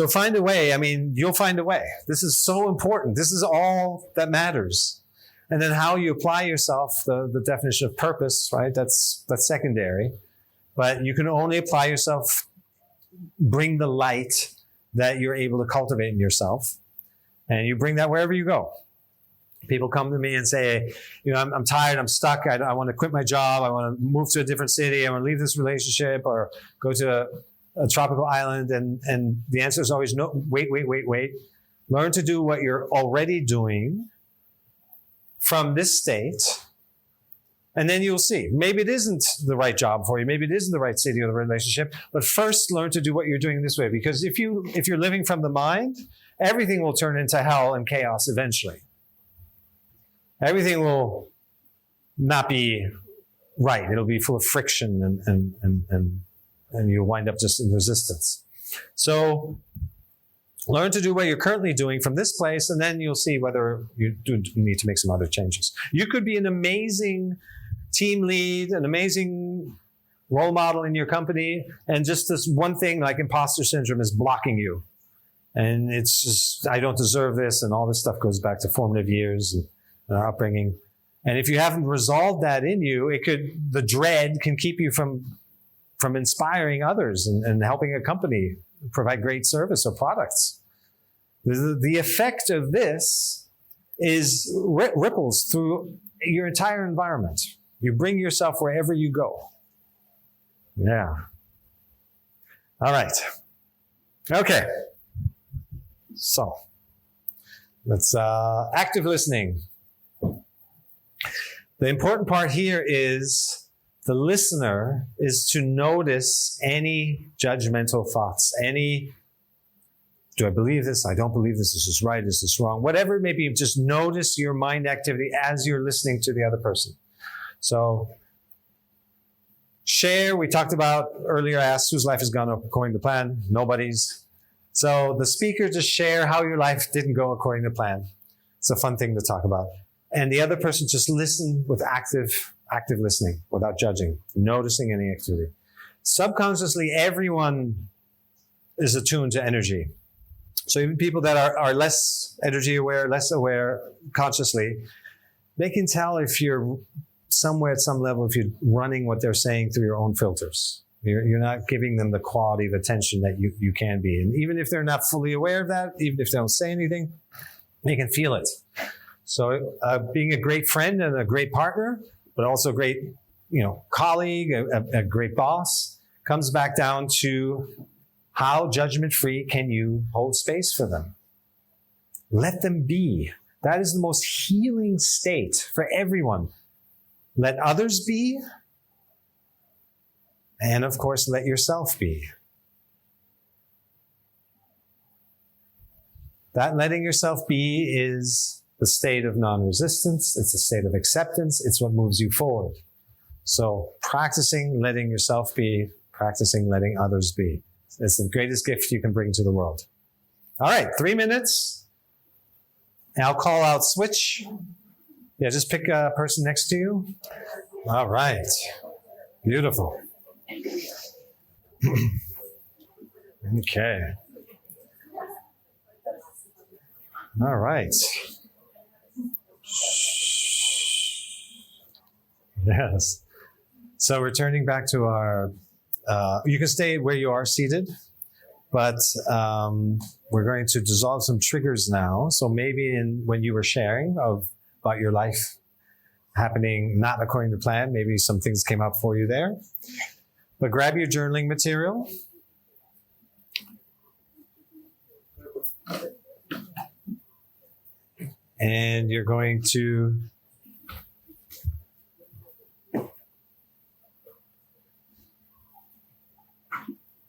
find a way. I mean, you'll find a way. This is so important. This is all that matters. And then how you apply yourself, the definition of purpose, right? That's secondary. But you can only apply yourself, bring the light that you're able to cultivate in yourself. And you bring that wherever you go. People come to me and say, I'm tired, I'm stuck, I want to quit my job, I want to move to a different city, I want to leave this relationship or go to a tropical island. And the answer is always no, wait. Learn to do what you're already doing from this state. And then you'll see. Maybe it isn't the right job for you. Maybe it isn't the right city or the relationship. But first, learn to do what you're doing this way. Because if you're living from the mind, everything will turn into hell and chaos eventually. Everything will not be right. It'll be full of friction and you'll wind up just in resistance. So learn to do what you're currently doing from this place, and then you'll see whether you do need to make some other changes. You could be an amazing team lead, an amazing role model in your company, and just this one thing like imposter syndrome is blocking you. And it's just, I don't deserve this, and all this stuff goes back to formative years and our upbringing. And if you haven't resolved that in you, the dread can keep you from inspiring others and helping a company provide great service or products. The effect of this is ripples through your entire environment. You bring yourself wherever you go. Yeah. All right. Okay. So let's active listening. The important part here is the listener is to notice any judgmental thoughts, do I believe this? I don't believe this. Is this right? Is this wrong? Whatever it may be, just notice your mind activity as you're listening to the other person. So share, we talked about earlier, asked whose life has gone according to plan? Nobody's. So the speaker just share how your life didn't go according to plan. It's a fun thing to talk about. And the other person just listen with active listening without judging, noticing any activity. Subconsciously, everyone is attuned to energy. So even people that are less energy aware, less aware consciously, they can tell if you're somewhere at some level, if you're running what they're saying through your own filters. You're not giving them the quality of attention that you can be. And even if they're not fully aware of that, even if they don't say anything, they can feel it. So being a great friend and a great partner, but also a great colleague, a great boss, comes back down to how judgment-free can you hold space for them? Let them be. That is the most healing state for everyone. Let others be, and of course, let yourself be. That letting yourself be is the state of non-resistance. It's a state of acceptance. It's what moves you forward. So practicing letting yourself be, practicing letting others be. It's the greatest gift you can bring to the world. All right, 3 minutes. And I'll call out switch. Yeah, just pick a person next to you. All right. Beautiful. Okay. All right. Yes. So returning back to our, you can stay where you are seated, but we're going to dissolve some triggers now. So maybe when you were sharing about your life happening not according to plan, maybe some things came up for you there. But grab your journaling material. And you're going to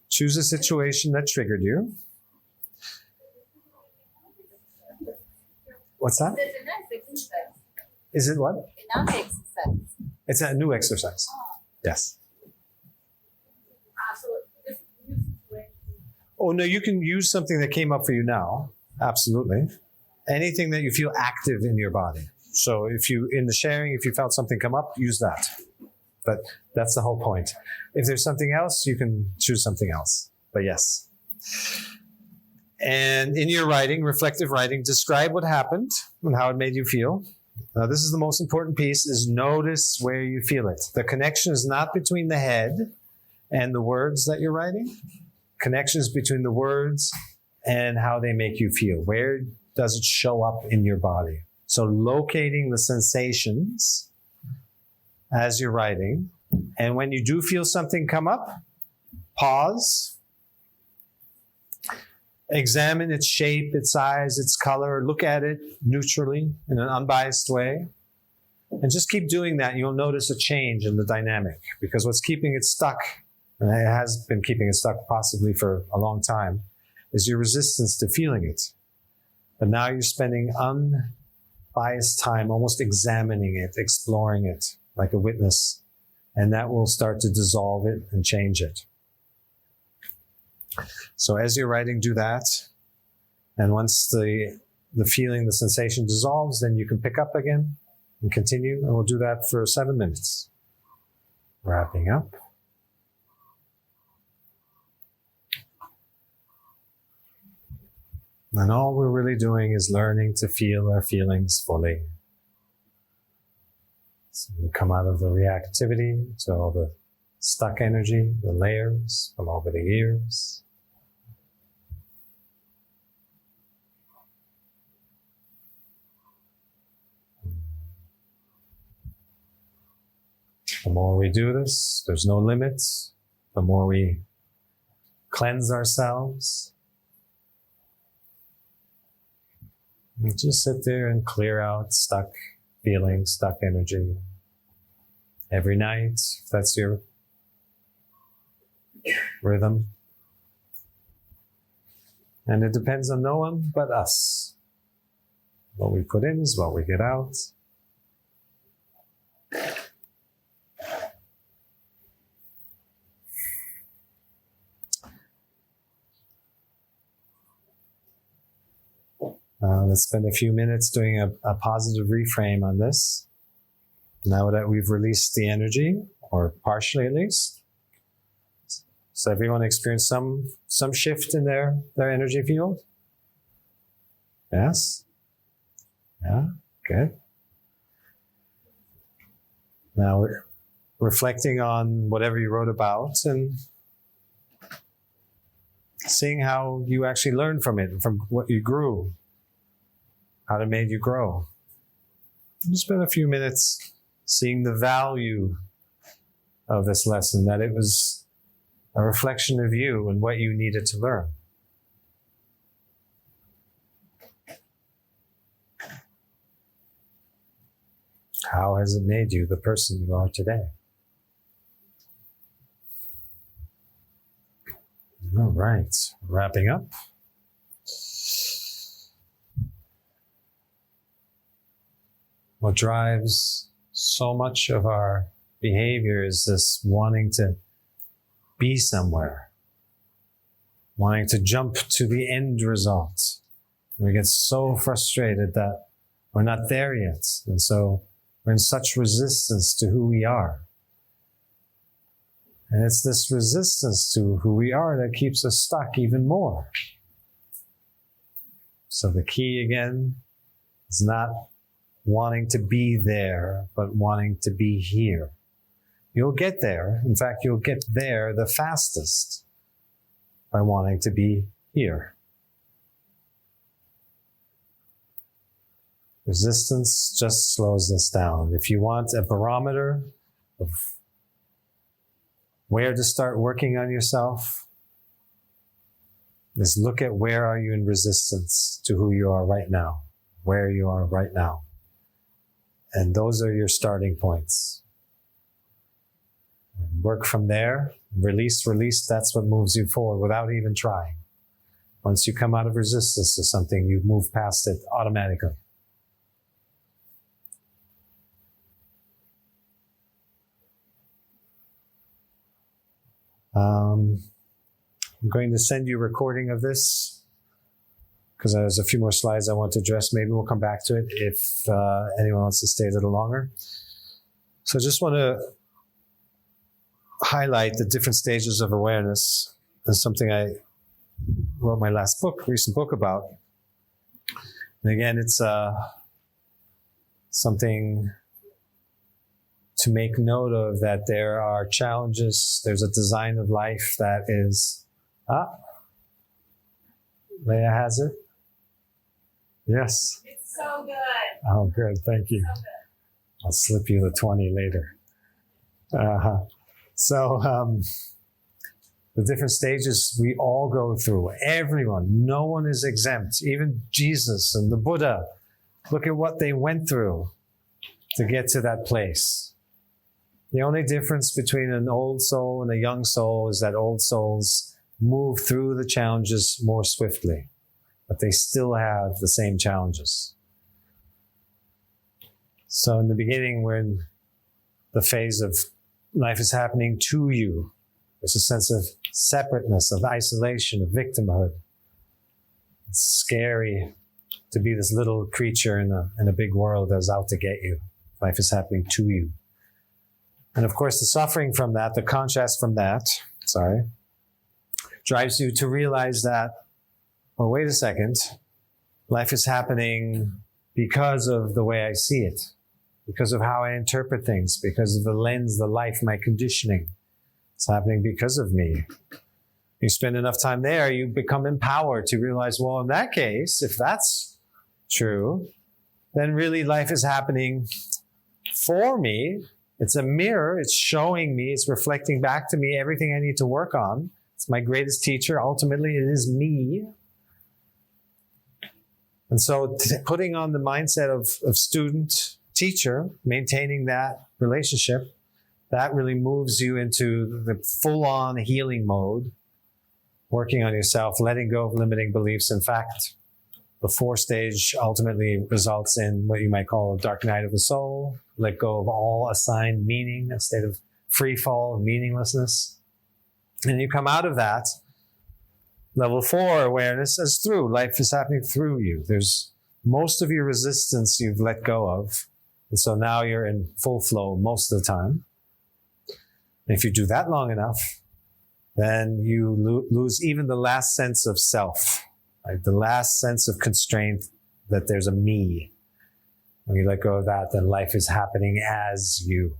choose a situation that triggered you. What's that? It's a nice exercise. Is it what? A nice exercise. It's a new exercise. Yes. So this new situation. Oh, no, you can use something that came up for you now. Absolutely. Anything that you feel active in your body. So in the sharing, if you felt something come up, use that. But that's the whole point. If there's something else, you can choose something else. But yes. And in your writing, reflective writing, describe what happened and how it made you feel. Now, this is the most important piece, is notice where you feel it. The connection is not between the head and the words that you're writing. Connection is between the words and how they make you feel. Where does it show up in your body? So locating the sensations as you're writing. And when you do feel something come up, pause. Examine its shape, its size, its color. Look at it neutrally in an unbiased way. And just keep doing that. You'll notice a change in the dynamic, because what's keeping it stuck, and it has been keeping it stuck possibly for a long time, is your resistance to feeling it. But now you're spending unbiased time almost examining it, exploring it like a witness. And that will start to dissolve it and change it. So as you're writing, do that. And once the feeling, the sensation dissolves, then you can pick up again and continue. And we'll do that for 7 minutes. Wrapping up. And all we're really doing is learning to feel our feelings fully. So we come out of the reactivity to all the stuck energy, the layers from over the ears. The more we do this, there's no limits. The more we cleanse ourselves. And just sit there and clear out stuck feelings, stuck energy. Every night, if that's your rhythm. And it depends on no one but us. What we put in is what we get out. Let's spend a few minutes doing a positive reframe on this. Now that we've released the energy, or partially at least. So everyone experienced some shift in their energy field? Yes? Yeah? Good. Now we're reflecting on whatever you wrote about and seeing how you actually learned from it, from what you grew, how it made you grow. Just spend a few minutes seeing the value of this lesson, that it was a reflection of you and what you needed to learn. How has it made you the person you are today? All right, wrapping up. What drives so much of our behavior is this wanting to be somewhere, wanting to jump to the end result. We get so frustrated that we're not there yet. And so we're in such resistance to who we are. And it's this resistance to who we are that keeps us stuck even more. So the key again is not wanting to be there, but wanting to be here. You'll get there. In fact, you'll get there the fastest by wanting to be here. Resistance just slows us down. If you want a barometer of where to start working on yourself, just look at where are you in resistance to who you are right now, where you are right now. And those are your starting points. Work from there, release, that's what moves you forward without even trying. Once you come out of resistance to something, you move past it automatically. I'm going to send you a recording of this because there's a few more slides I want to address. Maybe we'll come back to it if anyone wants to stay a little longer. So I just want to highlight the different stages of awareness. That's something I wrote my recent book about. And again, it's something to make note of, that there are challenges. There's a design of life that is, Leah has it? Yes. It's so good. Oh, good. Thank you. So good. I'll slip you the 20 later. So the different stages we all go through, everyone, no one is exempt. Even Jesus and the Buddha, look at what they went through to get to that place. The only difference between an old soul and a young soul is that old souls move through the challenges more swiftly, but they still have the same challenges. So in the beginning, we're in the phase of life is happening to you. There's a sense of separateness, of isolation, of victimhood. It's scary to be this little creature in a big world that's out to get you. Life is happening to you. And of course, the suffering from that, the contrast from that, drives you to realize that, well, wait a second, life is happening because of the way I see it, because of how I interpret things, because of the lens, the life, my conditioning. It's happening because of me. You spend enough time there, you become empowered to realize, well, in that case, if that's true, then really life is happening for me. It's a mirror. It's showing me, it's reflecting back to me everything I need to work on. It's my greatest teacher. Ultimately, it is me. And so putting on the mindset of student, teacher, maintaining that relationship, that really moves you into the full-on healing mode, working on yourself, letting go of limiting beliefs. In fact, the 4th stage ultimately results in what you might call a dark night of the soul, let go of all assigned meaning, a state of free fall, of meaninglessness. And you come out of that, level 4 awareness as through. Life is happening through you. There's most of your resistance you've let go of. And so now you're in full flow most of the time. And if you do that long enough, then you lose even the last sense of self, right? The last sense of constraint that there's a me. When you let go of that, then life is happening as you.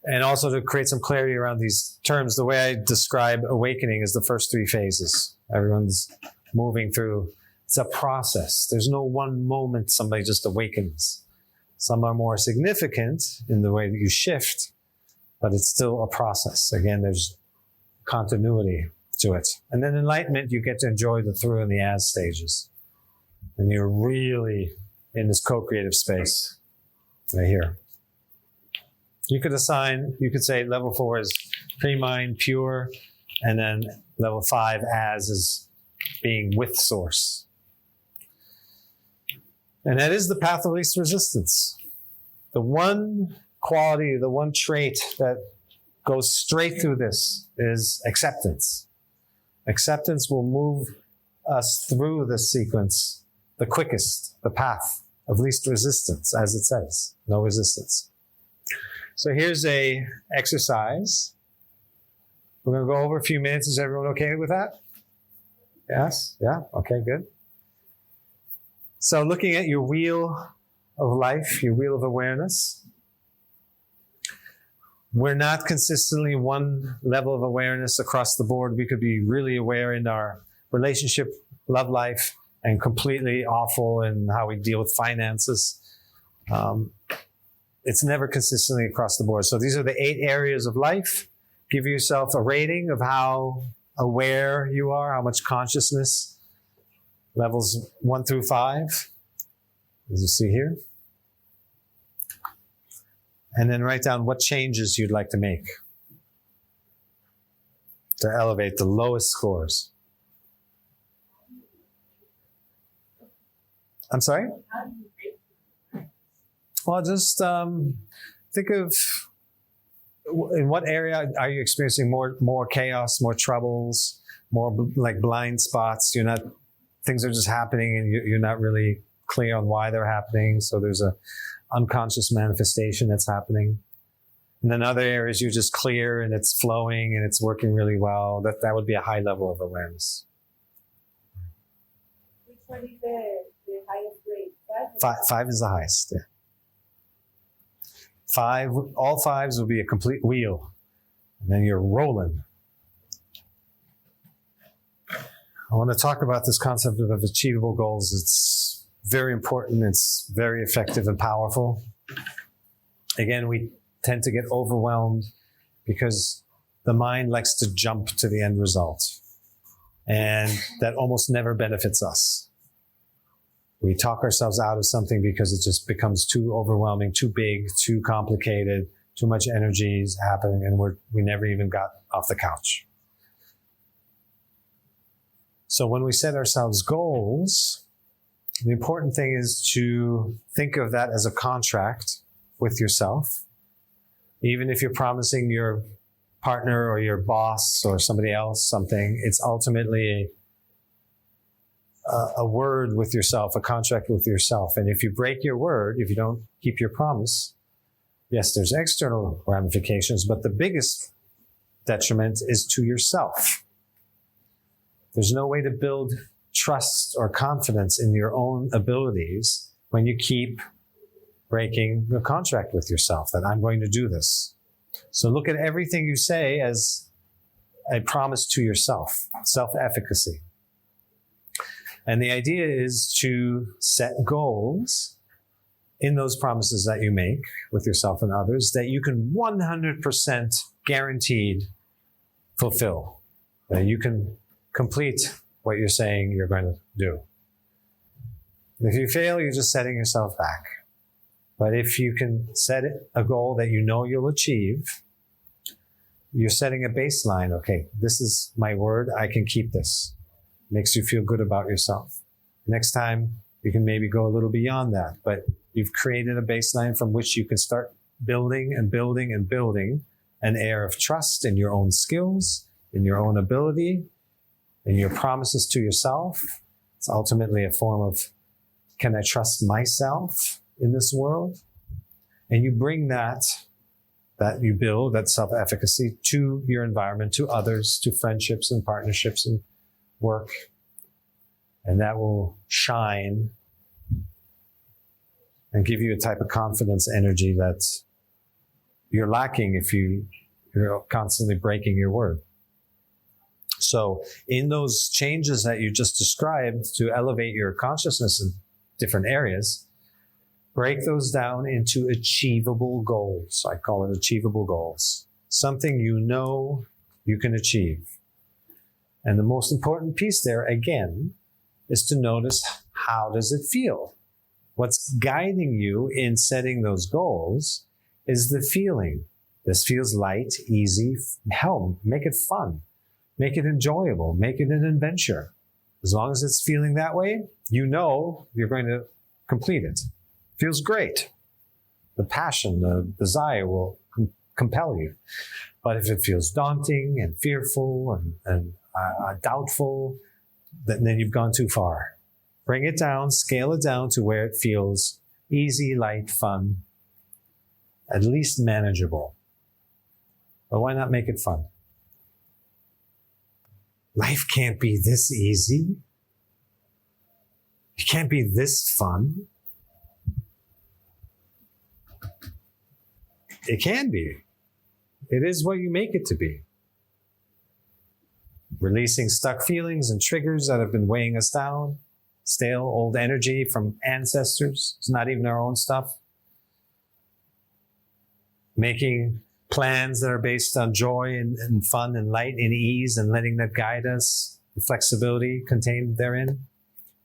And also to create some clarity around these terms, the way I describe awakening is the first 3 phases. Everyone's moving through. It's a process. There's no one moment somebody just awakens. Some are more significant in the way that you shift, but it's still a process. Again, there's continuity to it. And then enlightenment, you get to enjoy the through and the as stages. And you're really in this co-creative space right here. You could say level 4 is pre-mind, pure, and then level 5 as is being with source. And that is the path of least resistance. The one quality, the one trait that goes straight through this is acceptance. Acceptance will move us through this sequence the quickest, the path of least resistance, as it says, no resistance. So here's a exercise. We're going to go over a few minutes. Is everyone okay with that? Yes? Yeah? Okay, good. So looking at your wheel of life, your wheel of awareness, we're not consistently one level of awareness across the board. We could be really aware in our relationship, love life, and completely awful in how we deal with finances. It's never consistently across the board. So these are the 8 areas of life. Give yourself a rating of how aware you are, how much consciousness, levels 1 through 5, as you see here. And then write down what changes you'd like to make to elevate the lowest scores. I'm sorry? Well, just think of in what area are you experiencing more chaos, more troubles, more like blind spots. Things are just happening and you're not really clear on why they're happening. So there's a unconscious manifestation that's happening. And then other areas you're just clear and it's flowing and it's working really well. That would be a high level of awareness. Which one is the highest grade? Five is the highest. Yeah. All fives will be a complete wheel. And then you're rolling. I want to talk about this concept of achievable goals. It's very important. It's very effective and powerful. Again, we tend to get overwhelmed because the mind likes to jump to the end result. And that almost never benefits us. We talk ourselves out of something because it just becomes too overwhelming, too big, too complicated, too much energy is happening, and we never even got off the couch. So when we set ourselves goals, the important thing is to think of that as a contract with yourself. Even if you're promising your partner or your boss or somebody else something, it's ultimately a word with yourself, a contract with yourself. And if you break your word, if you don't keep your promise, yes, there's external ramifications, but the biggest detriment is to yourself. There's no way to build trust or confidence in your own abilities when you keep breaking the contract with yourself that I'm going to do this. So look at everything you say as a promise to yourself, self-efficacy. And the idea is to set goals in those promises that you make with yourself and others that you can 100% guaranteed fulfill. That you can complete what you're saying you're going to do. If you fail, you're just setting yourself back. But if you can set a goal that you know you'll achieve, you're setting a baseline. Okay, this is my word. I can keep this. Makes you feel good about yourself. Next time, you can maybe go a little beyond that. But you've created a baseline from which you can start building and building and building an air of trust in your own skills, in your own ability, in your promises to yourself. It's ultimately a form of, can I trust myself in this world? And you bring that you build, that self-efficacy, to your environment, to others, to friendships and partnerships and work. And that will shine and give you a type of confidence, energy that you're lacking if you're constantly breaking your word. So in those changes that you just described to elevate your consciousness in different areas, break those down into achievable goals. I call it achievable goals. Something you know you can achieve. And the most important piece there, again, is to notice, how does it feel? What's guiding you in setting those goals is the feeling. This feels light, easy. Hell, make it fun. Make it enjoyable. Make it an adventure. As long as it's feeling that way, you know you're going to complete it. Feels great. The passion, the desire will compel you. But if it feels daunting and fearful and doubtful, then you've gone too far. Bring it down, scale it down to where it feels easy, light, fun, at least manageable. But why not make it fun? Life can't be this easy. It can't be this fun. It can be. It is what you make it to be. Releasing stuck feelings and triggers that have been weighing us down. Stale old energy from ancestors. It's not even our own stuff. Making plans that are based on joy and fun and light and ease and letting that guide us. The flexibility contained therein.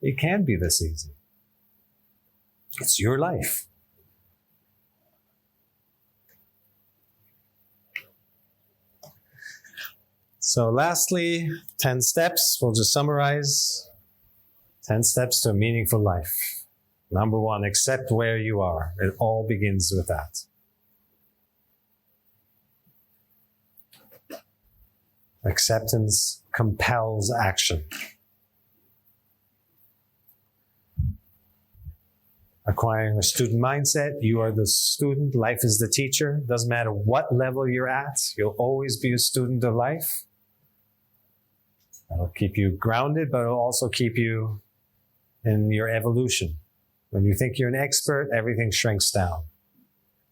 It can be this easy. It's your life. So lastly, 10 steps. We'll just summarize. 10 steps to a meaningful life. Number 1, accept where you are. It all begins with that. Acceptance compels action. acquiring a student mindset. You are the student, life is the teacher. Doesn't matter what level you're at, you'll always be a student of life. That'll keep you grounded, but it'll also keep you in your evolution. When you think you're an expert, everything shrinks down.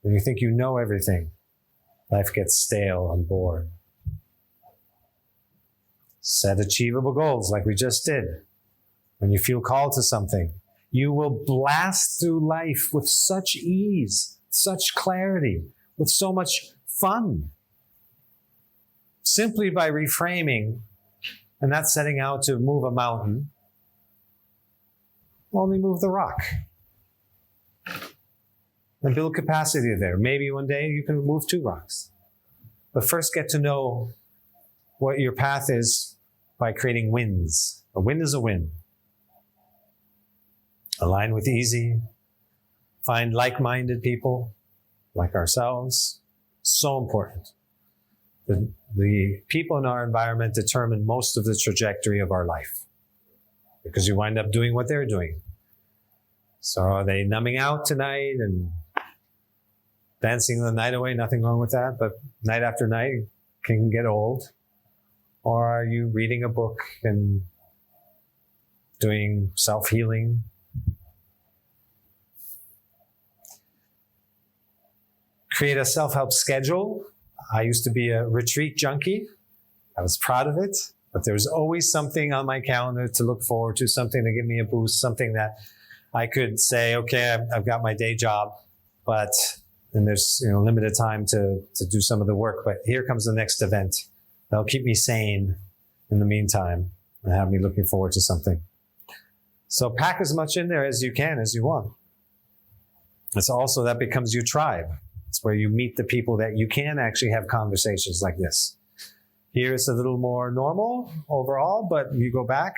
When you think you know everything, life gets stale and bored. Set achievable goals like we just did. When you feel called to something, you will blast through life with such ease, such clarity, with so much fun. Simply by reframing and not setting out to move a mountain, only move the rock. And build capacity there. Maybe one day you can move 2 rocks. But first get to know what your path is by creating wins. A win is a win. Align with easy. Find like-minded people like ourselves. So important. The people in our environment determine most of the trajectory of our life because you wind up doing what they're doing. So are they numbing out tonight and dancing the night away? Nothing wrong with that, but night after night can get old. Or are you reading a book and doing self-healing? Create a self-help schedule. I used to be a retreat junkie. I was proud of it, but there was always something on my calendar to look forward to, something to give me a boost, something that I could say, okay, I've got my day job, but then there's limited time to do some of the work. But here comes the next event. That'll keep me sane in the meantime and have me looking forward to something. So pack as much in there as you can, as you want. It's also that becomes your tribe. It's where you meet the people that you can actually have conversations like this. Here it's a little more normal overall, but you go back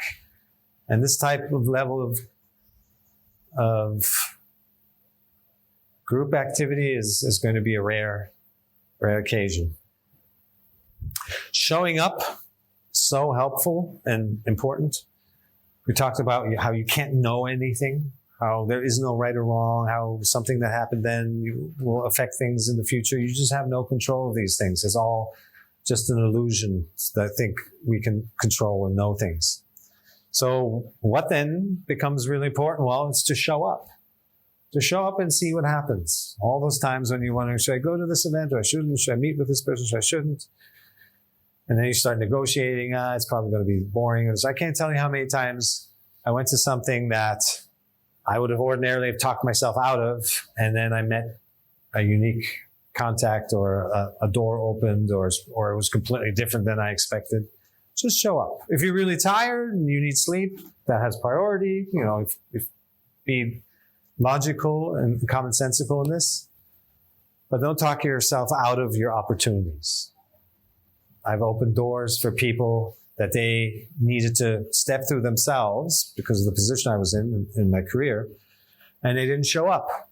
and this type of level of group activity is going to be a rare occasion. Showing up, so helpful and important. We talked about how you can't know anything, how there is no right or wrong, how something that happened then will affect things in the future. You just have no control of these things. It's all just an illusion that think we can control and know things. So what then becomes really important? Well, it's to show up. To show up and see what happens. All those times when you wonder, should I go to this event or I shouldn't? Should I meet with this person? Should I shouldn't? And then you start negotiating. It's probably going to be boring. I can't tell you how many times I went to something that I would have ordinarily have talked myself out of, and then I met a unique contact or a door opened or it was completely different than I expected. Just show up. If you're really tired and you need sleep, that has priority. If be logical and commonsensical in this, but don't talk yourself out of your opportunities. I've opened doors for people that they needed to step through themselves because of the position I was in my career, and they didn't show up.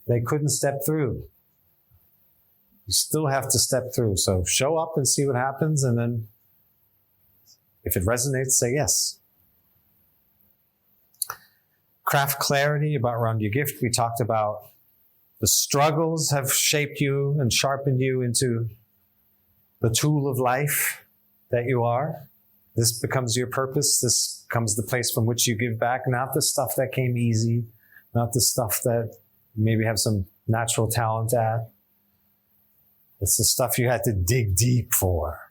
They couldn't step through. You still have to step through. So show up and see what happens, and then if it resonates, say yes. Craft clarity around your gift. We talked about the struggles have shaped you and sharpened you into the tool of life that you are. This becomes your purpose. This becomes the place from which you give back, not the stuff that came easy, not the stuff that you maybe have some natural talent at. It's the stuff you had to dig deep for.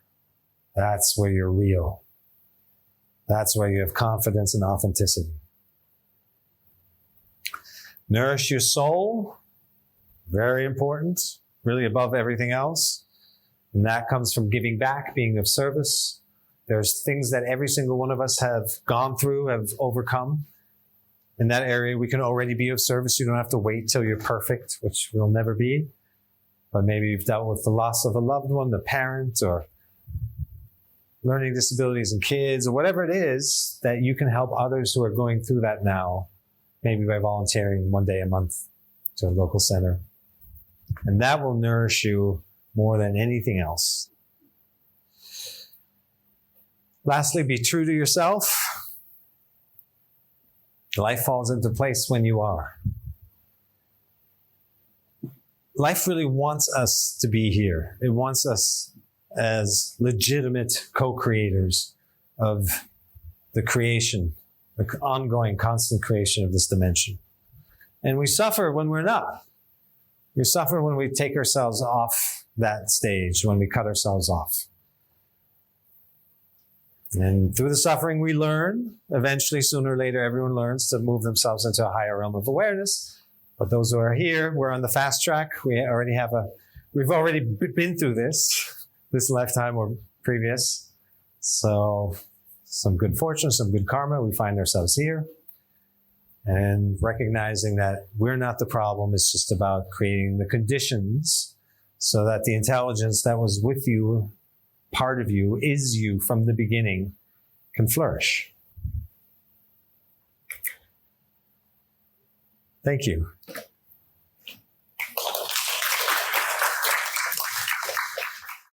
That's where you're real. That's where you have confidence and authenticity. Nourish your soul. Very important. Really above everything else. And that comes from giving back, being of service. There's things that every single one of us have gone through, have overcome. In that area, we can already be of service. You don't have to wait till you're perfect, which we'll never be. But maybe you've dealt with the loss of a loved one, the parent, or learning disabilities in kids, or whatever it is that you can help others who are going through that now, maybe by volunteering one day a month to a local center. And that will nourish you more than anything else. Lastly, be true to yourself. Life falls into place when you are. life really wants us to be here. It wants us as legitimate co-creators of the creation, the ongoing, constant creation of this dimension. And we suffer when we're not. We suffer when we take ourselves off that stage, when we cut ourselves off. And through the suffering, we learn. Eventually, sooner or later, everyone learns to move themselves into a higher realm of awareness. But those who are here, we're on the fast track. We've already been through this lifetime or previous. So some good fortune, some good karma, we find ourselves here. And recognizing that we're not the problem, it's just about creating the conditions so that the intelligence that was with you, part of you, is you from the beginning, can flourish. Thank you.